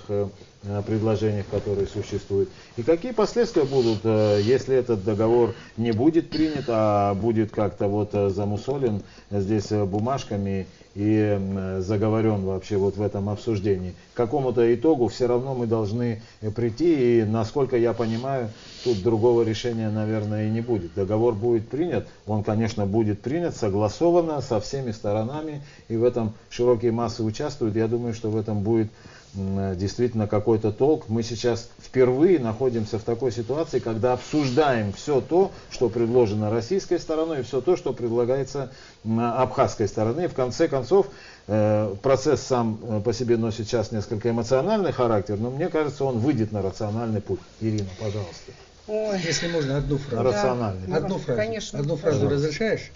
предложениях, которые существуют. И какие последствия будут, если этот договор не будет принят, а будет как-то вот замусолен здесь бумажками и заговорен вообще вот в этом обсуждении. К какому-то итогу все равно мы должны прийти, и насколько я понимаю, тут другого решения, наверное, и не будет. Договор будет принят, он, конечно, будет принят согласованно со всеми сторонами, и в этом широкие массы участвуют. Я думаю, что в этом будет действительно какой-то толк. Мы сейчас впервые находимся в такой ситуации, когда обсуждаем все то, что предложено российской стороной, и все то, что предлагается абхазской стороны. В конце концов, процесс сам по себе носит сейчас несколько эмоциональный характер, но мне кажется, он выйдет на рациональный путь. Ирина, пожалуйста. Ой. Если можно, одну фразу. Рациональный. Да. Одну фразу. Конечно. Одну фразу Пожалуйста. разрешаешь?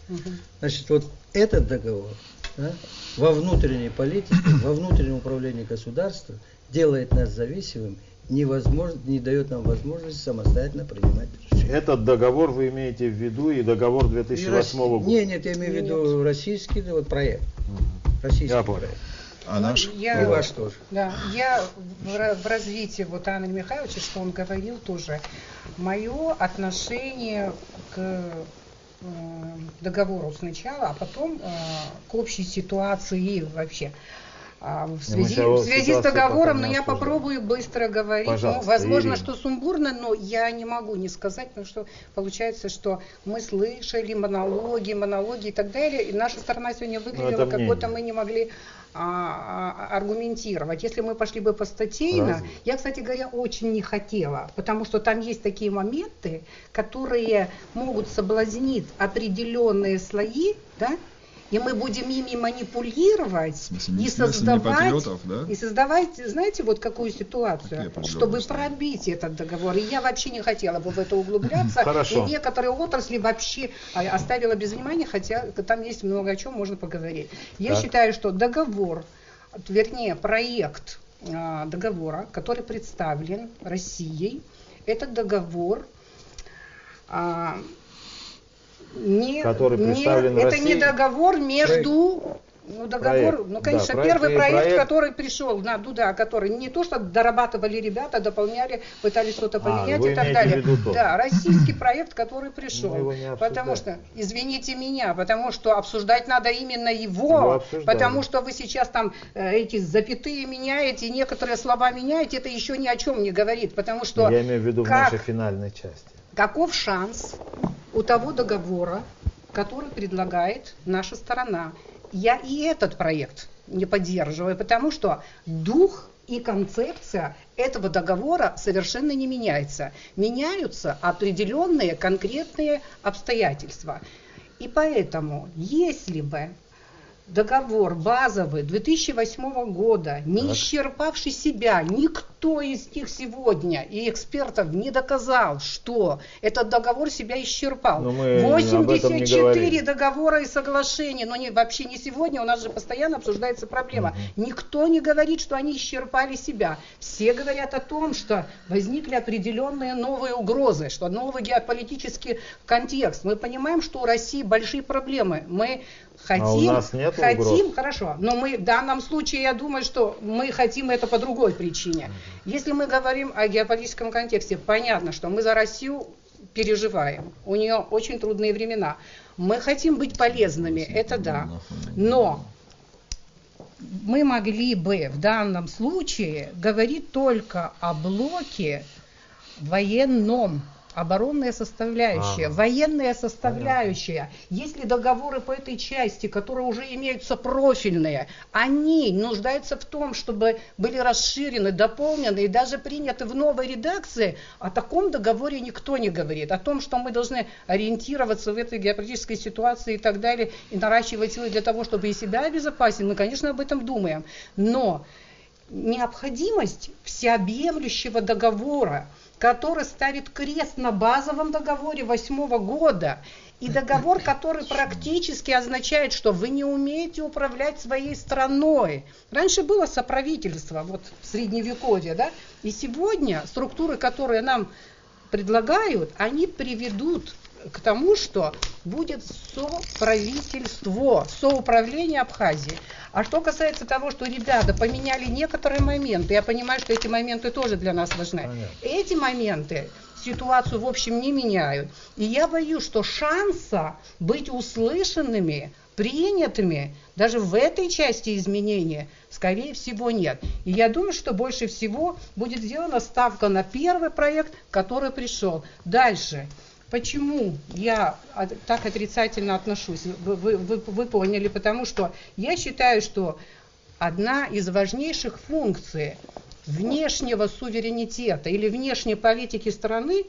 Значит, вот этот договор, да, во внутренней политике, во внутреннем управлении государством делает нас зависимым, не дает нам возможности самостоятельно принимать решения. Этот договор вы имеете в виду и договор 2008 года? Нет, я имею в виду российский вот, проект. Российский Я понял. проект. А наш? И ваш тоже. Да, я в развитии вот Анны Михайловича, что он говорил тоже, мое отношение к договору сначала, а потом к общей ситуации и вообще. В связи с договором, но я попробую быстро говорить. Пожалуйста, возможно, Ирина. что сумбурно, но я не могу не сказать, потому что получается, что мы слышали монологи и так далее, и наша сторона сегодня выглядела, как будто мы не могли аргументировать. Если мы пошли бы постатейно, я, кстати говоря, очень не хотела, потому что там есть такие моменты, которые могут соблазнить определенные слои, да, и мы будем ими манипулировать и создавать, знаете, вот какую ситуацию, чтобы пробить этот договор. И я вообще не хотела бы в это углубляться. Хорошо. И некоторые отрасли вообще оставила без внимания, хотя там есть много о чем можно поговорить. Я считаю, что договор, вернее, проект договора, который представлен Россией, этот договор... это не договор между... договор, проект, конечно, первый проект, который пришел на Дуда, который не то, что дорабатывали ребята, дополняли, пытались что-то поменять и так далее. Да, российский проект, который пришел. Потому что, извините меня, потому что обсуждать надо именно его, потому что вы сейчас там эти запятые меняете, некоторые слова меняете, это еще ни о чем не говорит, потому что... Я имею в виду в нашей финальной части. Каков шанс у того договора, который предлагает наша сторона? Я и этот проект не поддерживаю, потому что дух и концепция этого договора совершенно не меняется. Меняются определенные конкретные обстоятельства. И поэтому, если бы договор базовый 2008 года, не исчерпавший себя, никто из них сегодня и экспертов не доказал, что этот договор себя исчерпал. 84 договора и соглашения, но вообще не сегодня, у нас же постоянно обсуждается проблема. Никто не говорит, что они исчерпали себя. Все говорят о том, что возникли определенные новые угрозы, что новый геополитический контекст. Мы понимаем, что у России большие проблемы. Мы хотим, хорошо, но мы в данном случае, я думаю, что мы хотим это по другой причине. Если мы говорим о геополитическом контексте, понятно, что мы за Россию переживаем, у нее очень трудные времена. Мы хотим быть полезными, это да, но мы могли бы в данном случае говорить только о блоке военном. Оборонная составляющая, военная составляющая. Если договоры по этой части, которые уже имеются профильные, они нуждаются в том, чтобы были расширены, дополнены и даже приняты в новой редакции, о таком договоре никто не говорит. О том, что мы должны ориентироваться в этой геополитической ситуации и так далее, и наращивать силы для того, чтобы и себя обезопасить, мы, конечно, об этом думаем. Но необходимость всеобъемлющего договора, который ставит крест на базовом договоре 2008 года, и договор, который практически означает, что вы не умеете управлять своей страной. Раньше было соправительство, вот в Средневековье, да, и сегодня структуры, которые нам предлагают, они приведут к тому, что будет соправительство, соуправление Абхазии. А что касается того, что ребята поменяли некоторые моменты, я понимаю, что эти моменты тоже для нас важны. Понятно. Эти моменты ситуацию в общем не меняют. И я боюсь, что шанса быть услышанными, принятыми даже в этой части изменения, скорее всего, нет. И я думаю, что больше всего будет сделана ставка на первый проект, который пришел. Дальше. Почему я так отрицательно отношусь? Вы поняли, потому что я считаю, что одна из важнейших функций внешнего суверенитета или внешней политики страны,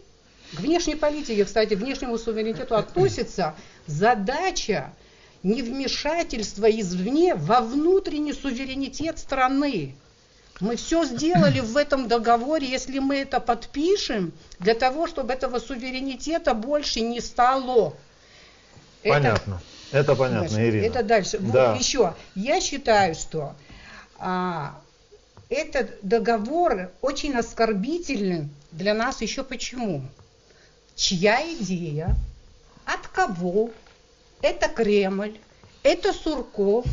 к внешней политике, кстати, внешнему суверенитету относится задача невмешательства извне во внутренний суверенитет страны. Мы все сделали в этом договоре, если мы это подпишем, для того, чтобы этого суверенитета больше не стало. Понятно. Это понятно, дальше, Ирина. Это дальше. Да. Вот еще. Я считаю, что этот договор очень оскорбителен для нас еще почему? Чья идея? От кого? Это Кремль, это Сурков.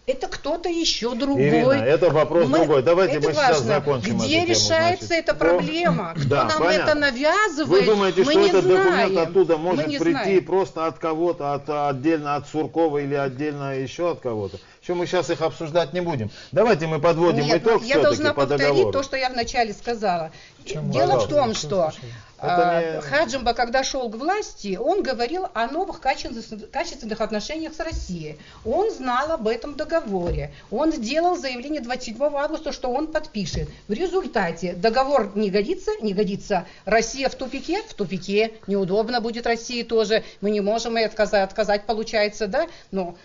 Это кто-то еще другой. Ирина, это вопрос другой. Давайте мы сейчас закончим Где эту решается тему, эта проблема? Кто нам понятно. это навязывает? Вы думаете, мы что не этот знаем. документ оттуда может прийти знаем. просто от кого-то, отдельно от Суркова или отдельно еще от кого-то? Что мы сейчас их обсуждать не будем. Давайте мы подводим итог я должна по повторить договору. то, что я вначале сказала. Дело в том, что Хаджимба, когда шел к власти, он говорил о новых качественных отношениях с Россией. Он знал об этом договоре. Он сделал заявление 27 августа, что он подпишет. В результате договор не годится. Россия в тупике, неудобно будет России тоже. Мы не можем ей отказать, получается, да? Но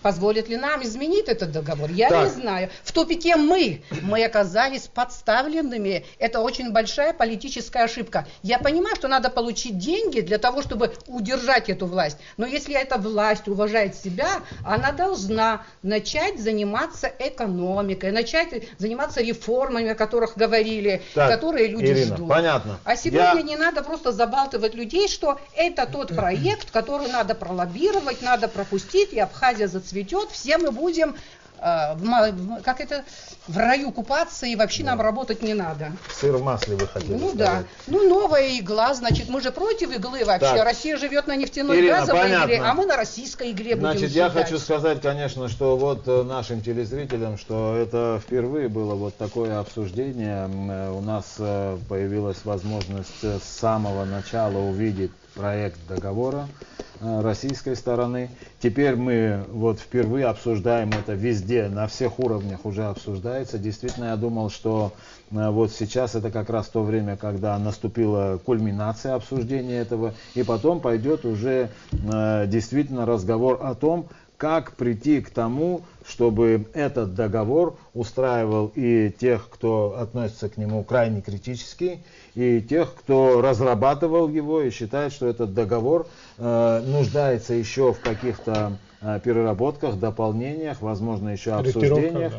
позволит ли нам изменить этот договор? Я не знаю. В тупике мы оказались подставленными. Это очень большая политическая ошибка. Я понимаю, что надо получить деньги для того, чтобы удержать эту власть. Но если эта власть уважает себя, она должна начать заниматься экономикой, начать заниматься реформами, о которых говорили, которые люди ждут. Понятно. А сегодня не надо просто забалтывать людей, что это тот проект, который надо пролоббировать, надо пропустить, и Абхазия зацветет, все мы будем в раю купаться, и вообще нам работать не надо. Сыр в масле вы хотели сказать. Да. Новая игла, значит, мы же против иглы вообще. Так. Россия живет на нефтяной и газовой игле, а мы на российской игле будем Значит, я хочу сказать, конечно, что вот нашим телезрителям, что это впервые было вот такое обсуждение. У нас появилась возможность с самого начала увидеть проект договора российской стороны. Теперь мы вот впервые обсуждаем это везде, на всех уровнях уже обсуждается. Действительно, я думал, что вот сейчас это как раз то время, когда наступила кульминация обсуждения этого, и потом пойдет уже действительно разговор о том, как прийти к тому, чтобы этот договор устраивал и тех, кто относится к нему крайне критически, и тех, кто разрабатывал его и считает, что этот договор нуждается еще в каких-то переработках, дополнениях, возможно, еще обсуждениях,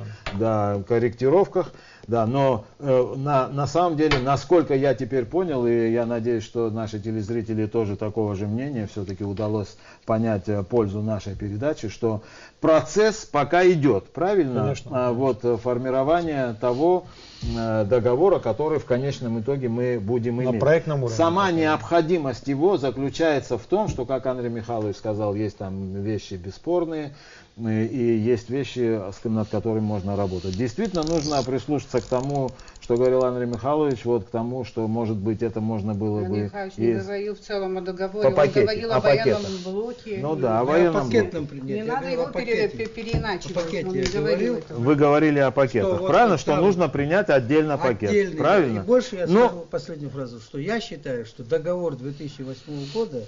корректировках. Да, но на самом деле, насколько я теперь понял, и я надеюсь, что наши телезрители тоже такого же мнения, все-таки удалось понять пользу нашей передачи, что процесс пока идет, правильно? Конечно. Вот формирование того договора, который в конечном итоге мы будем иметь. На проектном уровне. Сама необходимость его заключается в том, что, как Андрей Михайлович сказал, есть там вещи бесспорные, и есть вещи, над которыми можно работать. Действительно, нужно прислушаться к тому, что говорил Андрей Михайлович, вот к тому, что, может быть, это можно было бы... Андрей Михайлович не говорил в целом о договоре, По пакете, он говорил о военном блоке. Ну да, о Я военном о пакетном блоке. принятии. Не Я надо говорил его о пакете. переиначивать, О пакете он не я говорил говорил. этого. Вы говорили о пакетах, Что вот правильно? Что там нужно принять отдельно пакет, Отдельный. правильно? И больше я Но- скажу последнюю фразу, что я считаю, что договор 2008 года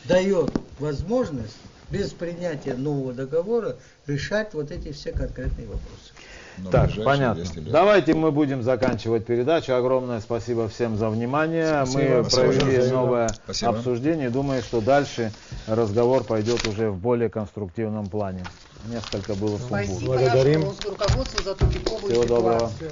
дает возможность без принятия нового договора решать вот эти все конкретные вопросы. Но в Так, ближайшие понятно. 200 лет. Давайте мы будем заканчивать передачу. Огромное спасибо всем за внимание. Мы Спасибо. провели Спасибо. новое Спасибо. обсуждение. Думаю, что дальше разговор пойдет уже в более конструктивном плане. Несколько было сумбурно. Спасибо Благодарим. нашему руководству за ту типовую Всего доброго. ситуацию.